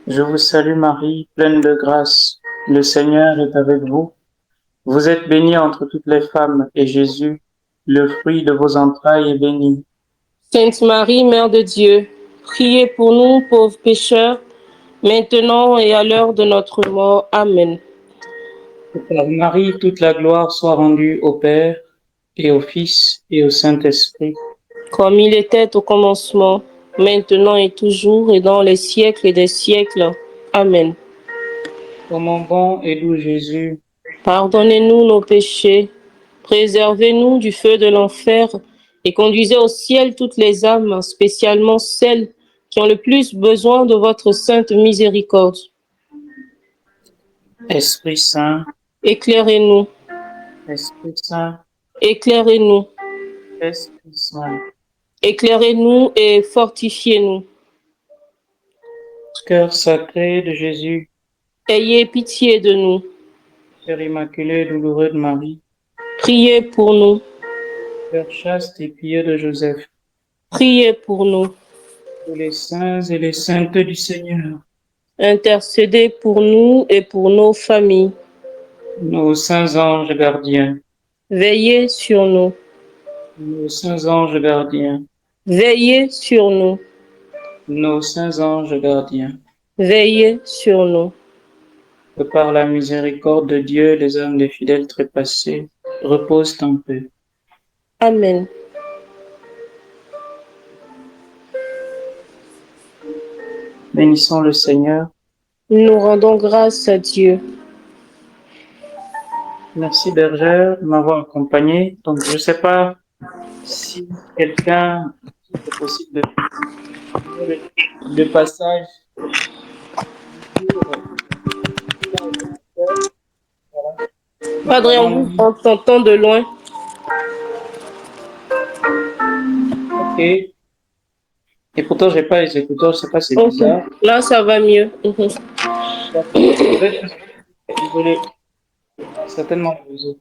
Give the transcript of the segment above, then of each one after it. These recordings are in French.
Je vous salue Marie, pleine de grâce. Le Seigneur est avec vous. Vous êtes bénie entre toutes les femmes, et Jésus, le fruit de vos entrailles, est béni. Sainte Marie, Mère de Dieu, priez pour nous pauvres pécheurs, maintenant et à l'heure de notre mort. Amen. Que par Marie, toute la gloire soit rendue au Père, et au Fils, et au Saint-Esprit. Comme il était au commencement, maintenant et toujours, et dans les siècles des siècles. Amen. Ô mon bon et doux Jésus, Pardonnez-nous nos péchés, préservez-nous du feu de l'enfer, et conduisez au ciel toutes les âmes, spécialement celles qui ont le plus besoin de votre sainte miséricorde. Esprit Saint, Éclairez-nous, Esprit Saint, éclairez-nous, Esprit Saint. éclairez-nous et fortifiez-nous. Cœur sacré de Jésus, Ayez pitié de nous. Cœur immaculé et douloureux de Marie, Priez pour nous. Cœur chaste et pieux de Joseph, Priez pour nous. tous les saints et les saintes du Seigneur, Intercédez pour nous et pour nos familles. nos saints anges gardiens, Veillez sur nous. nos saints anges gardiens, Veillez sur nous. nos saints anges gardiens, Veillez sur nous. que par la miséricorde de Dieu, les âmes des fidèles trépassés reposent en paix. Amen. Bénissons le Seigneur. Nous rendons grâce à Dieu. Merci Bergère de m'avoir accompagné. Donc, je ne sais pas si quelqu'un, si c'est possible de le passage du jour. Voilà. Nous Padre, allons lire. on t'entend de loin. OK. Et pourtant, j'ai pas les écouteurs. Je sais pas, c'est Ok. bizarre. Là, ça va mieux. D'accord. Je vais faire. Désolé. Certainement le réseau.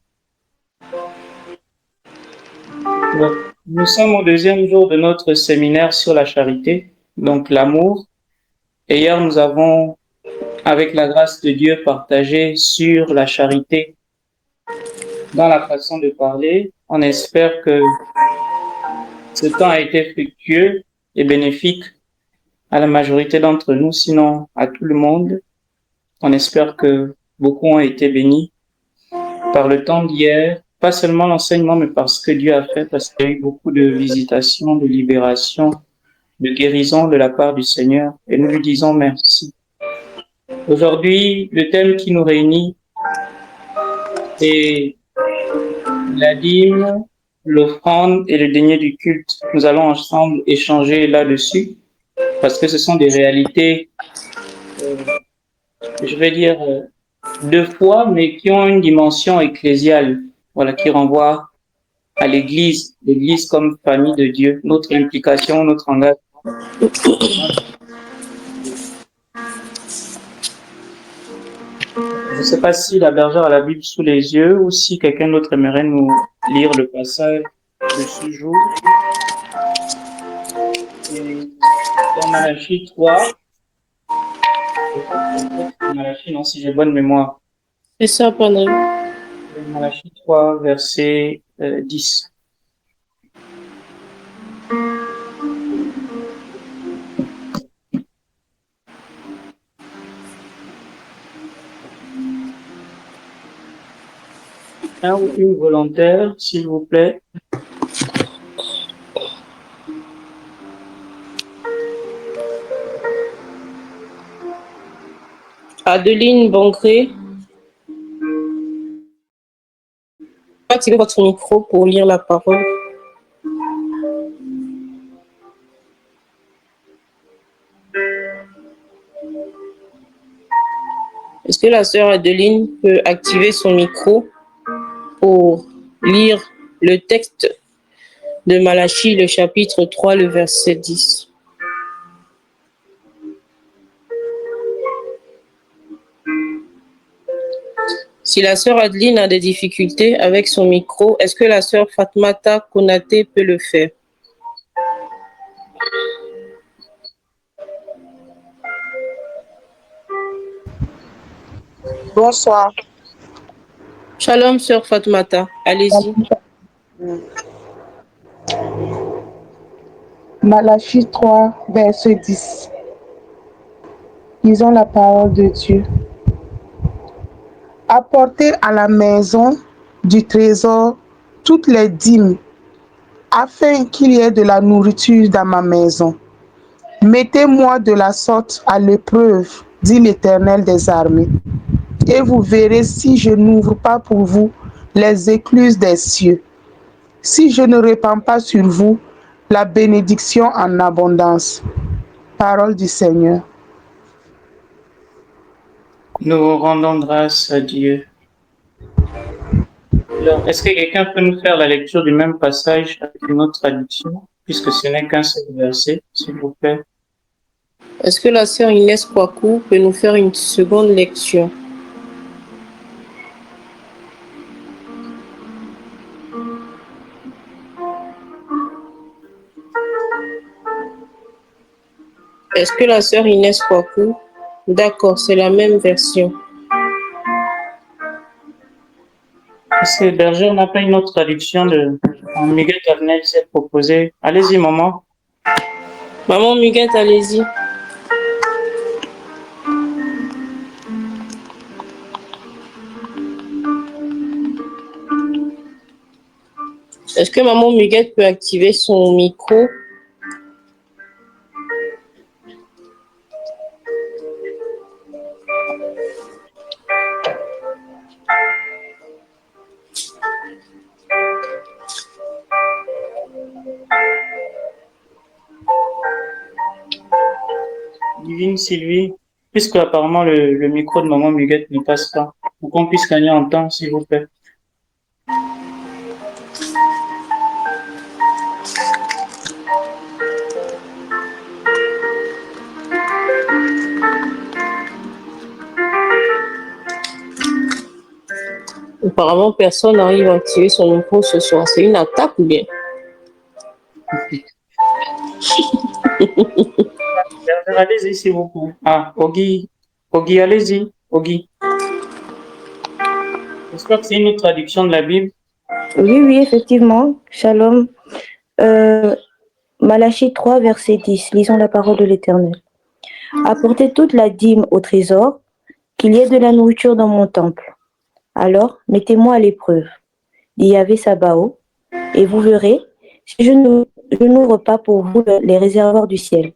Donc, nous sommes au deuxième jour de notre séminaire sur la charité, donc l'amour. Et hier, nous avons, avec la grâce de Dieu, partagé sur la charité dans la façon de parler. On espère que ce temps a été fructueux et bénéfique à la majorité d'entre nous, sinon à tout le monde. On espère que beaucoup ont été bénis par le temps d'hier, pas seulement l'enseignement, mais par ce que Dieu a fait, parce qu'il y a eu beaucoup de visitations, de libérations, de guérison de la part du Seigneur, et nous lui disons merci. Aujourd'hui, le thème qui nous réunit est la dîme, l'offrande et le denier du culte. Nous allons ensemble échanger là-dessus, parce que ce sont des réalités, je vais dire, de foi, mais qui ont une dimension ecclésiale, voilà, qui renvoie à l'Église comme famille de Dieu, notre implication, notre engagement. Je ne sais pas si la bergère a la Bible sous les yeux ou si quelqu'un d'autre aimerait nous lire le passage de ce jour. Et dans Malachie 3, je crois que c'est le texte de Malachie, non, si j'ai bonne mémoire. C'est ça, Padre. Malachie 3, verset 10. Un ou une volontaire, s'il vous plaît. Adeline Bongré, activez votre micro pour lire la parole. Est-ce que la sœur Adeline peut activer son micro pour lire le texte de Malachie, le chapitre 3, le verset 10? Si la sœur Adeline a des difficultés avec son micro, est-ce que la sœur Fatmata Konaté peut le faire? Bonsoir. Shalom, sœur Fatoumata. Allez-y. Malachie 3, verset 10. Lisons la parole de Dieu. Apportez à la maison du trésor toutes les dîmes, afin qu'il y ait de la nourriture dans ma maison. Mettez-moi de la sorte à l'épreuve, dit l'Éternel des armées, et vous verrez si je n'ouvre pas pour vous les écluses des cieux, si je ne répands pas sur vous la bénédiction en abondance. Parole du Seigneur. Nous rendons grâce à Dieu. Alors, est-ce que quelqu'un peut nous faire la lecture du même passage avec une autre traduction, puisque ce n'est qu'un seul verset, s'il vous plaît? Est-ce que la sœur Inès Kwaku peut nous faire une seconde lecture? Est-ce que la sœur Inès Kwaku? D'accord, c'est la même version. Est-ce que Berger n'a pas une autre traduction de Miguel Carnel s'est proposé? Allez-y, maman. Maman Muguette, allez-y. Est-ce que maman Muguette peut activer son micro? Divine Sylvie, puisque apparemment le micro de maman Muguette ne passe pas, pour qu'on puisse gagner en temps, s'il vous plaît. Apparemment, personne n'arrive à activer son micro ce soir. C'est une attaque ou bien? Allez-y, s'il vous plaît. Ah, Ogi, allez-y, Ogi. J'espère que c'est une autre traduction de la Bible. Oui, effectivement. Shalom. Malachie 3, verset 10. Lisons la parole de l'Éternel. Apportez toute la dîme au trésor, qu'il y ait de la nourriture dans mon temple. Alors, mettez-moi à l'épreuve, dit Yahvé Sabaoth, et vous verrez si je n'ouvre pas pour vous les réservoirs du ciel,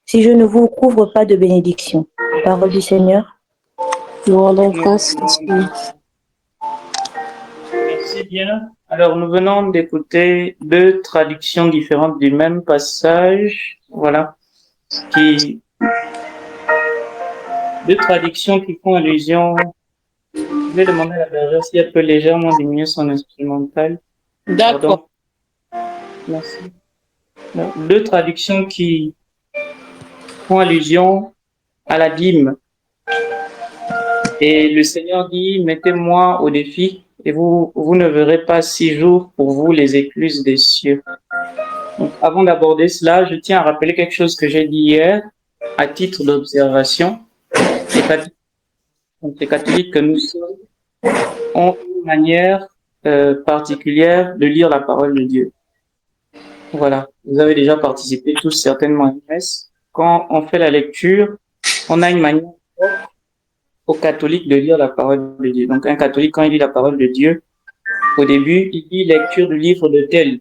si je ne vous couvre pas de bénédictions. Parole du Seigneur. Nous rendons grâce. Merci bien. Alors, nous venons d'écouter deux traductions différentes du même passage. Voilà. Deux traductions qui font allusion. Je vais demander à la bergère si elle peut légèrement diminuer son instrumental. D'accord. Merci. Deux traductions qui font allusion à la dîme. Et le Seigneur dit, mettez-moi au défi et vous ne verrez pas 6 jours pour vous les écluses des cieux. Donc, avant d'aborder cela, je tiens à rappeler quelque chose que j'ai dit hier à titre d'observation. Les catholiques que nous sommes ont une manière particulière de lire la parole de Dieu. Voilà, vous avez déjà participé tous certainement à une messe. Quand on fait la lecture, on a une manière aux catholiques de lire la parole de Dieu. Donc un catholique, quand il lit la parole de Dieu, au début, il dit lecture du livre de tel.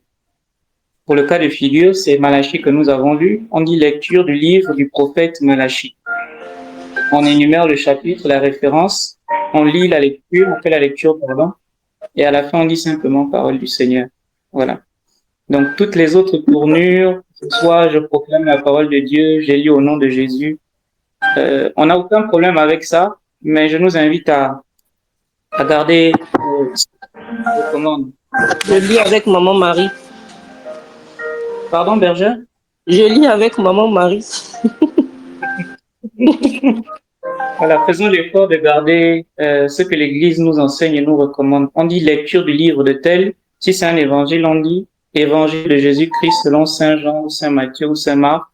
Pour le cas de figure, c'est Malachie que nous avons lu. On dit lecture du livre du prophète Malachie. On énumère le chapitre, la référence, on lit la lecture, on fait la lecture, pardon, et à la fin, on dit simplement parole du Seigneur. Voilà. Donc, toutes les autres tournures, soit je proclame la parole de Dieu, j'ai lu au nom de Jésus, on n'a aucun problème avec ça, mais je nous invite à garder les commandes. Je lis avec maman Marie. Pardon, Berger? Je lis avec maman Marie. Voilà, faisons l'effort de garder ce que l'Église nous enseigne et nous recommande. On dit lecture du livre de tel. Si c'est un évangile, on dit évangile de Jésus-Christ selon Saint Jean ou Saint Matthieu ou Saint Marc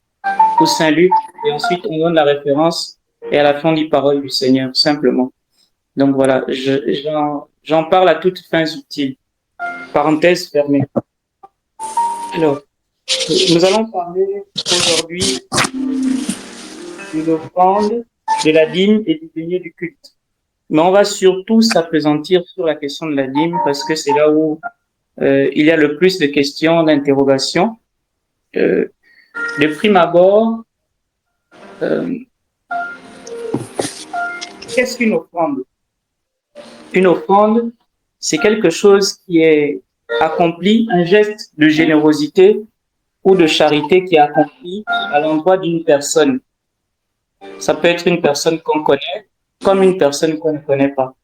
ou Saint Luc. Et ensuite, on donne la référence et à la fin, on dit parole du Seigneur, simplement. Donc voilà, j'en parle à toutes fins utiles. Parenthèse fermée. Alors, nous allons parler aujourd'hui d'une offrande, de la dîme et du denier du culte. Mais on va surtout s'appesantir sur la question de la dîme parce que c'est là où il y a le plus de questions, d'interrogations. De prime abord, qu'est-ce qu'une offrande? Une offrande, c'est quelque chose qui est accompli, un geste de générosité ou de charité qui est accompli à l'endroit d'une personne. Ça peut être une personne qu'on connaît comme une personne qu'on ne connaît pas.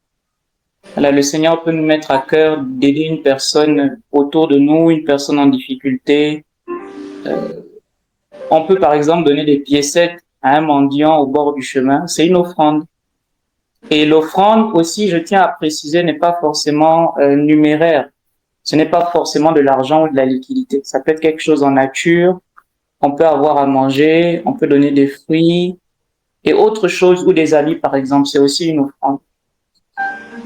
Alors, le Seigneur peut nous mettre à cœur d'aider une personne autour de nous, une personne en difficulté. On peut par exemple donner des piécettes à un mendiant au bord du chemin. C'est une offrande. Et l'offrande aussi, je tiens à préciser, n'est pas forcément numéraire. Ce n'est pas forcément de l'argent ou de la liquidité. Ça peut être quelque chose en nature. On peut avoir à manger, on peut donner des fruits et autre chose, ou des habits par exemple. C'est aussi une offrande.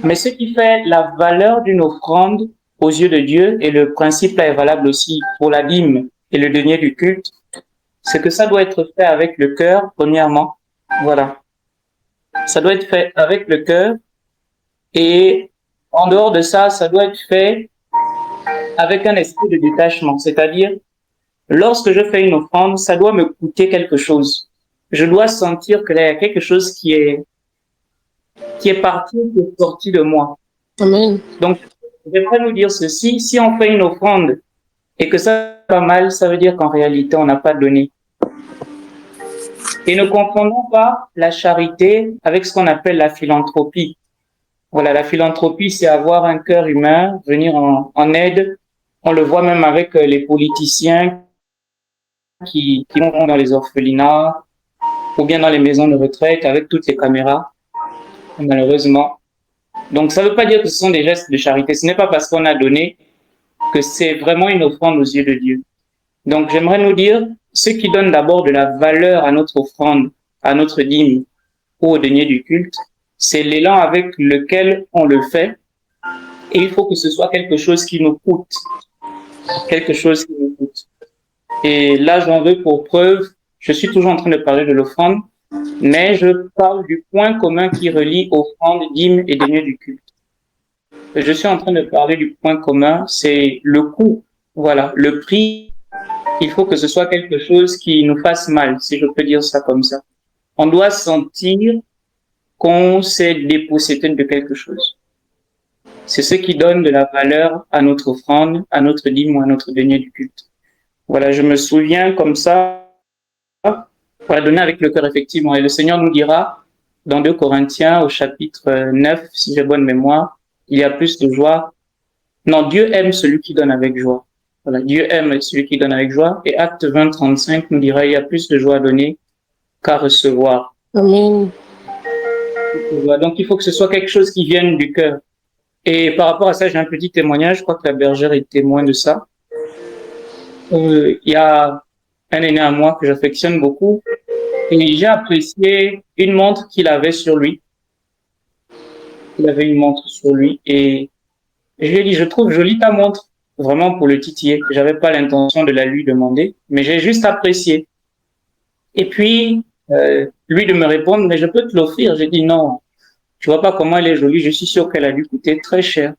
Mais ce qui fait la valeur d'une offrande aux yeux de Dieu, et le principe là est valable aussi pour la dîme et le denier du culte, c'est que ça doit être fait avec le cœur, premièrement. Voilà. Ça doit être fait avec le cœur. Et en dehors de ça, ça doit être fait avec un esprit de détachement. C'est-à-dire, lorsque je fais une offrande, ça doit me coûter quelque chose. Je dois sentir qu'il y a quelque chose qui est parti, qui est sorti de moi. Amen. Donc, j'aimerais nous dire ceci. Si on fait une offrande et que ça va pas mal, ça veut dire qu'en réalité, on n'a pas donné. Et ne confondons pas la charité avec ce qu'on appelle la philanthropie. Voilà, la philanthropie, c'est avoir un cœur humain, venir en aide. On le voit même avec les politiciens qui vont dans les orphelinats ou bien dans les maisons de retraite avec toutes les caméras, malheureusement. Donc, ça ne veut pas dire que ce sont des gestes de charité. Ce n'est pas parce qu'on a donné que c'est vraiment une offrande aux yeux de Dieu. Donc, j'aimerais nous dire, ce qui donne d'abord de la valeur à notre offrande, à notre dîme ou au denier du culte, c'est l'élan avec lequel on le fait. Et il faut que ce soit quelque chose qui nous coûte. Quelque chose qui nous coûte. Et là, j'en veux pour preuve, je suis toujours en train de parler de l'offrande, mais je parle du point commun qui relie offrande, dîme et denier du culte. Je suis en train de parler du point commun, c'est le coût. Voilà, le prix. Il faut que ce soit quelque chose qui nous fasse mal, si je peux dire ça comme ça. On doit sentir qu'on s'est dépossédé de quelque chose. C'est ce qui donne de la valeur à notre offrande, à notre dîme ou à notre denier du culte. Voilà, je me souviens comme ça, pour la donner avec le cœur effectivement. Et le Seigneur nous dira, dans 2 Corinthiens au chapitre 9, si j'ai bonne mémoire, il y a plus de joie. Non, Dieu aime celui qui donne avec joie. Voilà, Dieu aime celui qui donne avec joie. Et Acte 20, 35 nous dira, il y a plus de joie à donner qu'à recevoir. Amen. Donc, il faut que ce soit quelque chose qui vienne du cœur. Et par rapport à ça, j'ai un petit témoignage. Je crois que la bergère est témoin de ça. Il y a un aîné à moi que j'affectionne beaucoup. Et j'ai apprécié une montre qu'il avait sur lui. Il avait une montre sur lui. Et je lui ai dit, je trouve jolie ta montre. Vraiment pour le titiller. J'avais pas l'intention de la lui demander, mais j'ai juste apprécié. Et puis, lui de me répondre, mais je peux te l'offrir. J'ai dit non, tu vois pas comment elle est jolie, je suis sûr qu'elle a dû coûter très cher.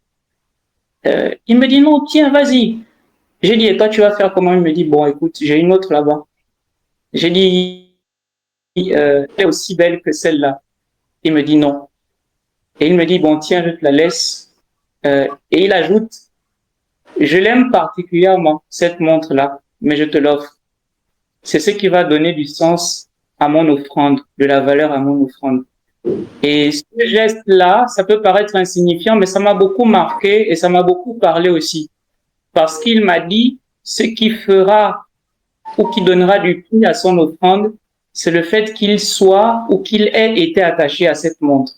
Il me dit non, tiens, vas-y. J'ai dit, et toi tu vas faire comment? Il me dit, bon écoute, j'ai une autre là-bas. J'ai dit, elle est aussi belle que celle-là. Il me dit non. Et il me dit, bon tiens, je te la laisse. Et il ajoute, je l'aime particulièrement, cette montre-là, mais je te l'offre. C'est ce qui va donner du sens à mon offrande, de la valeur à mon offrande. Et ce geste-là, ça peut paraître insignifiant, mais ça m'a beaucoup marqué et ça m'a beaucoup parlé aussi. Parce qu'il m'a dit, ce qui fera ou qui donnera du prix à son offrande, c'est le fait qu'il soit ou qu'il ait été attaché à cette montre.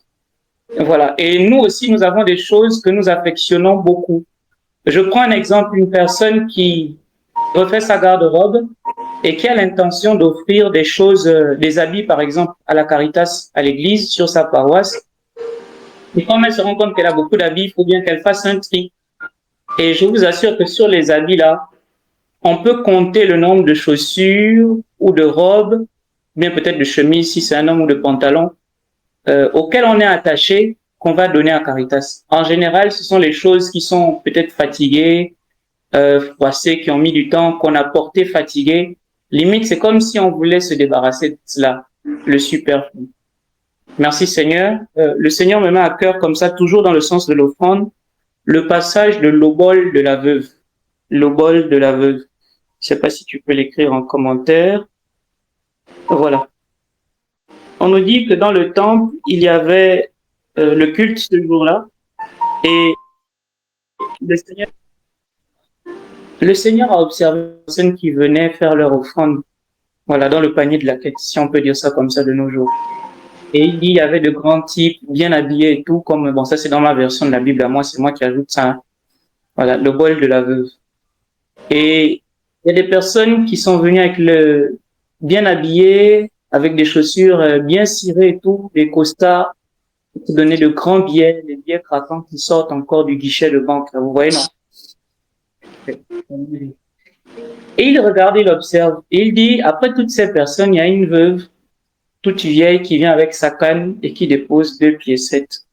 Voilà. Et nous aussi, nous avons des choses que nous affectionnons beaucoup. Je prends un exemple, une personne qui refait sa garde-robe et qui a l'intention d'offrir des choses, des habits par exemple à la Caritas, à l'église, sur sa paroisse. Et quand elle se rend compte qu'elle a beaucoup d'habits, il faut bien qu'elle fasse un tri. Et je vous assure que sur les habits là, on peut compter le nombre de chaussures ou de robes, bien peut-être de chemises si c'est un homme ou de pantalons, auxquelles on est attaché, qu'on va donner à Caritas. En général, ce sont les choses qui sont peut-être fatiguées, froissées, qui ont mis du temps, qu'on a porté fatiguées. Limite, c'est comme si on voulait se débarrasser de cela, le superflu. Merci Seigneur. Le Seigneur me met à cœur comme ça, toujours dans le sens de l'offrande, le passage de l'obol de la veuve. L'obol de la veuve. Je ne sais pas si tu peux l'écrire en commentaire. Voilà. On nous dit que dans le temple, il y avait le culte ce jour-là et le Seigneur a observé les personnes qui venaient faire leur offrande, voilà, dans le panier de la quête, si on peut dire ça comme ça de nos jours. Et il dit, il y avait de grands types, bien habillés et tout, comme, bon, ça c'est dans ma version de la Bible à moi, c'est moi qui ajoute ça. Hein. Voilà, le bol de la veuve. Et il y a des personnes qui sont venues avec le bien habillées, avec des chaussures bien cirées et tout, des costards, qui donnaient de grands billets, des billets craquants qui sortent encore du guichet de banque. Vous voyez, non? Et il regarde, il observe, et il dit, après toutes ces personnes, il y a une veuve, toute vieille, qui vient avec sa canne et qui dépose 2 piécettes.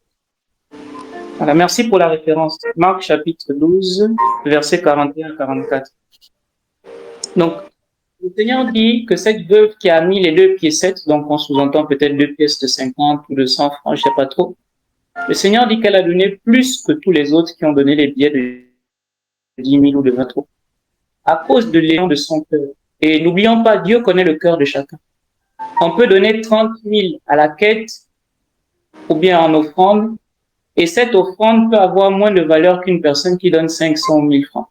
Voilà, merci pour la référence. Marc chapitre 12, versets 41-44. Donc, le Seigneur dit que cette veuve qui a mis les 2 piécettes, donc on sous-entend peut-être 2 pièces de 50 ou de 100 francs, je sais pas trop. Le Seigneur dit qu'elle a donné plus que tous les autres qui ont donné les billets de 10 000 ou de 20 euros, à cause de l'élan de son cœur. Et n'oublions pas, Dieu connaît le cœur de chacun. On peut donner 30 000 à la quête ou bien en offrande, et cette offrande peut avoir moins de valeur qu'une personne qui donne 500 000 francs.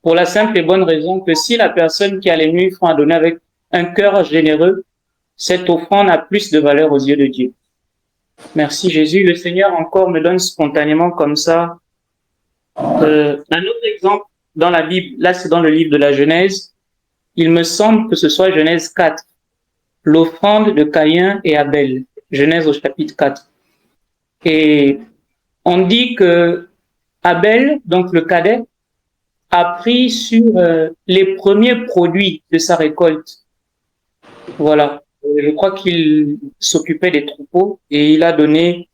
Pour la simple et bonne raison que si la personne qui a les 1000 francs à donner avec un cœur généreux, cette offrande a plus de valeur aux yeux de Dieu. Merci Jésus. Le Seigneur encore me donne spontanément comme ça un autre exemple dans la Bible. Là, c'est dans le livre de la Genèse. Il me semble que ce soit Genèse 4. L'offrande de Caïn et Abel. Genèse au chapitre 4. Et on dit que Abel, donc le cadet, a pris sur les premiers produits de sa récolte. Voilà. Je crois qu'il s'occupait des troupeaux et il a donné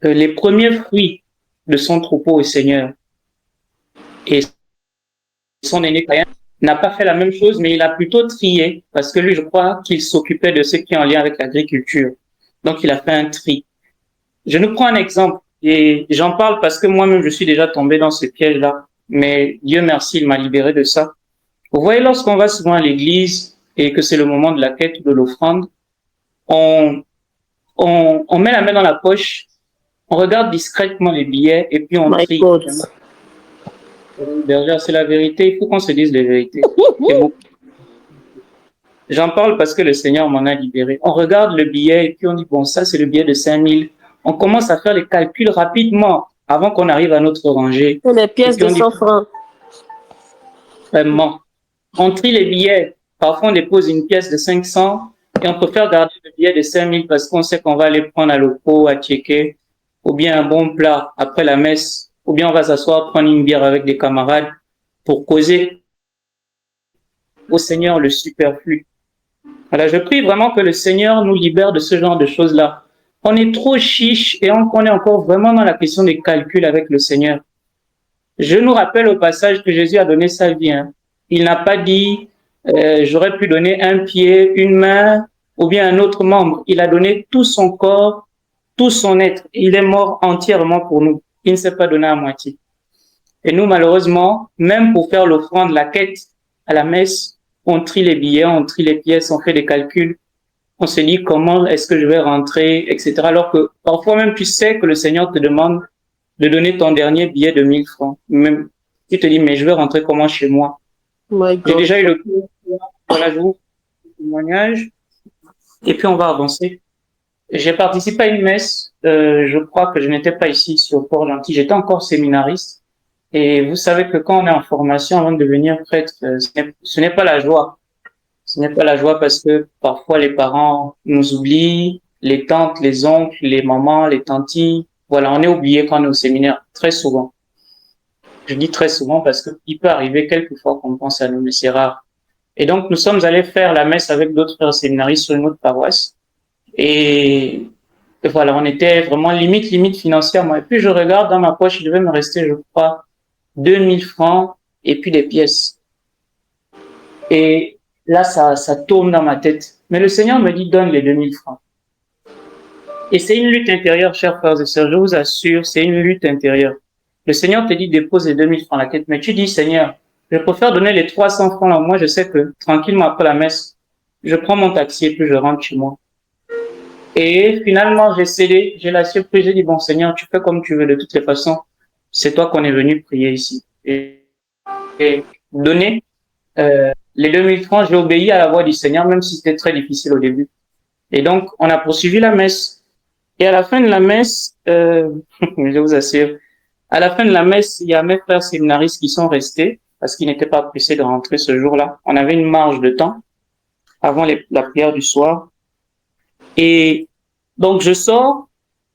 les premiers fruits de son troupeau au Seigneur. Et son aîné Caïn n'a pas fait la même chose, mais il a plutôt trié parce que lui, je crois qu'il s'occupait de ce qui est en lien avec l'agriculture. Donc, il a fait un tri. Je nous prends un exemple et j'en parle parce que moi-même, je suis déjà tombé dans ce piège-là. Mais Dieu merci, il m'a libéré de ça. Vous voyez, lorsqu'on va souvent à l'église et que c'est le moment de la quête ou de l'offrande, on met la main dans la poche, on regarde discrètement les billets et puis on trie. Berger, c'est la vérité, il faut qu'on se dise les vérités. J'en parle parce que le Seigneur m'en a libéré. On regarde le billet et puis on dit, bon, ça c'est le billet de 5000. On commence à faire les calculs rapidement avant qu'on arrive à notre rangée. Et les pièces de 100 francs. Vraiment. On trie les billets. Parfois, on dépose une pièce de 500 et on préfère garder le billet de 5000 parce qu'on sait qu'on va aller prendre à l'OPO, à checker, ou bien un bon plat après la messe, ou bien on va s'asseoir, prendre une bière avec des camarades pour causer au Seigneur le superflu. Voilà, je prie vraiment que le Seigneur nous libère de ce genre de choses-là. On est trop chiche et on est encore vraiment dans la question des calculs avec le Seigneur. Je nous rappelle au passage que Jésus a donné sa vie. Hein. Il n'a pas dit j'aurais pu donner un pied, une main ou bien un autre membre. Il a donné tout son corps, tout son être. Il est mort entièrement pour nous. Il ne s'est pas donné à moitié. Et nous, malheureusement, même pour faire l'offrande, la quête à la messe, on trie les billets, on trie les pièces, on fait des calculs. On se dit comment est-ce que je vais rentrer, etc. Alors que parfois même tu sais que le Seigneur te demande de donner ton dernier billet de 1000 francs. Même tu te dis, mais je vais rentrer comment chez moi? J'ai déjà eu le coup, voilà, je vous témoignage, et puis on va avancer. J'ai participé à une messe, je crois que je n'étais pas ici sur Port-Gentil, j'étais encore séminariste, et vous savez que quand on est en formation avant de devenir prêtre, ce n'est pas la joie. Ce n'est pas la joie parce que parfois les parents nous oublient, les tantes, les oncles, les mamans, les tantilles, voilà, on est oublié quand on est au séminaire, très souvent. Je dis très souvent parce qu'il peut arriver quelquefois qu'on pense à nous, mais c'est rare. Et donc, nous sommes allés faire la messe avec d'autres frères séminaristes sur une autre paroisse. Et voilà, on était vraiment limite financièrement. Et puis, je regarde dans ma poche, il devait me rester, je crois, 2000 francs et puis des pièces. Et là, ça tourne dans ma tête. Mais le Seigneur me dit, donne les 2000 francs. Et c'est une lutte intérieure, chers frères et sœurs, je vous assure, c'est une lutte intérieure. Le Seigneur te dit, dépose les 2000 francs à la tête, mais tu dis, Seigneur, je préfère donner les 300 francs là. Moi, je sais que tranquillement après la messe, je prends mon taxi et puis je rentre chez moi. Et finalement, j'ai cédé, j'ai la surprise, j'ai dit, bon Seigneur, tu fais comme tu veux, de toutes les façons, c'est toi qu'on est venu prier ici. Et donner les 2000 francs, j'ai obéi à la voix du Seigneur, même si c'était très difficile au début. Et donc, on a poursuivi la messe. Et à la fin de la messe, je vous assure, à la fin de la messe, il y a mes frères séminaristes qui sont restés parce qu'ils n'étaient pas pressés de rentrer ce jour-là. On avait une marge de temps avant la prière du soir. Et donc, je sors,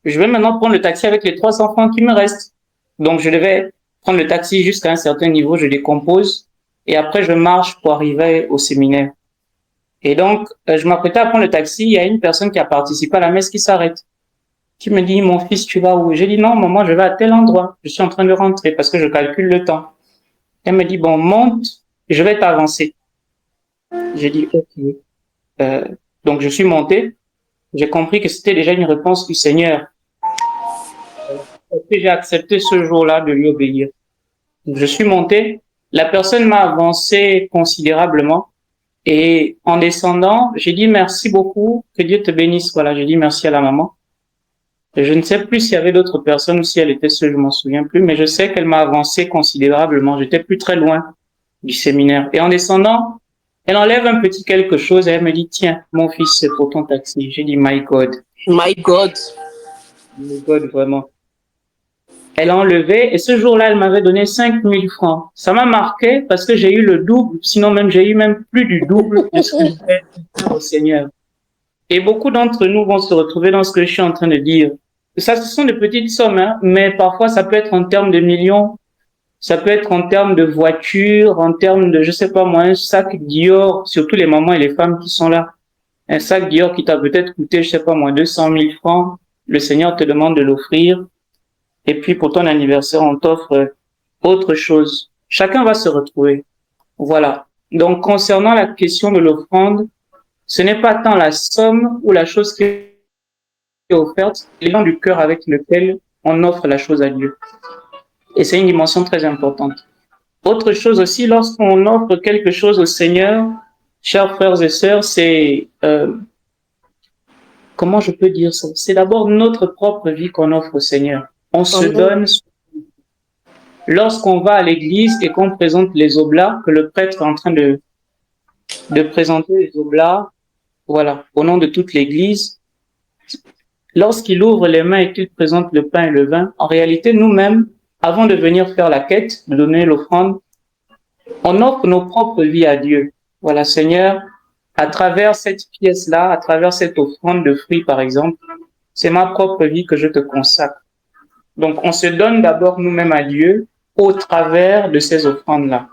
je vais maintenant prendre le taxi avec les 300 francs qui me restent. Donc, je devais prendre le taxi jusqu'à un certain niveau, je décompose et après, je marche pour arriver au séminaire. Et donc, je m'apprêtais à prendre le taxi, il y a une personne qui a participé à la messe qui s'arrête, qui me dit, mon fils, tu vas où? J'ai dit, non, maman, je vais à tel endroit. Je suis en train de rentrer parce que je calcule le temps. Elle me dit, bon, monte, je vais t'avancer. J'ai dit, ok. Donc, je suis monté. J'ai compris que c'était déjà une réponse du Seigneur. Parce que j'ai accepté ce jour-là de lui obéir. Donc, je suis monté. La personne m'a avancé considérablement. Et en descendant, j'ai dit merci beaucoup, que Dieu te bénisse. Voilà, j'ai dit merci à la maman. Je ne sais plus s'il y avait d'autres personnes ou si elle était seule, je m'en souviens plus, mais je sais qu'elle m'a avancé considérablement. J'étais plus très loin du séminaire. Et en descendant, elle enlève un petit quelque chose et elle me dit, tiens, mon fils, c'est pour ton taxi. J'ai dit, my God. My God. My God, vraiment. Elle a enlevé et ce jour-là, elle m'avait donné 5000 francs. Ça m'a marqué parce que j'ai eu le double, sinon même j'ai eu même plus du double de ce que j'avais fait au Seigneur. Et beaucoup d'entre nous vont se retrouver dans ce que je suis en train de dire. Ça, ce sont des petites sommes, hein, mais parfois ça peut être en termes de millions, ça peut être en termes de voitures, en termes de, je sais pas moi, un sac Dior, surtout les mamans et les femmes qui sont là. Un sac Dior qui t'a peut-être coûté, je sais pas moi, 200 000 francs. Le Seigneur te demande de l'offrir. Et puis pour ton anniversaire, on t'offre autre chose. Chacun va se retrouver. Voilà. Donc concernant la question de l'offrande, ce n'est pas tant la somme ou la chose qui est offerte, c'est l'élan du cœur avec lequel on offre la chose à Dieu. Et c'est une dimension très importante. Autre chose aussi, lorsqu'on offre quelque chose au Seigneur, chers frères et sœurs, c'est, comment je peux dire ça? C'est d'abord notre propre vie qu'on offre au Seigneur. On se donne. Lorsqu'on va à l'église et qu'on présente les oblats, que le prêtre est en train de présenter les oblats, voilà, au nom de toute l'église, lorsqu'il ouvre les mains et qu'il présente le pain et le vin, en réalité, nous-mêmes, avant de venir faire la quête, de donner l'offrande, on offre nos propres vies à Dieu. Voilà, Seigneur, à travers cette pièce-là, à travers cette offrande de fruits, par exemple, c'est ma propre vie que je te consacre. Donc, on se donne d'abord nous-mêmes à Dieu au travers de ces offrandes-là.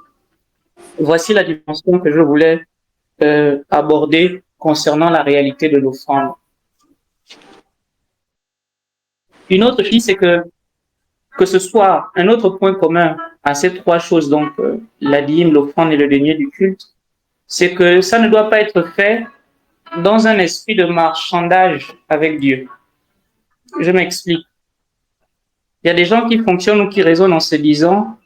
Voici la dimension que je voulais aborder concernant la réalité de l'offrande. Une autre chose, c'est que ce soit un autre point commun à ces trois choses, donc la dîme, l'offrande et le denier du culte, c'est que ça ne doit pas être fait dans un esprit de marchandage avec Dieu. Je m'explique. Il y a des gens qui fonctionnent ou qui raisonnent en se disant,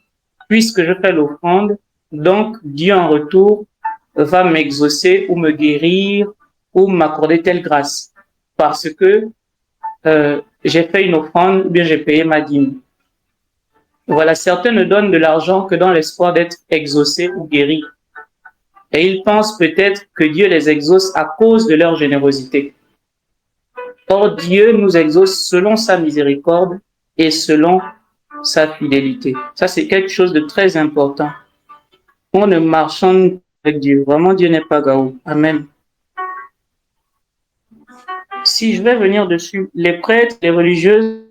puisque je fais l'offrande, donc Dieu en retour va m'exaucer ou me guérir ou m'accorder telle grâce parce que j'ai fait une offrande ou bien j'ai payé ma dîme. Voilà, certains ne donnent de l'argent que dans l'espoir d'être exaucés ou guéris. Et ils pensent peut-être que Dieu les exauce à cause de leur générosité. Or, Dieu nous exauce selon sa miséricorde et selon sa fidélité. Ça, c'est quelque chose de très important. On ne marchande avec Dieu. Vraiment, Dieu n'est pas gaou. Amen. Si je vais venir dessus, les prêtres, les religieuses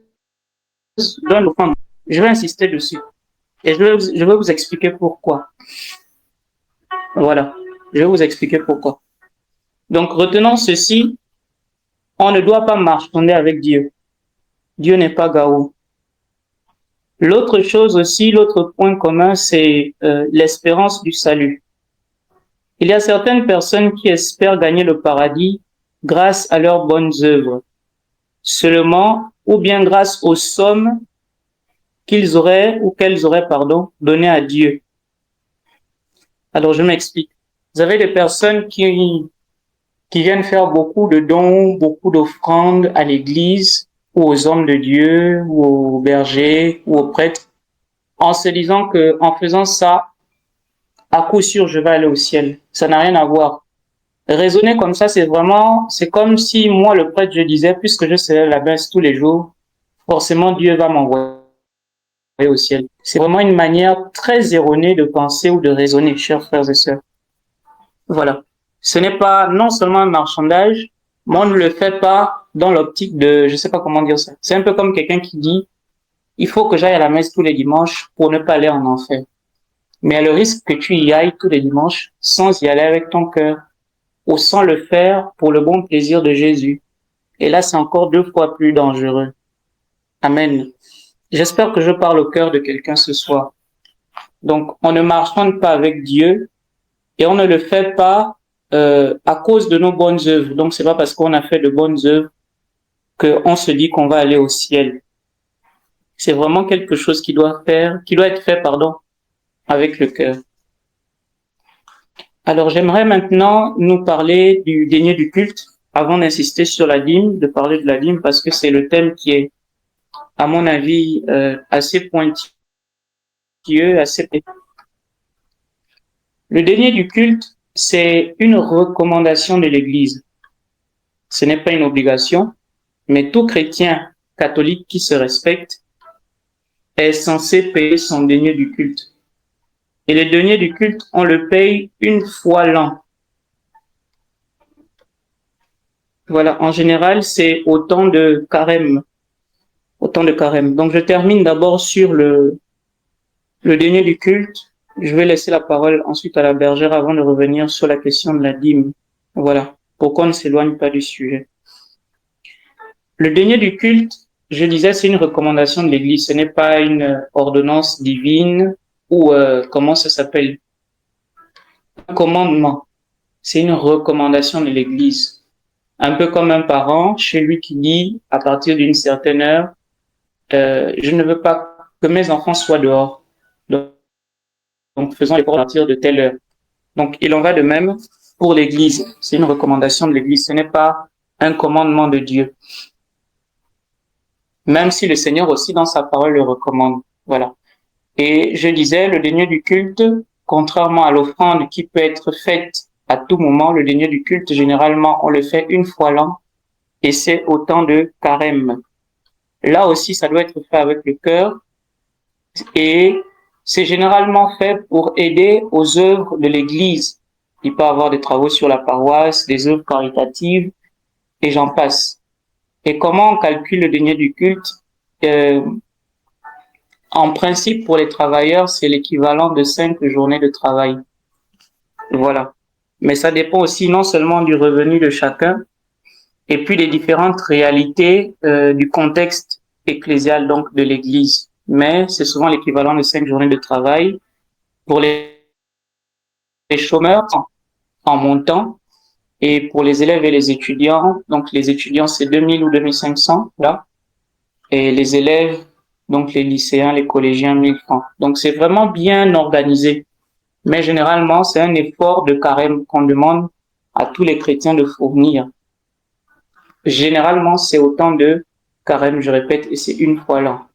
donne l'offrande. Je vais insister dessus. Et je vais vous expliquer pourquoi. Voilà. Je vais vous expliquer pourquoi. Donc, retenons ceci. On ne doit pas marchander avec Dieu. Dieu n'est pas Gao. L'autre chose aussi, l'autre point commun, c'est l'espérance du salut. Il y a certaines personnes qui espèrent gagner le paradis grâce à leurs bonnes œuvres, seulement, ou bien grâce aux sommes qu'elles auraient, données à Dieu. Alors, je m'explique. Vous avez des personnes qui viennent faire beaucoup de dons, beaucoup d'offrandes à l'église, ou aux hommes de Dieu, ou aux bergers, ou aux prêtres, en se disant que en faisant ça, à coup sûr, je vais aller au ciel. Ça n'a rien à voir. Raisonner comme ça, c'est comme si moi, le prêtre, je disais, puisque je serai à la messe tous les jours, forcément Dieu va m'envoyer au ciel. C'est vraiment une manière très erronée de penser ou de raisonner, chers frères et sœurs. Voilà. Ce n'est pas non seulement un marchandage, mais on ne le fait pas dans l'optique de, je sais pas comment dire ça. C'est un peu comme quelqu'un qui dit, il faut que j'aille à la messe tous les dimanches pour ne pas aller en enfer. Mais à le risque que tu y ailles tous les dimanches sans y aller avec ton cœur, ou sans le faire pour le bon plaisir de Jésus. Et là, c'est encore 2 fois plus dangereux. Amen. J'espère que je parle au cœur de quelqu'un ce soir. Donc, on ne marchande pas avec Dieu et on ne le fait pas à cause de nos bonnes œuvres. Donc, c'est pas parce qu'on a fait de bonnes œuvres qu'on se dit qu'on va aller au ciel. C'est vraiment quelque chose qui doit être fait, avec le cœur. Alors, j'aimerais maintenant nous parler du denier du culte, avant d'insister sur la dîme, de parler de la dîme, parce que c'est le thème qui est, à mon avis, assez pointilleux, assez... Le denier du culte, c'est une recommandation de l'Église. Ce n'est pas une obligation, mais tout chrétien catholique qui se respecte est censé payer son denier du culte. Et le denier du culte, on le paye une fois l'an. Voilà, en général, c'est au temps de carême. Donc, je termine d'abord sur le denier du culte. Je vais laisser la parole ensuite à la bergère avant de revenir sur la question de la dîme. Voilà, pour qu'on ne s'éloigne pas du sujet. Le denier du culte, je disais, c'est une recommandation de l'Église. Ce n'est pas une ordonnance divine ou, comment ça s'appelle? Un commandement. C'est une recommandation de l'Église. Un peu comme un parent chez lui qui dit, à partir d'une certaine heure, je ne veux pas que mes enfants soient dehors. Donc faisons les cours à partir de telle heure. Donc, il en va de même pour l'Église. C'est une recommandation de l'Église. Ce n'est pas un commandement de Dieu. Même si le Seigneur aussi, dans sa parole, le recommande. Voilà. Et je disais, le denier du culte, contrairement à l'offrande qui peut être faite à tout moment, le denier du culte, généralement, on le fait une fois l'an et c'est au temps de carême. Là aussi, ça doit être fait avec le cœur et c'est généralement fait pour aider aux œuvres de l'Église. Il peut y avoir des travaux sur la paroisse, des œuvres caritatives et j'en passe. Et comment on calcule le denier du culte? En principe, pour les travailleurs, c'est l'équivalent de 5 journées de travail. Voilà. Mais ça dépend aussi non seulement du revenu de chacun, et puis des différentes réalités du contexte ecclésial donc de l'Église. Mais c'est souvent l'équivalent de 5 journées de travail. Pour les chômeurs, en montant, et pour les élèves et les étudiants, donc les étudiants c'est 2000 ou 2500, là, et les élèves, donc les lycéens, les collégiens, 1000 francs. Donc c'est vraiment bien organisé. Mais généralement, c'est un effort de carême qu'on demande à tous les chrétiens de fournir. Généralement, c'est autant de carême, je répète, et c'est une fois l'an.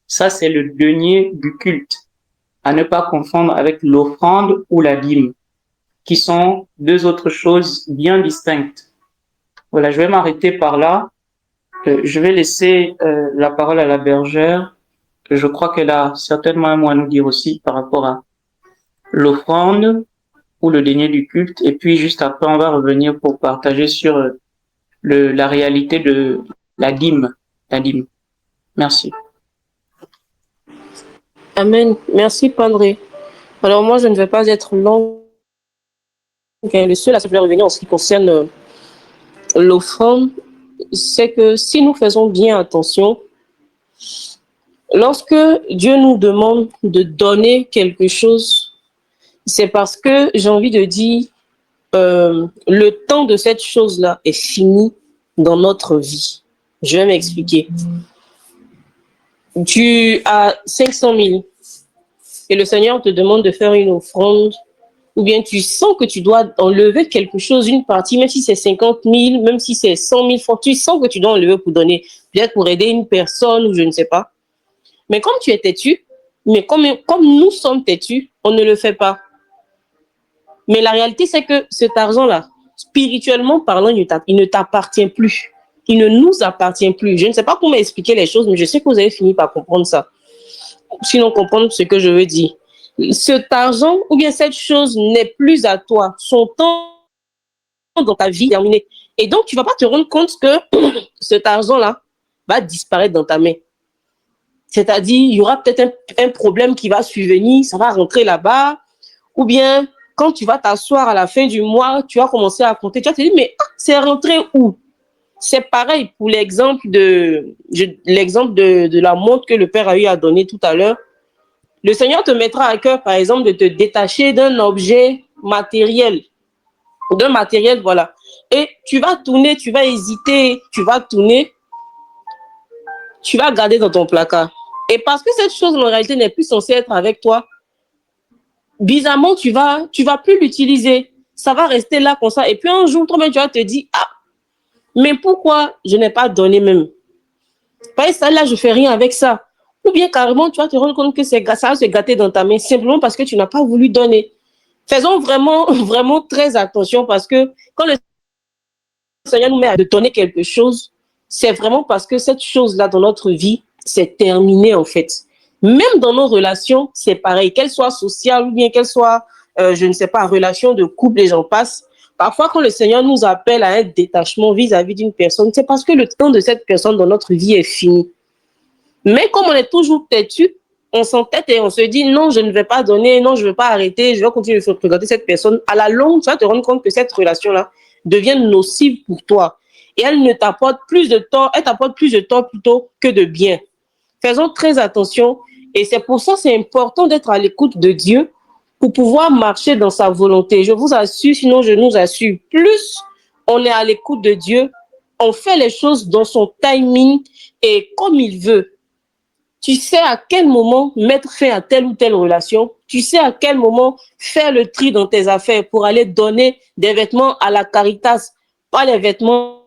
Ça, c'est le denier du culte, à ne pas confondre avec l'offrande ou la dîme, qui sont 2 autres choses bien distinctes. Voilà, je vais m'arrêter par là. Je vais laisser la parole à la bergère. Je crois qu'elle a certainement un mot à nous dire aussi par rapport à l'offrande ou le denier du culte. Et puis, juste après, on va revenir pour partager sur la réalité de la dîme. La dîme. Merci. Amen. Merci, Padre. Alors moi, je ne vais pas être long. Le seul aspect revenir en ce qui concerne l'offrande, c'est que si nous faisons bien attention, lorsque Dieu nous demande de donner quelque chose, c'est parce que j'ai envie de dire, le temps de cette chose-là est fini dans notre vie. Je vais m'expliquer. Tu as 500 000 et le Seigneur te demande de faire une offrande, ou bien tu sens que tu dois enlever quelque chose, une partie, même si c'est 50 000, même si c'est 100 000 francs, tu sens que tu dois enlever pour donner, peut-être pour aider une personne ou je ne sais pas. Mais comme tu es têtu, mais comme nous sommes têtus, on ne le fait pas. Mais la réalité, c'est que cet argent-là, spirituellement parlant, il ne t'appartient plus. Il ne nous appartient plus. Je ne sais pas comment expliquer les choses, mais je sais que vous avez fini par comprendre ça. Sinon, comprendre ce que je veux dire. Cet argent ou bien cette chose n'est plus à toi. Son temps dans ta vie est terminé. Et donc, tu ne vas pas te rendre compte que cet argent-là va disparaître dans ta main. C'est-à-dire, il y aura peut-être un problème qui va survenir, ça va rentrer là-bas, ou bien quand tu vas t'asseoir à la fin du mois, tu vas commencer à compter, tu vas te dire, mais c'est rentré où? C'est pareil pour l'exemple de la montre que le Père a eu à donner tout à l'heure. Le Seigneur te mettra à cœur, par exemple, de te détacher d'un objet matériel, voilà. Et tu vas tourner, tu vas hésiter, tu vas tourner, tu vas garder dans ton placard. Et parce que cette chose, en réalité, n'est plus censée être avec toi, bizarrement, tu vas plus l'utiliser. Ça va rester là comme ça. Et puis un jour, toi-même, tu vas te dire, ah, mais pourquoi je n'ai pas donné même? Parce que ça, là, je fais rien avec ça. Ou bien carrément, tu vas te rendre compte que ça va se gâter dans ta main simplement parce que tu n'as pas voulu donner. Faisons vraiment, vraiment très attention parce que quand le Seigneur nous met à donner quelque chose, c'est vraiment parce que cette chose-là dans notre vie, c'est terminé en fait. Même dans nos relations, c'est pareil, qu'elles soient sociales ou bien qu'elles soient, je ne sais pas, relations de couple et j'en passe. Parfois, quand le Seigneur nous appelle à un détachement vis-à-vis d'une personne, c'est parce que le temps de cette personne dans notre vie est fini. Mais comme on est toujours têtu, on s'entête et on se dit non, je ne vais pas donner, non, je ne vais pas arrêter, je vais continuer de fréquenter cette personne. À la longue, tu vas te rendre compte que cette relation-là devient nocive pour toi. Et elle ne t'apporte plus de tort, elle t'apporte plus de tort plutôt que de bien. Faisons très attention et c'est pour ça que c'est important d'être à l'écoute de Dieu pour pouvoir marcher dans sa volonté. Je vous assure, sinon je nous assure, plus on est à l'écoute de Dieu, on fait les choses dans son timing et comme il veut. Tu sais à quel moment mettre fin à telle ou telle relation. Tu sais à quel moment faire le tri dans tes affaires pour aller donner des vêtements à la Caritas, pas les vêtements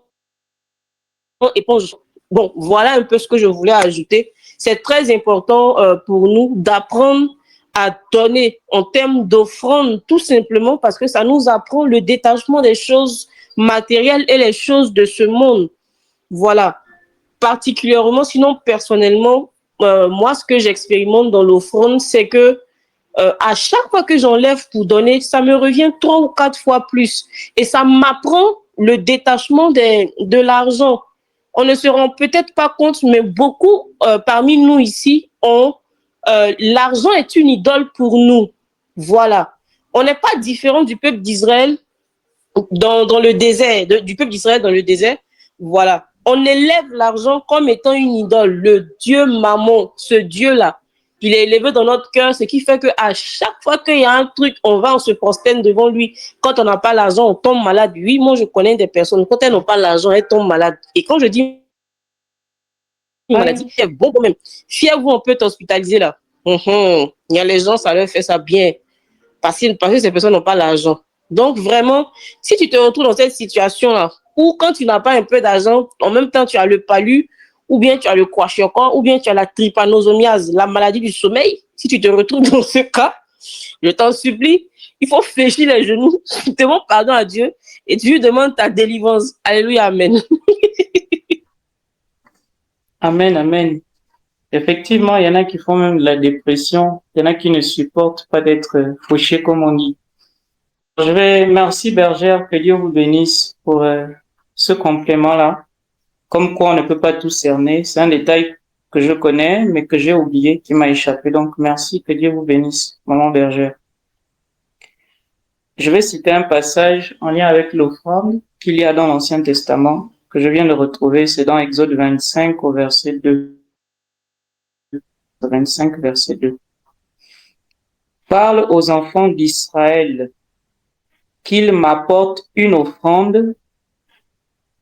éponge. Bon, voilà un peu ce que je voulais ajouter. C'est très important pour nous d'apprendre à donner en termes d'offrande, tout simplement parce que ça nous apprend le détachement des choses matérielles et les choses de ce monde. Voilà. Particulièrement, sinon personnellement, moi, ce que j'expérimente dans l'offrande, c'est que à chaque fois que j'enlève pour donner, ça me revient 3 ou 4 fois plus. Et ça m'apprend le détachement de l'argent. On ne se rend peut-être pas compte, mais beaucoup parmi nous ici ont l'argent est une idole pour nous. Voilà. On n'est pas différent du peuple d'Israël dans le désert, du peuple d'Israël dans le désert. Voilà. On élève l'argent comme étant une idole, le dieu Mammon, ce dieu-là. Il est élevé dans notre cœur, ce qui fait qu'à chaque fois qu'il y a un truc, on se prosterne devant lui. Quand on n'a pas l'argent, on tombe malade. Oui, moi, je connais des personnes, quand elles n'ont pas l'argent, elles tombent malades. Et quand je dis une maladie, c'est bon quand même. Fiez-vous, on peut t'hospitaliser là. Il y a les gens, ça leur fait ça bien. Parce que ces personnes n'ont pas l'argent. Donc, vraiment, si tu te retrouves dans cette situation-là, ou quand tu n'as pas un peu d'argent, en même temps, tu as le palu, ou bien tu as le kwashiorkor, ou bien tu as la trypanosomiase, la maladie du sommeil, si tu te retrouves dans ce cas, je t'en supplie, il faut fléchir les genoux, tu demandes pardon à Dieu, et tu lui demandes ta délivrance. Alléluia, amen. Amen, amen. Effectivement, il y en a qui font même de la dépression. Il y en a qui ne supportent pas d'être fauchés, comme on dit. Merci Bergère, que Dieu vous bénisse pour ce complément-là. Comme quoi on ne peut pas tout cerner. C'est un détail que je connais, mais que j'ai oublié, qui m'a échappé. Donc, merci, que Dieu vous bénisse, maman bergère. Je vais citer un passage en lien avec l'offrande qu'il y a dans l'Ancien Testament, que je viens de retrouver. C'est dans Exode 25 au verset 2. 25, verset 2. Parle aux enfants d'Israël qu'ils m'apportent une offrande.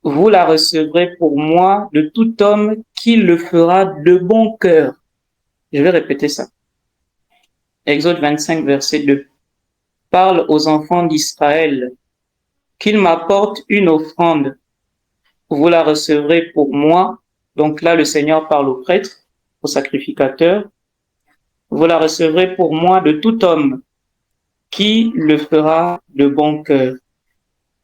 Vous la recevrez pour moi de tout homme qui le fera de bon cœur. Je vais répéter ça. Exode 25, verset 2. Parle aux enfants d'Israël qu'ils m'apportent une offrande. Vous la recevrez pour moi. Donc là, le Seigneur parle au prêtre, au sacrificateur. Vous la recevrez pour moi de tout homme qui le fera de bon cœur.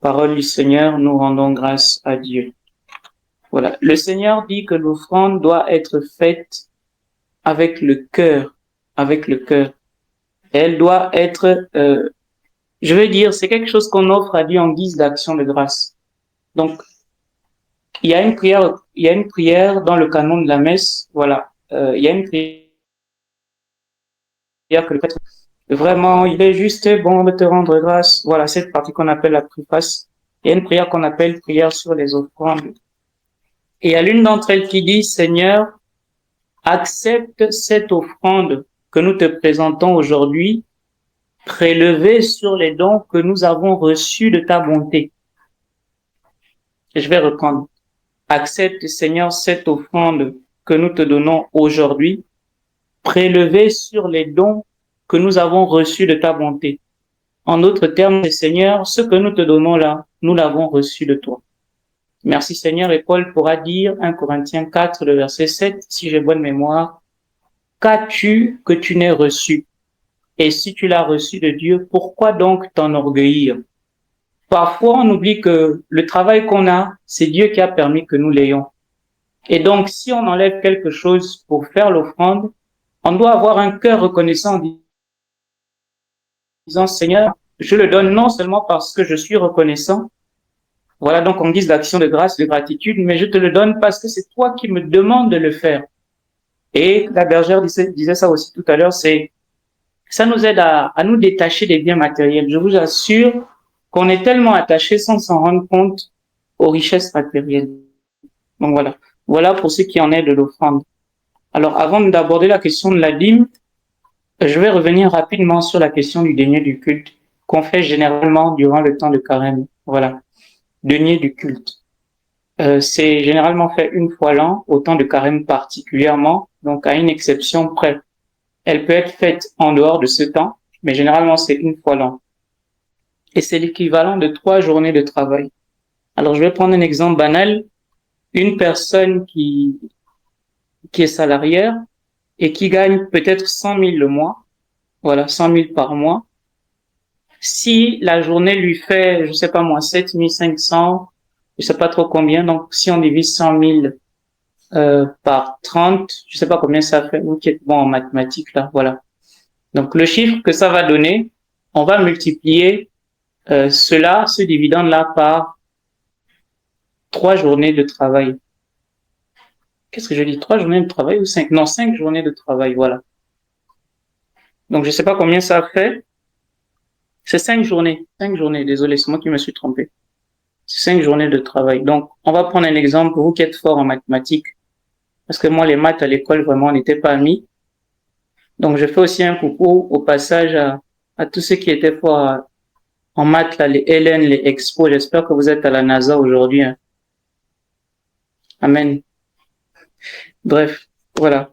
Parole du Seigneur, nous rendons grâce à Dieu. Voilà. Le Seigneur dit que l'offrande doit être faite avec le cœur, avec le cœur. Elle doit être, je veux dire, c'est quelque chose qu'on offre à Dieu en guise d'action de grâce. Donc, il y a une prière dans le canon de la messe, voilà. Il y a une prière que le prêtre, vraiment, il est juste bon de te rendre grâce. Voilà, cette partie qu'on appelle la préface. Il y a une prière qu'on appelle prière sur les offrandes. Et il y a l'une d'entre elles qui dit, Seigneur, accepte cette offrande que nous te présentons aujourd'hui, prélevée sur les dons que nous avons reçus de ta bonté. Et je vais reprendre. Accepte, Seigneur, cette offrande que nous te donnons aujourd'hui, prélevée sur les dons que nous avons reçus de ta bonté. En d'autres termes, Seigneur, ce que nous te donnons là, nous l'avons reçu de toi. Merci Seigneur, et Paul pourra dire, 1 Corinthiens 4, le verset 7, si j'ai bonne mémoire, qu'as-tu que tu n'aies reçu? Et si tu l'as reçu de Dieu, pourquoi donc t'enorgueillir? Parfois, on oublie que le travail qu'on a, c'est Dieu qui a permis que nous l'ayons. Et donc, si on enlève quelque chose pour faire l'offrande, on doit avoir un cœur reconnaissant en disant, Seigneur, je le donne non seulement parce que je suis reconnaissant, voilà donc en guise d'action de grâce, de gratitude, mais je te le donne parce que c'est toi qui me demandes de le faire. Et la bergère disait ça aussi tout à l'heure, ça nous aide à nous détacher des biens matériels. Je vous assure qu'on est tellement attaché sans s'en rendre compte aux richesses matérielles. Donc voilà. Voilà pour ce qui en est de l'offrande. Alors avant d'aborder la question de la dîme, je vais revenir rapidement sur la question du denier du culte qu'on fait généralement durant le temps de carême. Voilà. Denier du culte. C'est généralement fait une fois l'an, au temps de carême particulièrement, donc à une exception près. Elle peut être faite en dehors de ce temps, mais généralement c'est une fois l'an. Et c'est l'équivalent de 3 journées de travail. Alors je vais prendre un exemple banal. Une personne qui est salariée et qui gagne peut-être 100 000 le mois, voilà, 100 000 par mois. Si la journée lui fait, je sais pas moi, 7 500, je sais pas trop combien, donc si on divise 100 000 par 30, je sais pas combien ça fait, vous qui êtes bon en mathématiques là, voilà. Donc le chiffre que ça va donner, on va multiplier ce dividende-là par 3 journées de travail. Qu'est-ce que je dis? 3 journées de travail ou 5? Non, 5 journées de travail, voilà. Donc je sais pas combien ça fait. C'est 5 journées. 5 journées, désolé, c'est moi qui me suis trompé. C'est 5 journées de travail. Donc, on va prendre un exemple, vous qui êtes fort en mathématiques. Parce que moi, les maths à l'école, vraiment, n'étaient pas mis. Donc, je fais aussi un coucou au passage à tous ceux qui étaient forts en maths, là, les Hélène, les Expo. J'espère que vous êtes à la NASA aujourd'hui. Hein. Amen. Bref, voilà.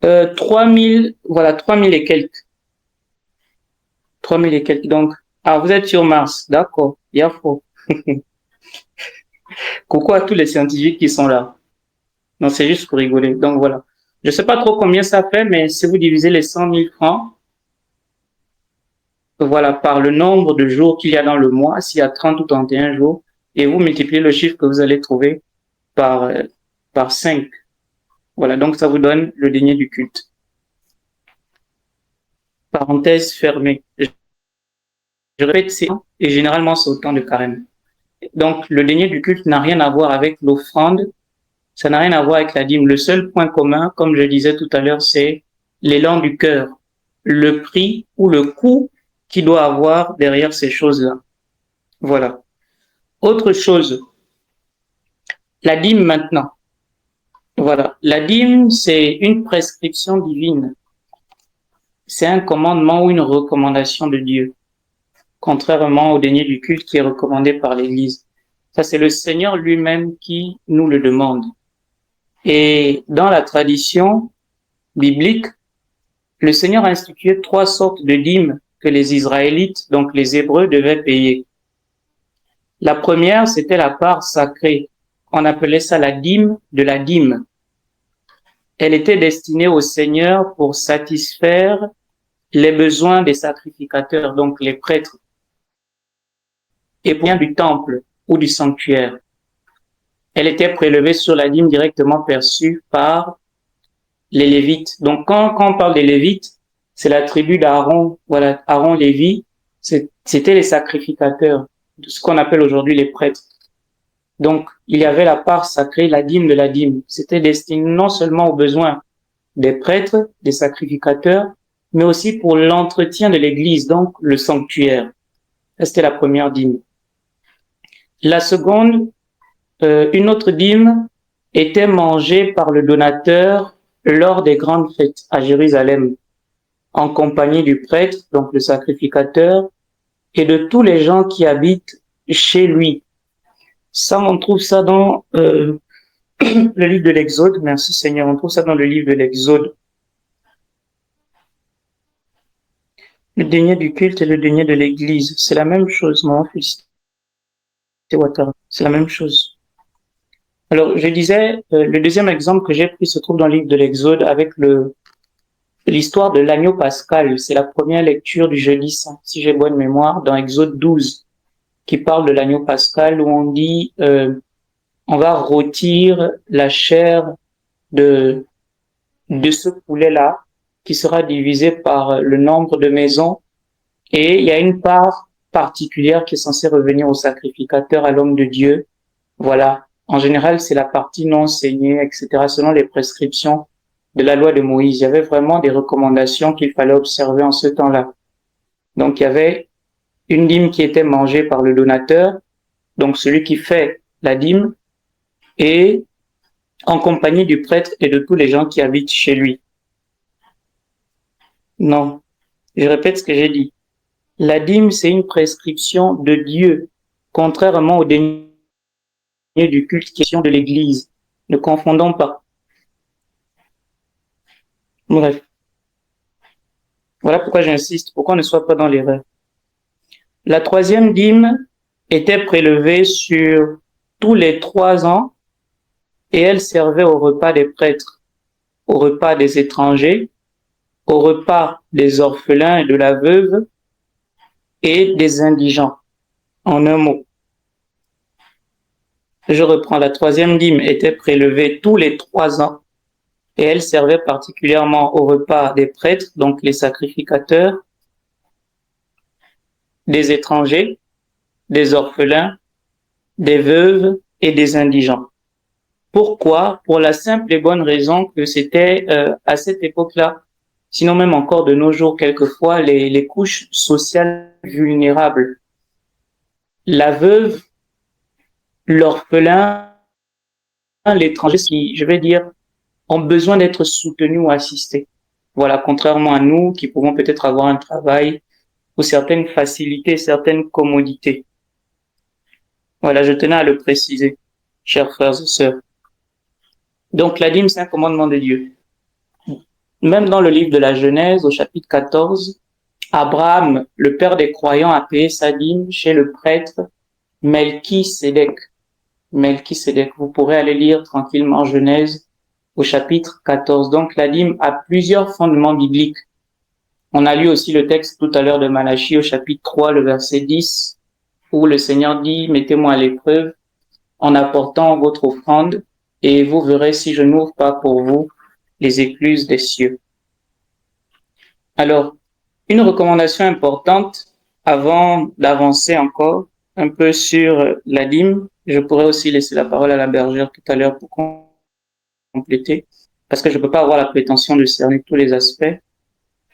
3000, voilà, 3000 et quelques. 3000 et quelques. Donc, vous êtes sur Mars. D'accord. Il y a faux. Coucou à tous les scientifiques qui sont là. Non, c'est juste pour rigoler. Donc, voilà. Je sais pas trop combien ça fait, mais si vous divisez les 100 000 francs, voilà, par le nombre de jours qu'il y a dans le mois, s'il y a 30 ou 31 jours, et vous multipliez le chiffre que vous allez trouver par 5. Voilà, donc ça vous donne le denier du culte. Parenthèse fermée. Je répète, et généralement c'est au temps de carême. Donc, le denier du culte n'a rien à voir avec l'offrande. Ça n'a rien à voir avec la dîme. Le seul point commun, comme je disais tout à l'heure, c'est l'élan du cœur, le prix ou le coût qu'il doit avoir derrière ces choses-là. Voilà. Autre chose, la dîme maintenant. Voilà. La dîme, c'est une prescription divine. C'est un commandement ou une recommandation de Dieu, contrairement au denier du culte qui est recommandé par l'Église. Ça, c'est le Seigneur lui-même qui nous le demande. Et dans la tradition biblique, le Seigneur a institué 3 sortes de dîmes que les Israélites, donc les Hébreux, devaient payer. La première, c'était la part sacrée. On appelait ça la dîme de la dîme. Elle était destinée au Seigneur pour satisfaire les besoins des sacrificateurs, donc les prêtres, et pour bien du temple ou du sanctuaire. Elle était prélevée sur la dîme directement perçue par les Lévites. Donc, quand on parle des Lévites, c'est la tribu d'Aaron. Voilà, Aaron, Lévi, c'était les sacrificateurs, de ce qu'on appelle aujourd'hui les prêtres. Donc, il y avait la part sacrée, la dîme de la dîme. C'était destiné non seulement aux besoins des prêtres, des sacrificateurs, mais aussi pour l'entretien de l'église, donc le sanctuaire. C'était la première dîme. La seconde, une autre dîme était mangée par le donateur lors des grandes fêtes à Jérusalem, en compagnie du prêtre, donc le sacrificateur, et de tous les gens qui habitent chez lui. Ça, on trouve ça dans le livre de l'Exode. Merci Seigneur, on trouve ça dans le livre de l'Exode. Le denier du culte et le denier de l'Église, c'est la même chose, mon fils. C'est la même chose. Alors, je disais, le deuxième exemple que j'ai pris se trouve dans le livre de l'Exode avec l'histoire de l'agneau pascal. C'est la première lecture du jeudi saint, si j'ai bonne mémoire, dans Exode 12, qui parle de l'agneau pascal, où on dit, on va rôtir la chair de ce poulet-là, qui sera divisé par le nombre de maisons, et il y a une part particulière qui est censée revenir au sacrificateur, à l'homme de Dieu. Voilà. En général, c'est la partie non saignée, etc., selon les prescriptions de la loi de Moïse. Il y avait vraiment des recommandations qu'il fallait observer en ce temps-là. Donc, il y avait une dîme qui était mangée par le donateur, donc celui qui fait la dîme, et en compagnie du prêtre et de tous les gens qui habitent chez lui. Non, je répète ce que j'ai dit. La dîme, c'est une prescription de Dieu, contrairement au denier du culte, question de l'Église. Ne confondons pas. Bref. Voilà pourquoi j'insiste, pour qu'on ne soit pas dans l'erreur. La troisième dîme était prélevée sur tous les 3 ans et elle servait au repas des prêtres, au repas des étrangers, au repas des orphelins et de la veuve et des indigents. En un mot. Je reprends, la troisième dîme était prélevée tous les 3 ans et elle servait particulièrement au repas des prêtres, donc les sacrificateurs, des étrangers, des orphelins, des veuves et des indigents. Pourquoi? Pour la simple et bonne raison que c'était à cette époque-là, sinon même encore de nos jours quelquefois, les couches sociales vulnérables. La veuve, l'orphelin, l'étranger, qui, je vais dire, ont besoin d'être soutenus ou assistés. Voilà, contrairement à nous qui pouvons peut-être avoir un travail ou certaines facilités, certaines commodités. Voilà, je tenais à le préciser, chers frères et sœurs. Donc la dîme, c'est un commandement de Dieu. Même dans le livre de la Genèse, au chapitre 14, Abraham, le père des croyants, a payé sa dîme chez le prêtre Melchisédek. Melchisédek, vous pourrez aller lire tranquillement Genèse au chapitre 14. Donc la dîme a plusieurs fondements bibliques. On a lu aussi le texte tout à l'heure de Malachie au chapitre 3, le verset 10, où le Seigneur dit « Mettez-moi à l'épreuve en apportant votre offrande, et vous verrez si je n'ouvre pas pour vous les écluses des cieux. » Alors, une recommandation importante avant d'avancer encore un peu sur la dîme, je pourrais aussi laisser la parole à la bergère tout à l'heure pour compléter, parce que je ne peux pas avoir la prétention de cerner tous les aspects.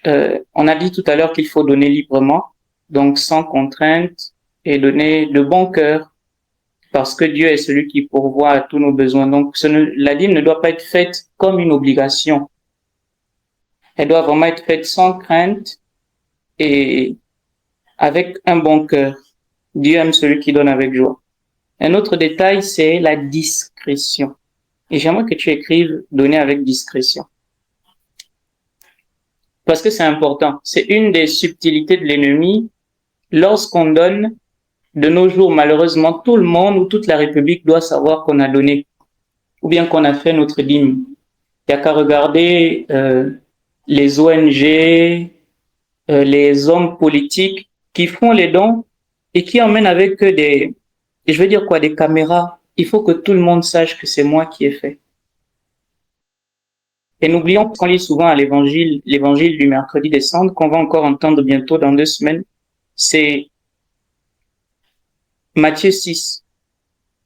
On a dit tout à l'heure qu'il faut donner librement, donc sans contrainte, et donner de bon cœur, parce que Dieu est celui qui pourvoit à tous nos besoins. Donc, la dîme ne doit pas être faite comme une obligation. Elle doit vraiment être faite sans crainte et avec un bon cœur. Dieu aime celui qui donne avec joie. Un autre détail, c'est la discrétion. Et j'aimerais que tu écrives « donner avec discrétion ». Parce que c'est important. C'est une des subtilités de l'ennemi. Lorsqu'on donne, de nos jours, malheureusement, tout le monde ou toute la République doit savoir qu'on a donné ou bien qu'on a fait notre dîme. Il n'y a qu'à regarder les ONG, les hommes politiques qui font les dons et qui emmènent avec eux des caméras. Il faut que tout le monde sache que c'est moi qui ai fait. Et n'oublions qu'on lit souvent à l'évangile du mercredi des cendres, qu'on va encore entendre bientôt dans 2 semaines, c'est Matthieu 6,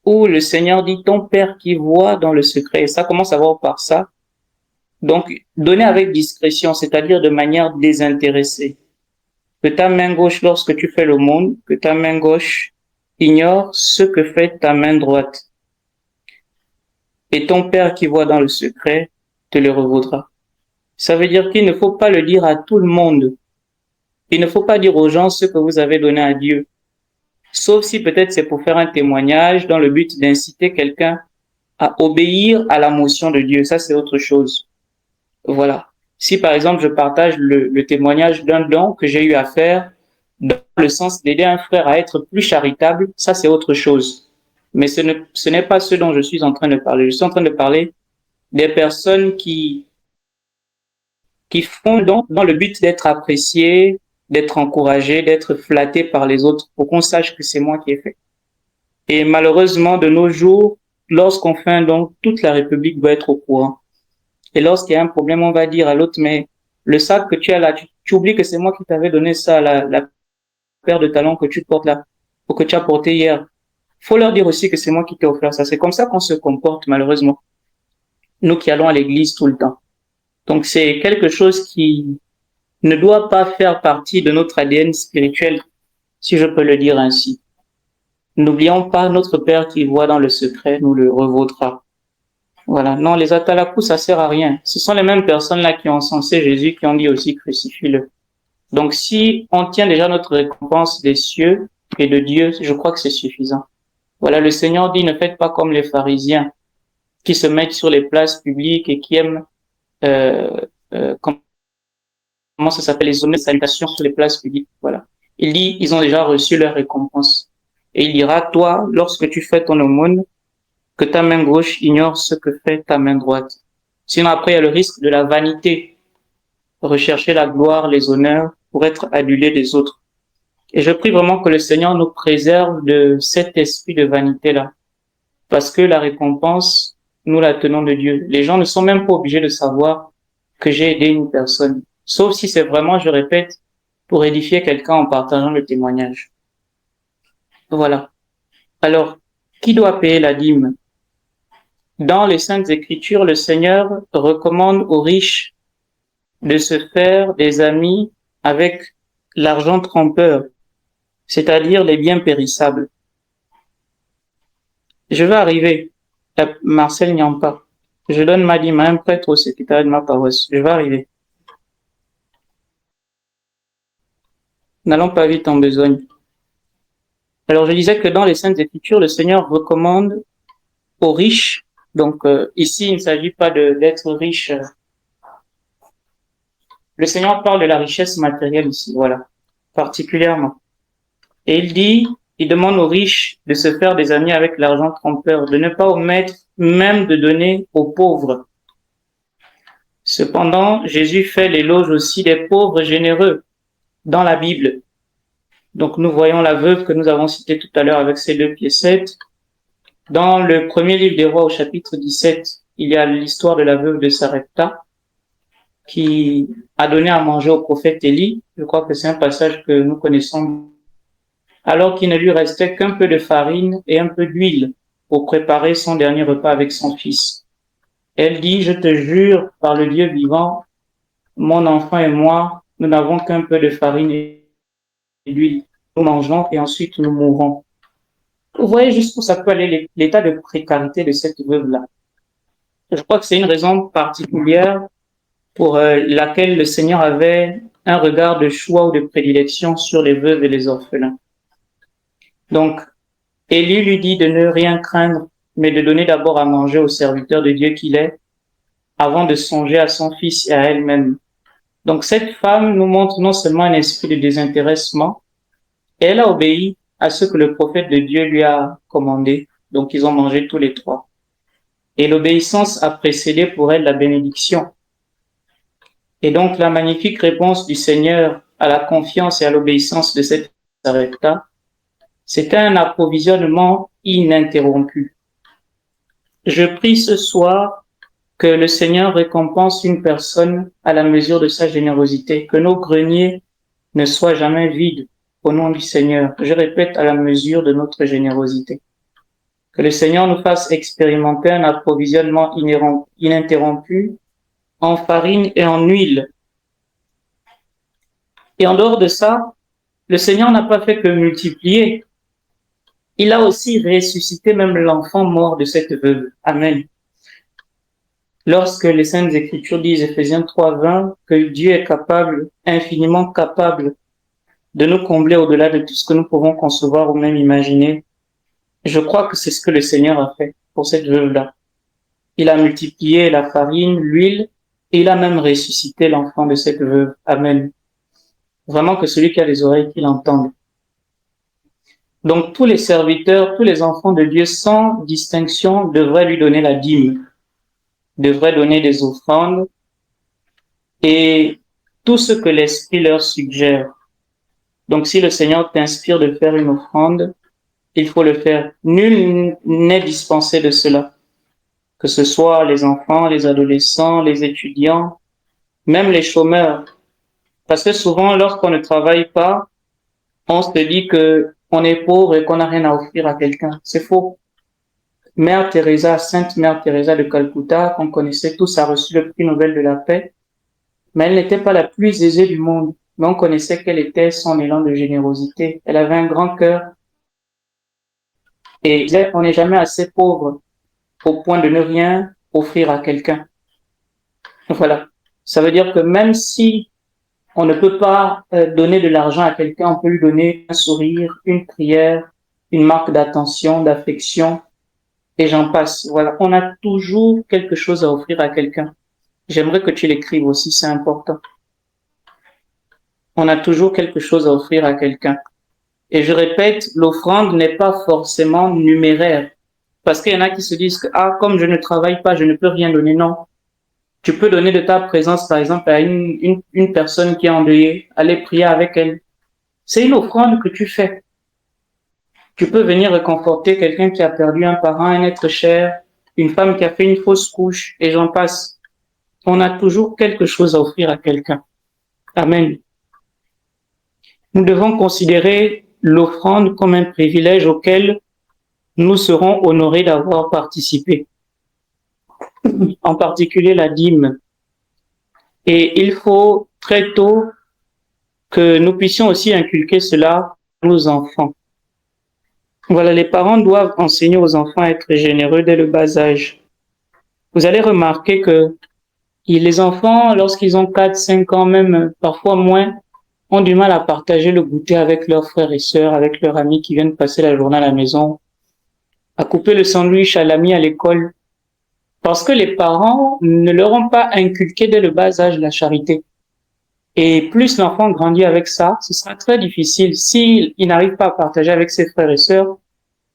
où le Seigneur dit « Ton Père qui voit dans le secret ». Et ça commence à voir par ça. Donc, donner avec discrétion, c'est-à-dire de manière désintéressée. Que ta main gauche, lorsque tu fais l'aumône, que ta main gauche ignore ce que fait ta main droite. Et ton Père qui voit dans le secret te le revaudra. Ça veut dire qu'il ne faut pas le dire à tout le monde. Il ne faut pas dire aux gens ce que vous avez donné à Dieu. Sauf si peut-être c'est pour faire un témoignage dans le but d'inciter quelqu'un à obéir à la motion de Dieu. Ça, c'est autre chose. Voilà. Si par exemple je partage le témoignage d'un don que j'ai eu à faire dans le sens d'aider un frère à être plus charitable, ça c'est autre chose. Mais ce n'est pas ce dont je suis en train de parler. Je suis en train de parler des personnes qui font don dans le but d'être appréciées, d'être encouragées, d'être flattées par les autres pour qu'on sache que c'est moi qui ai fait. Et malheureusement, de nos jours, lorsqu'on fait un don, toute la République doit être au courant. Et lorsqu'il y a un problème, on va dire à l'autre, mais le sac que tu as là, tu oublies que c'est moi qui t'avais donné ça, la paire de talons que tu portes là, ou que tu as porté hier. Faut leur dire aussi que c'est moi qui t'ai offert ça. C'est comme ça qu'on se comporte, malheureusement. Nous qui allons à l'église tout le temps. Donc c'est quelque chose qui ne doit pas faire partie de notre ADN spirituel, si je peux le dire ainsi. N'oublions pas notre Père qui voit dans le secret, nous le revaudra. Voilà. Non, les atalakus, ça sert à rien. Ce sont les mêmes personnes-là qui ont encensé Jésus, qui ont dit aussi crucifie-le. Donc, si on tient déjà notre récompense des cieux et de Dieu, je crois que c'est suffisant. Voilà, le Seigneur dit, ne faites pas comme les pharisiens qui se mettent sur les places publiques et qui aiment, comment ça s'appelle, les zones de salutation sur les places publiques. Voilà. Il dit, ils ont déjà reçu leur récompense. Et il dira, toi, lorsque tu fais ton aumône, que ta main gauche ignore ce que fait ta main droite. Sinon, après, il y a le risque de la vanité. Rechercher la gloire, les honneurs, pour être adulé des autres. Et je prie vraiment que le Seigneur nous préserve de cet esprit de vanité-là. Parce que la récompense, nous la tenons de Dieu. Les gens ne sont même pas obligés de savoir que j'ai aidé une personne. Sauf si c'est vraiment, je répète, pour édifier quelqu'un en partageant le témoignage. Voilà. Alors, qui doit payer la dîme? Dans les Saintes Écritures, le Seigneur recommande aux riches de se faire des amis avec l'argent trompeur, c'est-à-dire les biens périssables. Je vais arriver à Marcel Nyampa. Je donne ma dîme à un prêtre au secrétaire de ma paroisse. Je vais arriver. N'allons pas vite en besogne. Alors, je disais que dans les Saintes Écritures, le Seigneur recommande aux riches. Donc, ici, il ne s'agit pas d'être riche. Le Seigneur parle de la richesse matérielle ici, voilà, particulièrement. Et il demande aux riches de se faire des amis avec l'argent trompeur, de ne pas omettre même de donner aux pauvres. Cependant, Jésus fait l'éloge aussi des pauvres généreux dans la Bible. Donc, nous voyons la veuve que nous avons citée tout à l'heure avec ses 2 piécettes. Dans le premier livre des Rois, au chapitre 17, il y a l'histoire de la veuve de Sarepta qui a donné à manger au prophète Élie. Je crois que c'est un passage que nous connaissons. Alors qu'il ne lui restait qu'un peu de farine et un peu d'huile pour préparer son dernier repas avec son fils. Elle dit, je te jure par le Dieu vivant, mon enfant et moi, nous n'avons qu'un peu de farine et d'huile. Nous mangeons et ensuite nous mourrons. Vous voyez jusqu'où ça peut aller l'état de précarité de cette veuve-là. Je crois que c'est une raison particulière pour laquelle le Seigneur avait un regard de choix ou de prédilection sur les veuves et les orphelins. Donc, Élie lui dit de ne rien craindre, mais de donner d'abord à manger au serviteur de Dieu qu'il est, avant de songer à son fils et à elle-même. Donc, cette femme nous montre non seulement un esprit de désintéressement, et elle a obéi à ce que le prophète de Dieu lui a commandé. Donc, ils ont mangé tous les trois. Et l'obéissance a précédé pour elle la bénédiction. Et donc, la magnifique réponse du Seigneur à la confiance et à l'obéissance de cette Sarepta, c'était un approvisionnement ininterrompu. Je prie ce soir que le Seigneur récompense une personne à la mesure de sa générosité, que nos greniers ne soient jamais vides au nom du Seigneur. Je répète, à la mesure de notre générosité. Que le Seigneur nous fasse expérimenter un approvisionnement ininterrompu en farine et en huile. Et en dehors de ça, le Seigneur n'a pas fait que multiplier. Il a aussi ressuscité même l'enfant mort de cette veuve. Amen. Lorsque les Saintes Écritures disent, Éphésiens 3:20, que Dieu est capable, infiniment capable, de nous combler au-delà de tout ce que nous pouvons concevoir ou même imaginer, je crois que c'est ce que le Seigneur a fait pour cette veuve-là. Il a multiplié la farine, l'huile, et il a même ressuscité l'enfant de cette veuve. Amen. Vraiment que celui qui a les oreilles, qu'il entende. Donc tous les serviteurs, tous les enfants de Dieu, sans distinction, devraient lui donner la dîme, devraient donner des offrandes et tout ce que l'Esprit leur suggère. Donc si le Seigneur t'inspire de faire une offrande, il faut le faire. Nul n'est dispensé de cela, que ce soit les enfants, les adolescents, les étudiants, même les chômeurs. Parce que souvent, lorsqu'on ne travaille pas, on se dit que on est pauvre et qu'on n'a rien à offrir à quelqu'un. C'est faux. Mère Teresa, Sainte Mère Teresa de Calcutta, qu'on connaissait tous, a reçu le prix Nobel de la paix, mais elle n'était pas la plus aisée du monde. Mais on connaissait quel était son élan de générosité. Elle avait un grand cœur et on n'est jamais assez pauvre au point de ne rien offrir à quelqu'un. Voilà. Ça veut dire que même si on ne peut pas donner de l'argent à quelqu'un, on peut lui donner un sourire, une prière, une marque d'attention, d'affection, et j'en passe. Voilà, on a toujours quelque chose à offrir à quelqu'un. J'aimerais que tu l'écrives aussi, c'est important. On a toujours quelque chose à offrir à quelqu'un. Et je répète, l'offrande n'est pas forcément numéraire. Parce qu'il y en a qui se disent que, comme je ne travaille pas, je ne peux rien donner. Non. Tu peux donner de ta présence, par exemple, à une personne qui est endeuillée, aller prier avec elle. C'est une offrande que tu fais. Tu peux venir réconforter quelqu'un qui a perdu un parent, un être cher, une femme qui a fait une fausse couche, et j'en passe. On a toujours quelque chose à offrir à quelqu'un. Amen. Nous devons considérer l'offrande comme un privilège auquel nous serons honorés d'avoir participé. En particulier la dîme. Et il faut très tôt que nous puissions aussi inculquer cela à nos enfants. Voilà, les parents doivent enseigner aux enfants à être généreux dès le bas âge. Vous allez remarquer que les enfants, lorsqu'ils ont 4, 5 ans, même parfois moins, ont du mal à partager le goûter avec leurs frères et sœurs, avec leurs amis qui viennent passer la journée à la maison, à couper le sandwich à l'ami à l'école. Parce que les parents ne leur ont pas inculqué dès le bas âge la charité. Et plus l'enfant grandit avec ça, ce sera très difficile. S'il n'arrive pas à partager avec ses frères et sœurs,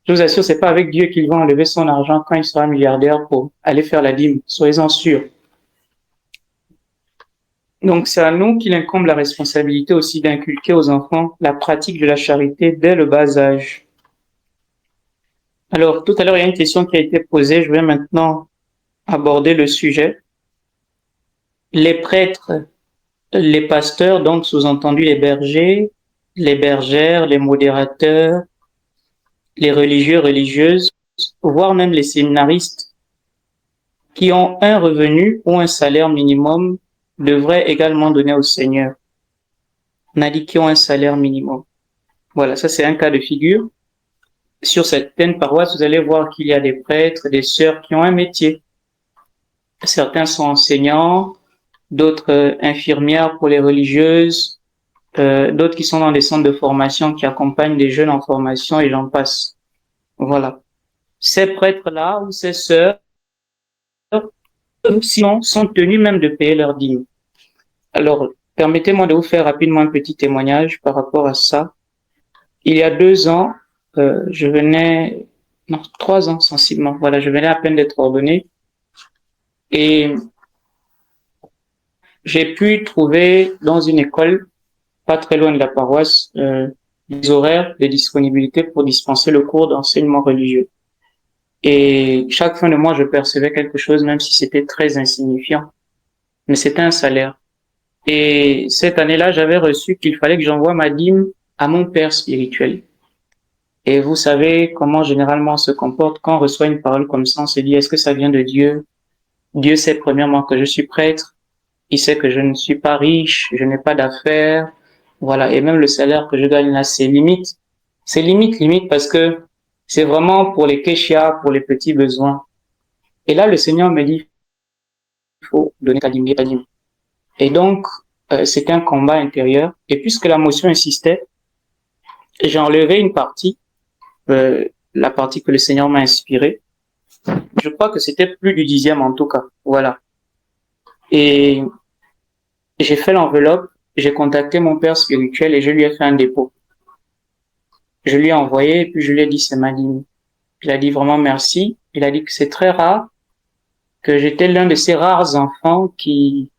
je vous assure, c'est pas avec Dieu qu'il va enlever son argent quand il sera milliardaire pour aller faire la dîme. Soyez-en sûrs. Donc, c'est à nous qu'il incombe la responsabilité aussi d'inculquer aux enfants la pratique de la charité dès le bas âge. Alors, tout à l'heure, il y a une question qui a été posée. Je vais maintenant aborder le sujet. Les prêtres, les pasteurs, donc sous-entendu les bergers, les bergères, les modérateurs, les religieux, religieuses, voire même les séminaristes, qui ont un revenu ou un salaire minimum devraient également donner au Seigneur. On a dit qui ont un salaire minimum. Voilà, ça c'est un cas de figure. Sur certaines paroisses, vous allez voir qu'il y a des prêtres, des sœurs qui ont un métier. Certains sont enseignants, d'autres infirmières pour les religieuses, d'autres qui sont dans des centres de formation qui accompagnent des jeunes en formation et j'en passe. Voilà. Ces prêtres-là ou ces sœurs, sinon, sont tenus même de payer leurs dîmes. Alors, permettez-moi de vous faire rapidement un petit témoignage par rapport à ça. Il y a 2 ans, je venais, non, 3 ans sensiblement, voilà, je venais à peine d'être ordonné et j'ai pu trouver dans une école, pas très loin de la paroisse, des horaires, des disponibilités pour dispenser le cours d'enseignement religieux. Et chaque fin de mois, je percevais quelque chose, même si c'était très insignifiant. Mais c'était un salaire. Et cette année-là, j'avais reçu qu'il fallait que j'envoie ma dîme à mon père spirituel. Et vous savez comment généralement on se comporte quand on reçoit une parole comme ça, on se dit, est-ce que ça vient de Dieu? Dieu sait premièrement que je suis prêtre. Il sait que je ne suis pas riche, je n'ai pas d'affaires. Voilà. Et même le salaire que je gagne là, c'est limite. C'est limite parce que c'est vraiment pour les kéchias, pour les petits besoins. Et là, le Seigneur me dit, il faut donner ta dîme, ta dîme. Et donc, c'était un combat intérieur. Et puisque la motion insistait, j'ai enlevé une partie, la partie que le Seigneur m'a inspirée. Je crois que c'était plus du 10e en tout cas. Voilà. Et j'ai fait l'enveloppe, j'ai contacté mon père spirituel et je lui ai fait un dépôt. Je lui ai envoyé et puis je lui ai dit c'est ma dîme. Il a dit vraiment merci. Il a dit que c'est très rare, que j'étais l'un de ces rares enfants qui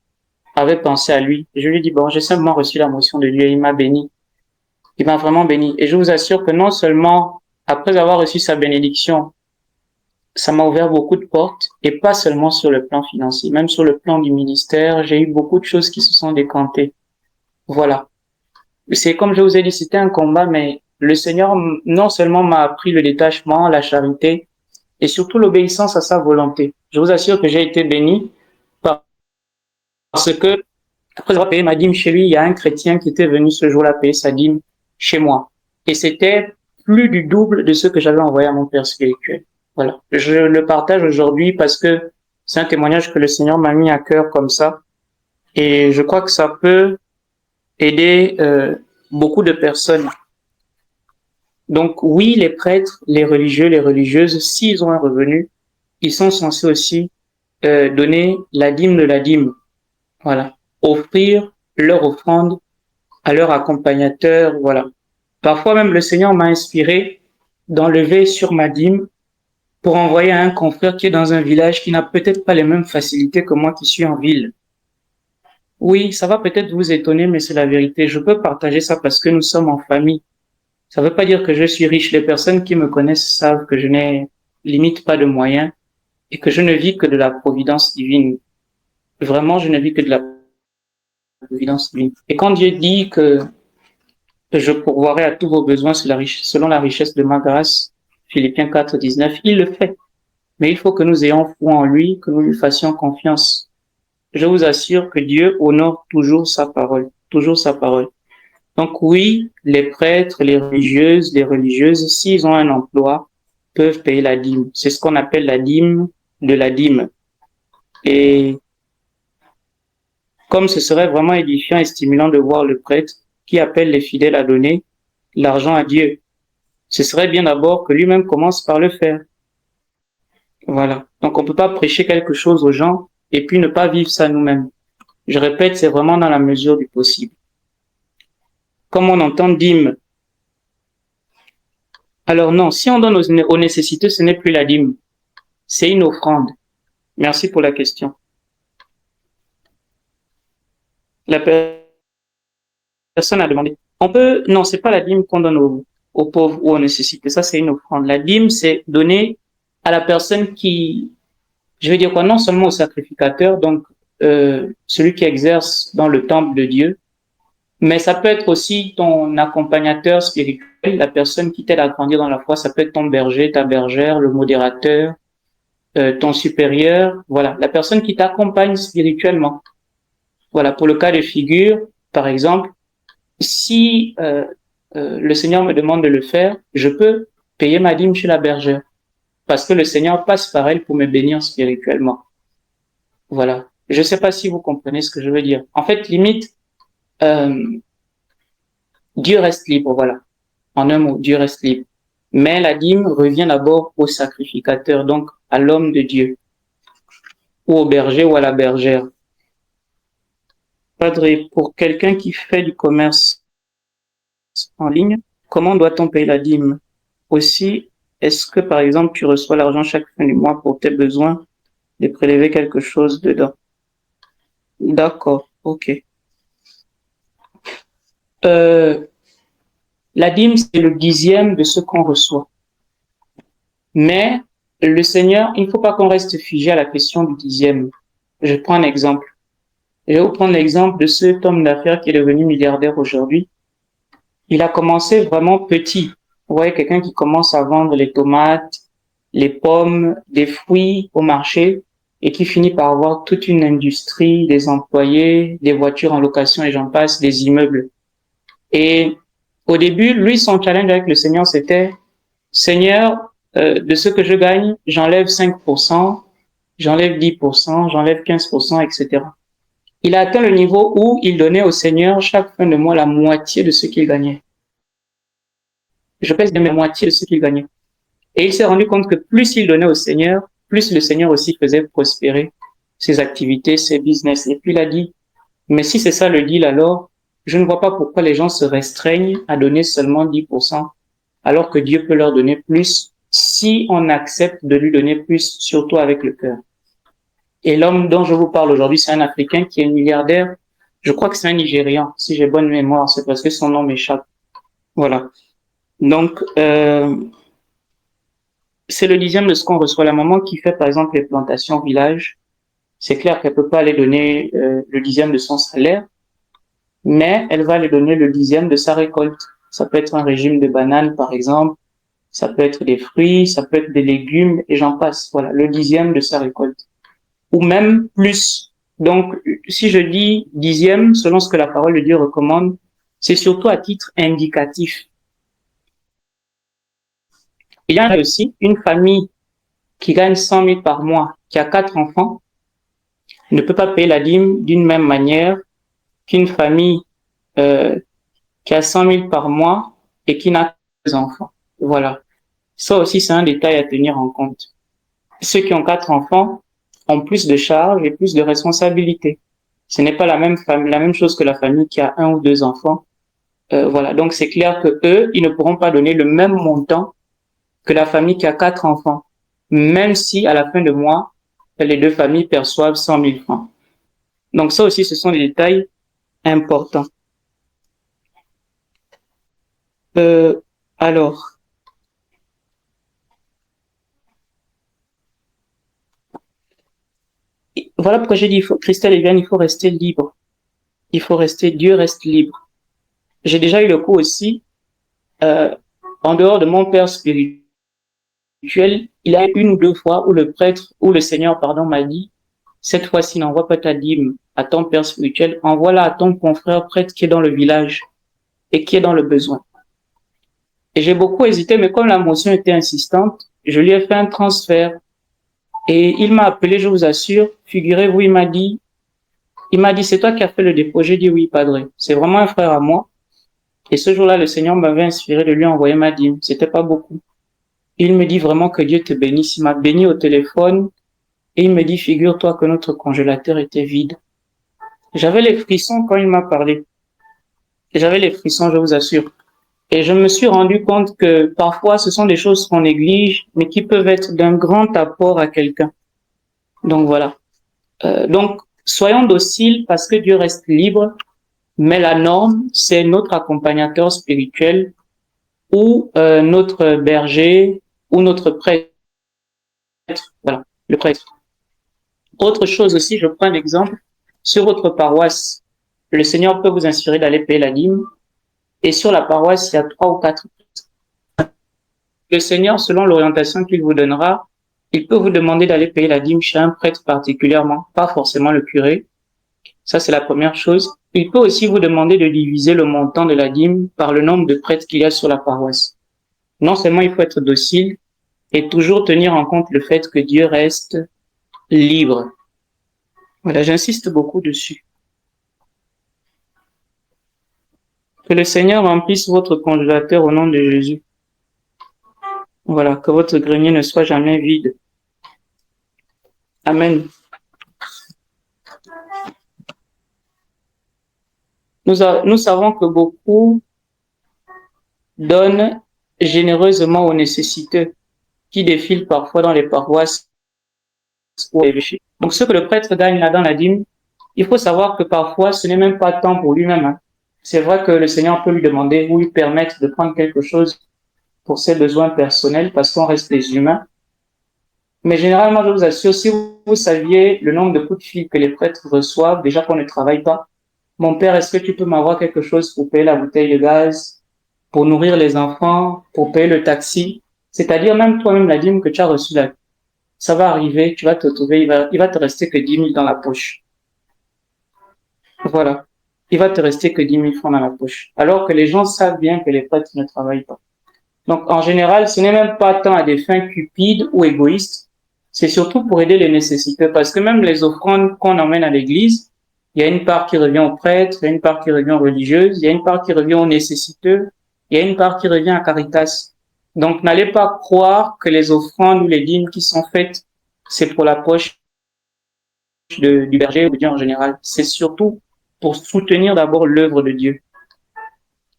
avait pensé à lui. Et je lui ai dit bon, j'ai simplement reçu la motion de Dieu et il m'a béni. Il m'a vraiment béni. Et je vous assure que non seulement après avoir reçu sa bénédiction, ça m'a ouvert beaucoup de portes et pas seulement sur le plan financier, même sur le plan du ministère, j'ai eu beaucoup de choses qui se sont décantées. Voilà. C'est comme je vous ai dit, c'était un combat, mais le Seigneur non seulement m'a appris le détachement, la charité et surtout l'obéissance à sa volonté. Je vous assure que j'ai été béni parce que après avoir payé ma dîme chez lui, il y a un chrétien qui était venu ce jour-là payer sa dîme chez moi. Et c'était plus du double de ce que j'avais envoyé à mon père spirituel. Voilà. Je le partage aujourd'hui parce que c'est un témoignage que le Seigneur m'a mis à cœur comme ça. Et je crois que ça peut aider beaucoup de personnes. Donc oui, les prêtres, les religieux, les religieuses, s'ils ont un revenu, ils sont censés aussi donner la dîme de la dîme. Voilà. Offrir leur offrande à leur accompagnateur. Voilà. Parfois même le Seigneur m'a inspiré d'enlever sur ma dîme pour envoyer à un confrère qui est dans un village qui n'a peut-être pas les mêmes facilités que moi qui suis en ville. Oui, ça va peut-être vous étonner, mais c'est la vérité. Je peux partager ça parce que nous sommes en famille. Ça ne veut pas dire que je suis riche. Les personnes qui me connaissent savent que je n'ai limite pas de moyens et que je ne vis que de la providence divine. Vraiment, je ne vis que de la providence divine. Et quand Dieu dit que je pourvoirai à tous vos besoins selon la richesse de ma grâce, Philippiens 4, 19, il le fait. Mais il faut que nous ayons foi en lui, que nous lui fassions confiance. Je vous assure que Dieu honore toujours sa parole, toujours sa parole. Donc oui, les prêtres, les religieuses, s'ils ont un emploi, peuvent payer la dîme. C'est ce qu'on appelle la dîme de la dîme. Et comme ce serait vraiment édifiant et stimulant de voir le prêtre qui appelle les fidèles à donner l'argent à Dieu, ce serait bien d'abord que lui-même commence par le faire. Voilà. Donc on peut pas prêcher quelque chose aux gens et puis ne pas vivre ça nous-mêmes. Je répète, c'est vraiment dans la mesure du possible. Comme on entend dîme. Alors non, si on donne aux nécessiteux, ce n'est plus la dîme. C'est une offrande. Merci pour la question. La personne a demandé. Non, c'est pas la dîme qu'on donne aux pauvres ou aux nécessités. Ça, c'est une offrande. La dîme, c'est donner à la personne qui, je vais dire quoi, non seulement au sacrificateur, donc celui qui exerce dans le temple de Dieu, mais ça peut être aussi ton accompagnateur spirituel, la personne qui t'aide à grandir dans la foi. Ça peut être ton berger, ta bergère, le modérateur, ton supérieur, voilà, la personne qui t'accompagne spirituellement. Voilà, pour le cas de figure, par exemple, si le Seigneur me demande de le faire, je peux payer ma dîme chez la bergère parce que le Seigneur passe par elle pour me bénir spirituellement. Voilà. Je ne sais pas si vous comprenez ce que je veux dire. En fait, limite, Dieu reste libre, voilà. En un mot, Dieu reste libre. Mais la dîme revient d'abord au sacrificateur, donc à l'homme de Dieu, ou au berger ou à la bergère. Padre, pour quelqu'un qui fait du commerce en ligne, comment doit-on payer la dîme? Aussi, est-ce que par exemple tu reçois l'argent chaque fin du mois pour tes besoins de prélever quelque chose dedans? D'accord, ok. La dîme, c'est le 10e de ce qu'on reçoit. Mais le Seigneur, il ne faut pas qu'on reste figé à la question du 10e. Je prends un exemple. Je vais vous prendre l'exemple de cet homme d'affaires qui est devenu milliardaire aujourd'hui. Il a commencé vraiment petit. Vous voyez, quelqu'un qui commence à vendre les tomates, les pommes, des fruits au marché et qui finit par avoir toute une industrie, des employés, des voitures en location et j'en passe, des immeubles. Et au début, lui, son challenge avec le Seigneur, c'était « Seigneur, de ce que je gagne, j'enlève 5%, j'enlève 10%, j'enlève 15%, etc. » Il a atteint le niveau où il donnait au Seigneur chaque fin de mois la moitié de ce qu'il gagnait. Je pèse de la moitié de ce qu'il gagnait. Et il s'est rendu compte que plus il donnait au Seigneur, plus le Seigneur aussi faisait prospérer ses activités, ses business. Et puis il a dit, mais si c'est ça le deal, alors je ne vois pas pourquoi les gens se restreignent à donner seulement 10%, alors que Dieu peut leur donner plus si on accepte de lui donner plus, surtout avec le cœur. Et l'homme dont je vous parle aujourd'hui, c'est un Africain qui est milliardaire. Je crois que c'est un Nigérian, si j'ai bonne mémoire, c'est parce que son nom m'échappe. Voilà. Donc, c'est le 10e de ce qu'on reçoit. La maman qui fait, par exemple, les plantations au village, c'est clair qu'elle peut pas aller donner le 10e de son salaire, mais elle va aller donner le 10e de sa récolte. Ça peut être un régime de bananes, par exemple. Ça peut être des fruits, ça peut être des légumes, et j'en passe. Voilà, le 10e de sa récolte. Ou même plus. Donc, si je dis 10e, selon ce que la parole de Dieu recommande, c'est surtout à titre indicatif. Il y a aussi une famille qui gagne 100 000 par mois, qui a 4 enfants, ne peut pas payer la dîme d'une même manière qu'une famille qui a 100 000 par mois et qui n'a que 2 enfants. Voilà. Ça aussi, c'est un détail à tenir en compte. Ceux qui ont 4 enfants ont plus de charges et plus de responsabilités. Ce n'est pas la même chose que la famille qui a 1 ou 2 enfants. Voilà. Donc, c'est clair que eux, ils ne pourront pas donner le même montant que la famille qui a 4 enfants, même si à la fin de mois, les 2 familles perçoivent 100 000 francs. Donc ça aussi, ce sont des détails importants. Alors, voilà pourquoi j'ai dit, Christelle et Viviane, il faut rester libre. Il faut rester, Dieu reste libre. J'ai déjà eu le coup aussi, en dehors de mon père spirituel, il y a 1 ou 2 fois où le Seigneur, m'a dit, cette fois-ci, n'envoie pas ta dîme à ton père spirituel, envoie-la à ton confrère prêtre qui est dans le village et qui est dans le besoin. Et j'ai beaucoup hésité, mais comme la motion était insistante, je lui ai fait un transfert. Et il m'a appelé, je vous assure, figurez-vous, il m'a dit, c'est toi qui as fait le dépôt. J'ai dit oui, padre. C'est vraiment un frère à moi. Et ce jour-là, le Seigneur m'avait inspiré de lui envoyer ma dîme. C'était pas beaucoup. Il me dit vraiment que Dieu te bénisse. Il m'a béni au téléphone. Et il me dit, figure-toi que notre congélateur était vide. J'avais les frissons quand il m'a parlé. J'avais les frissons, je vous assure. Et je me suis rendu compte que parfois, ce sont des choses qu'on néglige, mais qui peuvent être d'un grand apport à quelqu'un. Donc voilà. Donc, soyons dociles parce que Dieu reste libre, mais la norme, c'est notre accompagnateur spirituel ou notre berger ou notre prêtre. Voilà, le prêtre. Autre chose aussi, je prends un exemple. Sur votre paroisse, le Seigneur peut vous inspirer d'aller payer la dîme. Et sur la paroisse, il y a 3 ou 4. Le Seigneur, selon l'orientation qu'il vous donnera, il peut vous demander d'aller payer la dîme chez un prêtre particulièrement, pas forcément le curé. Ça, c'est la première chose. Il peut aussi vous demander de diviser le montant de la dîme par le nombre de prêtres qu'il y a sur la paroisse. Non seulement il faut être docile et toujours tenir en compte le fait que Dieu reste libre. Voilà, j'insiste beaucoup dessus. Que le Seigneur remplisse votre congélateur au nom de Jésus. Voilà, que votre grenier ne soit jamais vide. Amen. Nous savons que beaucoup donnent généreusement aux nécessiteux qui défilent parfois dans les paroisses ou les évêchés. Donc, ce que le prêtre gagne là dans la dîme, il faut savoir que parfois, ce n'est même pas tant pour lui-même. Hein. C'est vrai que le Seigneur peut lui demander ou lui permettre de prendre quelque chose pour ses besoins personnels parce qu'on reste des humains. Mais généralement, je vous assure, si vous saviez le nombre de coups de fil que les prêtres reçoivent, déjà qu'on ne travaille pas, mon père, est-ce que tu peux m'avoir quelque chose pour payer la bouteille de gaz, pour nourrir les enfants, pour payer le taxi? C'est-à-dire même toi-même la dîme que tu as reçue là, ça va arriver, tu vas te trouver, il va te rester que 10 000 dans la poche. Voilà. Il va te rester que 10 000 francs dans la poche. Alors que les gens savent bien que les prêtres ne travaillent pas. Donc, en général, ce n'est même pas tant à des fins cupides ou égoïstes. C'est surtout pour aider les nécessiteux. Parce que même les offrandes qu'on emmène à l'église, il y a une part qui revient aux prêtres, il y a une part qui revient aux religieuses, il y a une part qui revient aux nécessiteux, il y a une part qui revient à Caritas. Donc, n'allez pas croire que les offrandes ou les dîmes qui sont faites, c'est pour la poche du berger ou de Dieu en général. C'est surtout pour soutenir d'abord l'œuvre de Dieu.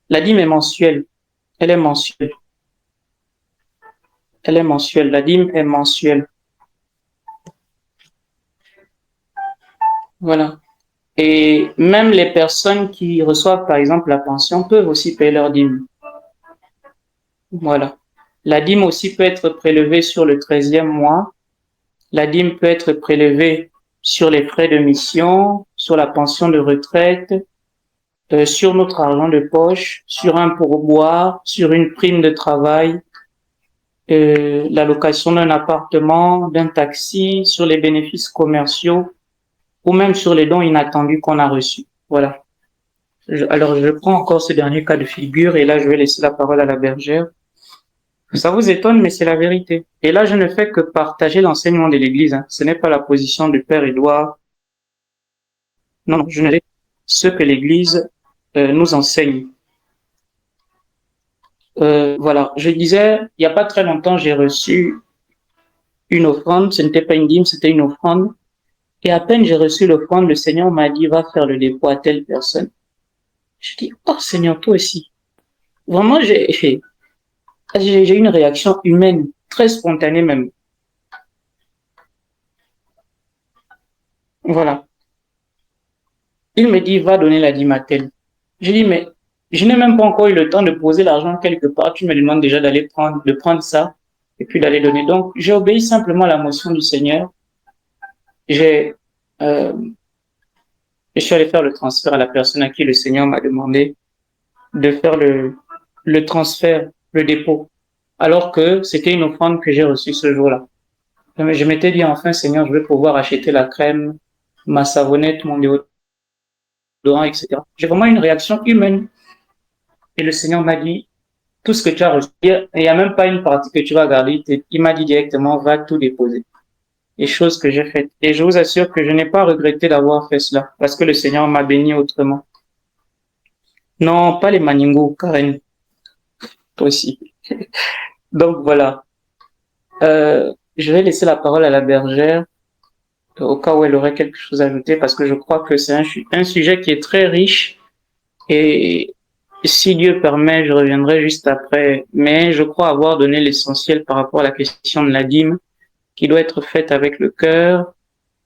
La dîme est mensuelle. Elle est mensuelle. Elle est mensuelle. La dîme est mensuelle. Voilà. Et même les personnes qui reçoivent, par exemple, la pension peuvent aussi payer leur dîme. Voilà. La dîme aussi peut être prélevée sur le 13e mois. La dîme peut être prélevée sur les frais de mission, sur la pension de retraite, sur notre argent de poche, sur un pourboire, sur une prime de travail, la location d'un appartement, d'un taxi, sur les bénéfices commerciaux ou même sur les dons inattendus qu'on a reçus. Voilà. Alors, je prends encore ce dernier cas de figure et là, je vais laisser la parole à la bergère. Ça vous étonne, mais c'est la vérité. Et là, je ne fais que partager l'enseignement de l'Église. Hein. Ce n'est pas la position du Père Édouard. Non, je ne fais ce que l'Église nous enseigne. Voilà, je disais, il n'y a pas très longtemps, j'ai reçu une offrande. Ce n'était pas une dîme, c'était une offrande. Et à peine j'ai reçu l'offrande, le Seigneur m'a dit, va faire le dépôt à telle personne. Je dis, oh Seigneur, toi aussi. Vraiment, j'ai une réaction humaine, très spontanée même. Voilà. Il me dit, va donner la dîme à tel. Je dis, mais je n'ai même pas encore eu le temps de poser l'argent quelque part. Tu me demandes déjà de prendre ça et puis d'aller donner. Donc, j'ai obéi simplement à la motion du Seigneur. Je suis allé faire le transfert à la personne à qui le Seigneur m'a demandé de faire le transfert, le dépôt, alors que c'était une offrande que j'ai reçue ce jour-là. Je m'étais dit, enfin, Seigneur, je vais pouvoir acheter la crème, ma savonnette, mon déodorant, etc. J'ai vraiment une réaction humaine. Et le Seigneur m'a dit, tout ce que tu as reçu, il n'y a même pas une partie que tu vas garder. Il m'a dit directement, va tout déposer. Et chose que j'ai faite. Et je vous assure que je n'ai pas regretté d'avoir fait cela, parce que le Seigneur m'a béni autrement. Non, pas les maningos, Karen. Toi aussi. Donc voilà. Je vais laisser la parole à la bergère au cas où elle aurait quelque chose à ajouter parce que je crois que c'est un sujet qui est très riche et si Dieu permet, je reviendrai juste après. Mais je crois avoir donné l'essentiel par rapport à la question de la dîme qui doit être faite avec le cœur,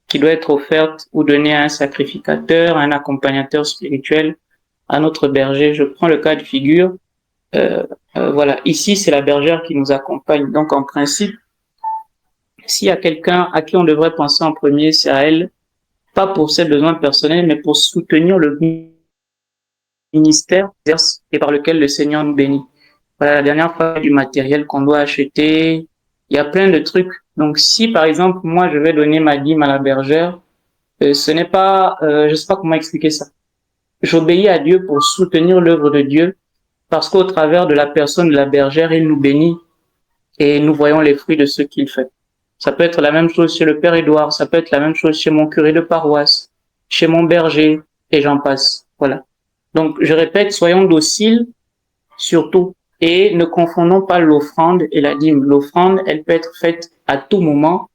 qui doit être offerte ou donnée à un sacrificateur, à un accompagnateur spirituel, à notre berger. Je prends le cas de figure. Voilà, ici c'est la bergère qui nous accompagne. Donc en principe, s'il y a quelqu'un à qui on devrait penser en premier, c'est à elle, pas pour ses besoins personnels, mais pour soutenir le ministère et par lequel le Seigneur nous bénit. Voilà, la dernière fois, du matériel qu'on doit acheter, il y a plein de trucs Donc, si par exemple, moi, je vais donner ma dîme à la bergère, ce n'est pas, je sais pas comment expliquer ça. J'obéis à Dieu pour soutenir l'œuvre de Dieu, parce qu'au travers de la personne de la bergère, il nous bénit et nous voyons les fruits de ce qu'il fait. Ça peut être la même chose chez le Père Édouard, ça peut être la même chose chez mon curé de paroisse, chez mon berger, et j'en passe. Voilà. Donc, je répète, soyons dociles, surtout, et ne confondons pas l'offrande et la dîme. L'offrande, elle peut être faite à tout moment,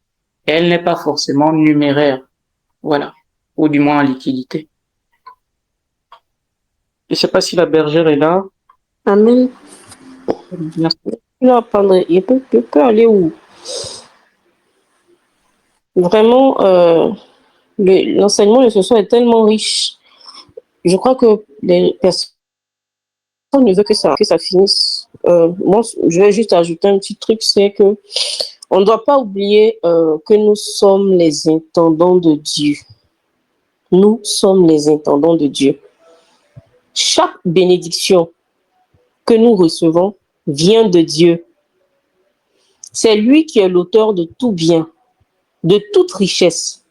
et elle n'est pas forcément numéraire. Voilà. Ou du moins en liquidité. Je ne sais pas si la bergère est là. Amen. Merci. Non, Pandré, il peut aller où? Vraiment, l'enseignement de ce soir est tellement riche. Je crois que les personnes ne veulent que ça finisse. Moi, je vais juste ajouter un petit truc, c'est que on ne doit pas oublier que nous sommes les intendants de Dieu. Nous sommes les intendants de Dieu. Chaque bénédiction que nous recevons vient de Dieu. C'est lui qui est l'auteur de tout bien, de toute richesse.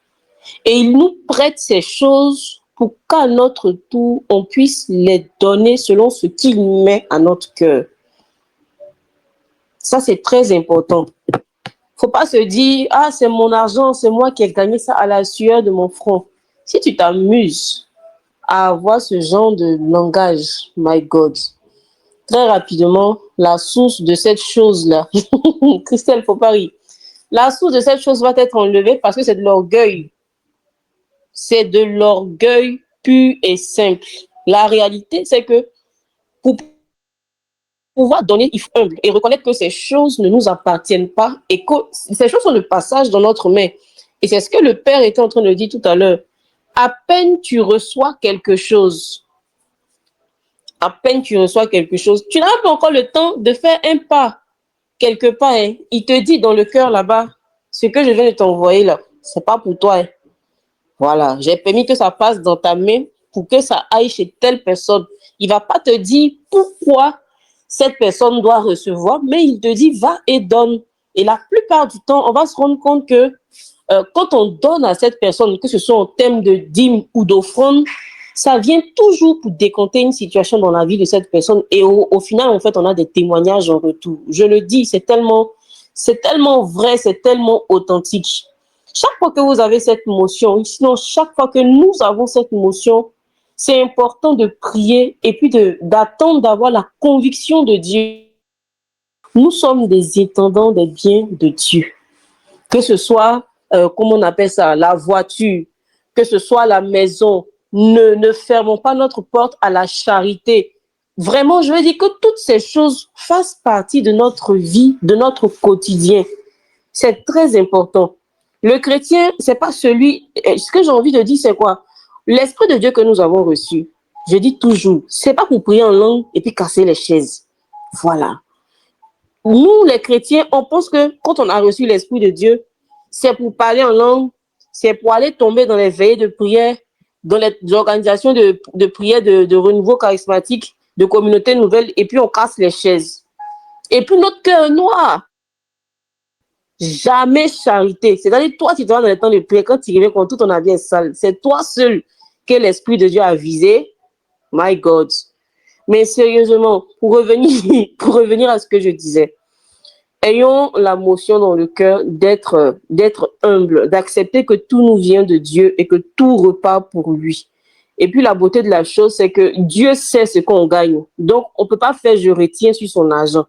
Et il nous prête ces choses pour qu'à notre tour, on puisse les donner selon ce qu'il met à notre cœur. Ça, c'est très important. Il ne faut pas se dire, ah, c'est mon argent, c'est moi qui ai gagné ça à la sueur de mon front. Si tu t'amuses à avoir ce genre de langage, my God, très rapidement, la source de cette chose-là, Christelle, faut pas rire. La source de cette chose va être enlevée parce que c'est de l'orgueil. C'est de l'orgueil pur et simple. La réalité, c'est que pour pouvoir donner, il faut être humble et reconnaître que ces choses ne nous appartiennent pas et que ces choses sont le passage dans notre main. Et c'est ce que le Père était en train de dire tout à l'heure. À peine tu reçois quelque chose, tu n'as pas encore le temps de faire un pas quelque part. Hein. Il te dit dans le cœur là-bas, ce que je viens de t'envoyer là, c'est pas pour toi. Hein. Voilà, j'ai permis que ça passe dans ta main pour que ça aille chez telle personne. Il ne va pas te dire pourquoi cette personne doit recevoir, mais il te dit va et donne. Et la plupart du temps, on va se rendre compte que quand on donne à cette personne, que ce soit en termes de dîme ou d'offrande, ça vient toujours pour décompter une situation dans la vie de cette personne. Et au final, en fait, on a des témoignages en retour. Je le dis, c'est tellement vrai, c'est tellement authentique. Chaque fois que vous avez cette motion, sinon chaque fois que nous avons cette motion, c'est important de prier et puis d'attendre d'avoir la conviction de Dieu. Nous sommes des intendants des biens de Dieu. Que ce soit, comment on appelle ça, la voiture, que ce soit la maison, ne fermons pas notre porte à la charité. Vraiment, je veux dire que toutes ces choses fassent partie de notre vie, de notre quotidien. C'est très important. Le chrétien, c'est pas celui... Ce que j'ai envie de dire, c'est quoi? L'Esprit de Dieu que nous avons reçu, je dis toujours, c'est pas pour prier en langue et puis casser les chaises. Voilà. Nous, les chrétiens, on pense que quand on a reçu l'Esprit de Dieu, c'est pour parler en langue, c'est pour aller tomber dans les veillées de prière, dans les organisations de prière de renouveau charismatique, de communautés nouvelles, et puis on casse les chaises. Et puis notre cœur est noir. Jamais charité. C'est-à-dire, toi, tu te vas dans les temps de prière, quand tu reviens quand tout ton habit est sale, c'est toi seul que l'Esprit de Dieu a visé. My God. Mais sérieusement, pour revenir à ce que je disais, ayons la motion dans le cœur d'être humble, d'accepter que tout nous vient de Dieu et que tout repart pour lui. Et puis la beauté de la chose, c'est que Dieu sait ce qu'on gagne. Donc, on ne peut pas faire je retiens sur son argent.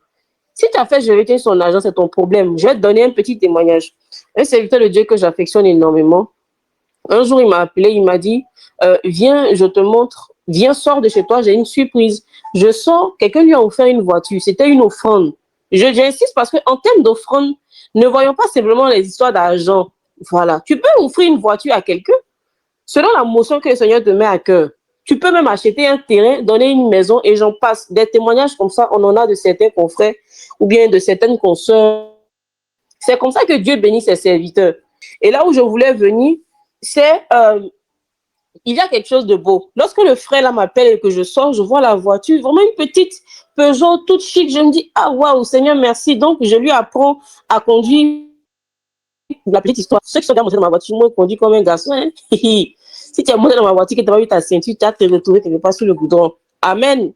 Si tu as fait je retiens son argent, c'est ton problème. Je vais te donner un petit témoignage. Un serviteur de Dieu que j'affectionne énormément, un jour, il m'a appelé, il m'a dit, viens, je te montre, viens, sors de chez toi, j'ai une surprise. Je sors, quelqu'un lui a offert une voiture, c'était une offrande. J'insiste parce qu'en termes d'offrande, ne voyons pas simplement les histoires d'argent. Voilà, tu peux offrir une voiture à quelqu'un selon la motion que le Seigneur te met à cœur. Tu peux même acheter un terrain, donner une maison et j'en passe. Des témoignages comme ça, on en a de certains confrères ou bien de certaines consoeurs. C'est comme ça que Dieu bénit ses serviteurs. Et là où je voulais venir, c'est il y a quelque chose de beau. Lorsque le frère là m'appelle et que je sors, je vois la voiture, vraiment une petite Peugeot toute chic. Je me dis, ah waouh, Seigneur, merci. Donc, je lui apprends à conduire la petite histoire. Ceux qui sont déjà montés dans ma voiture, moi, conduit comme un garçon. Hein. Si tu es monté dans ma voiture, que tu n'as pas eu ta ceinture, tu as te retrouvé quelque part sur le goudron. Amen.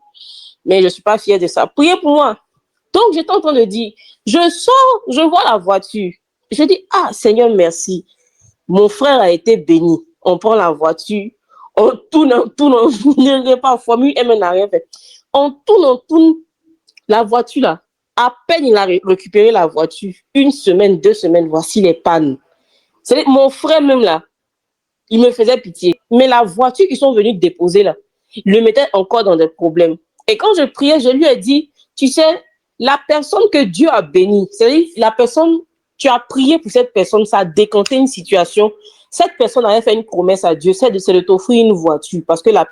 Mais je ne suis pas fière de ça. Priez pour moi. Donc, j'étais en train de dire, je sors, je vois la voiture. Je dis, ah, Seigneur, merci. Mon frère a été béni. On prend la voiture, on tourne, il n'y a pas formule, elle n'a rien fait. On tourne, la voiture là. À peine il a récupéré la voiture, 1 semaine, 2 semaines, voici les pannes. C'est mon frère même là, il me faisait pitié. Mais la voiture qu'ils sont venus déposer là, le mettait encore dans des problèmes. Et quand je priais, je lui ai dit, tu sais, la personne que Dieu a bénie, c'est-à-dire la personne, tu as prié pour cette personne, ça a décanté une situation. Cette personne avait fait une promesse à Dieu, c'est de t'offrir une voiture parce que la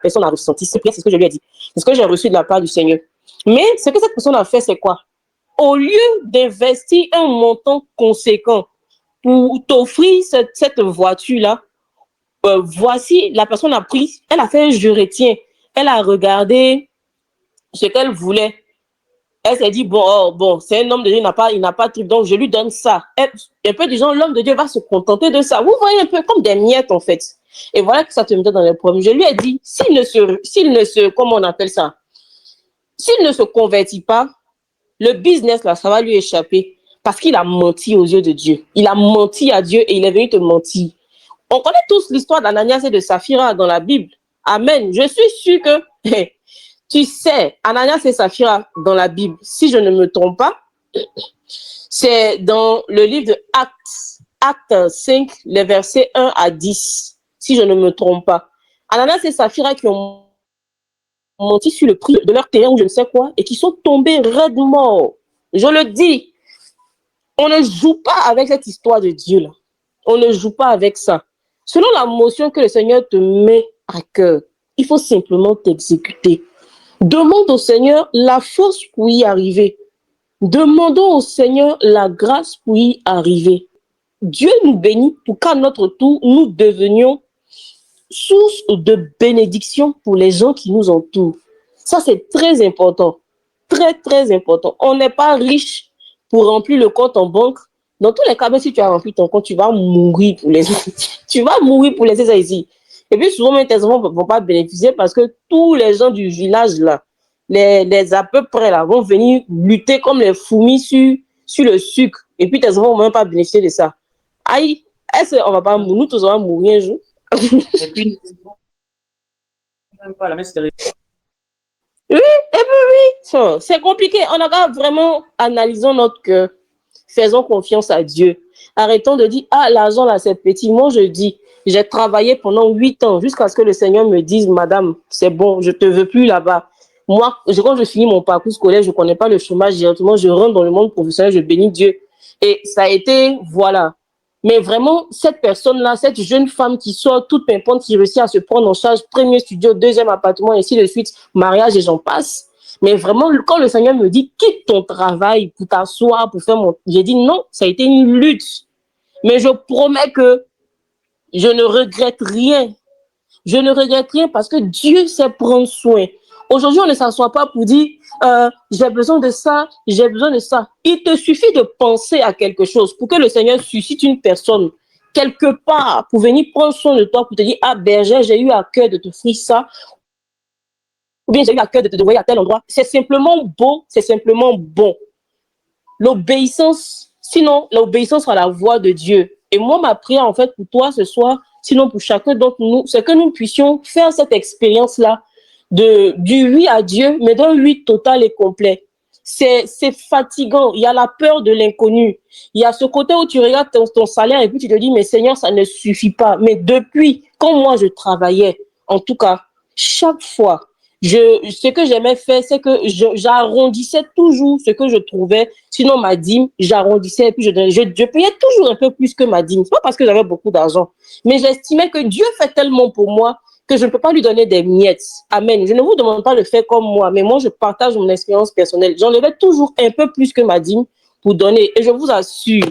personne a ressenti. C'est ce que je lui ai dit. C'est ce que j'ai reçu de la part du Seigneur. Mais ce que cette personne a fait, c'est quoi? Au lieu d'investir un montant conséquent pour t'offrir cette voiture-là, voici, la personne a pris, elle a fait un je retiens. Elle a regardé ce qu'elle voulait. Elle s'est dit, bon, c'est un homme de Dieu, il n'a pas de truc, donc je lui donne ça. Un peu du genre, l'homme de Dieu va se contenter de ça. Vous voyez un peu comme des miettes, en fait. Et voilà que ça te mettait dans les problèmes. Je lui ai dit, s'il ne se, comment on appelle ça? S'il ne se convertit pas, le business, là, ça va lui échapper parce qu'il a menti aux yeux de Dieu. Il a menti à Dieu et il est venu te mentir. On connaît tous l'histoire d'Ananias et de Saphira dans la Bible. Amen. Je suis sûr que, tu sais, Ananias et Saphira dans la Bible, si je ne me trompe pas, c'est dans le livre de Actes 5, les versets 1 à 10, si je ne me trompe pas. Ananias et Saphira qui ont menti sur le prix de leur terrain ou je ne sais quoi et qui sont tombés raides morts. Je le dis, on ne joue pas avec cette histoire de Dieu là. On ne joue pas avec ça. Selon la motion que le Seigneur te met à cœur, il faut simplement t'exécuter. Demande au Seigneur la force pour y arriver. Demandons au Seigneur la grâce pour y arriver. Dieu nous bénit pour qu'à notre tour, nous devenions source de bénédiction pour les gens qui nous entourent. Ça, c'est très important. Très, très important. On n'est pas riche pour remplir le compte en banque. Dans tous les cas, même si tu as rempli ton compte, tu vas mourir pour les autres. Tu vas mourir pour laisser ça ici. Et puis, souvent, même tes enfants ne vont pas bénéficier parce que tous les gens du village, là, les à peu près, là, vont venir lutter comme les fourmis sur le sucre. Et puis, tes enfants ne vont même pas bénéficier de ça. Aïe, est-ce qu'on va pas mourir? Nous tous, on va mourir un jour. Et puis, même pas la messe de Oui, et puis oui, c'est compliqué. On a vraiment analysé notre cœur. Faisons confiance à Dieu. Arrêtons de dire, ah, l'argent là, c'est petit. Moi, je dis, j'ai travaillé pendant 8 ans jusqu'à ce que le Seigneur me dise, madame, c'est bon, je te veux plus là-bas. Moi, quand je finis mon parcours scolaire, je connais pas le chômage directement, je rentre dans le monde professionnel, je bénis Dieu. Et ça a été, voilà. Mais vraiment, cette personne-là, cette jeune femme qui sort toute pimpante, qui réussit à se prendre en charge, premier studio, deuxième appartement, et ainsi de suite, mariage et j'en passe. Mais vraiment, quand le Seigneur me dit, quitte ton travail pour t'asseoir, pour faire mon... J'ai dit non, ça a été une lutte. Mais je promets que je ne regrette rien. Je ne regrette rien parce que Dieu sait prendre soin. Aujourd'hui, on ne s'assoit pas pour dire, j'ai besoin de ça, j'ai besoin de ça. Il te suffit de penser à quelque chose pour que le Seigneur suscite une personne quelque part pour venir prendre soin de toi, pour te dire, ah berger, j'ai eu à cœur de te offrir ça, ou bien j'ai eu à cœur de te envoyer à tel endroit. C'est simplement beau, c'est simplement bon. L'obéissance, sinon l'obéissance à la voix de Dieu. Et moi, ma prière en fait pour toi ce soir, sinon pour chacun d'entre nous, c'est que nous puissions faire cette expérience-là du oui à Dieu, mais d'un oui total et complet. C'est fatigant. Il y a la peur de l'inconnu. Il y a ce côté où tu regardes ton salaire et puis tu te dis, mais Seigneur, ça ne suffit pas. Mais depuis, quand moi je travaillais, en tout cas, chaque fois, ce que j'aimais faire, c'est que j'arrondissais toujours ce que je trouvais. Sinon, ma dîme, j'arrondissais et puis je payais toujours un peu plus que ma dîme. C'est pas parce que j'avais beaucoup d'argent, mais j'estimais que Dieu fait tellement pour moi que je ne peux pas lui donner des miettes. Amen. Je ne vous demande pas de faire comme moi, mais moi, je partage mon expérience personnelle. J'enlevais toujours un peu plus que ma dîme pour donner. Et je vous assure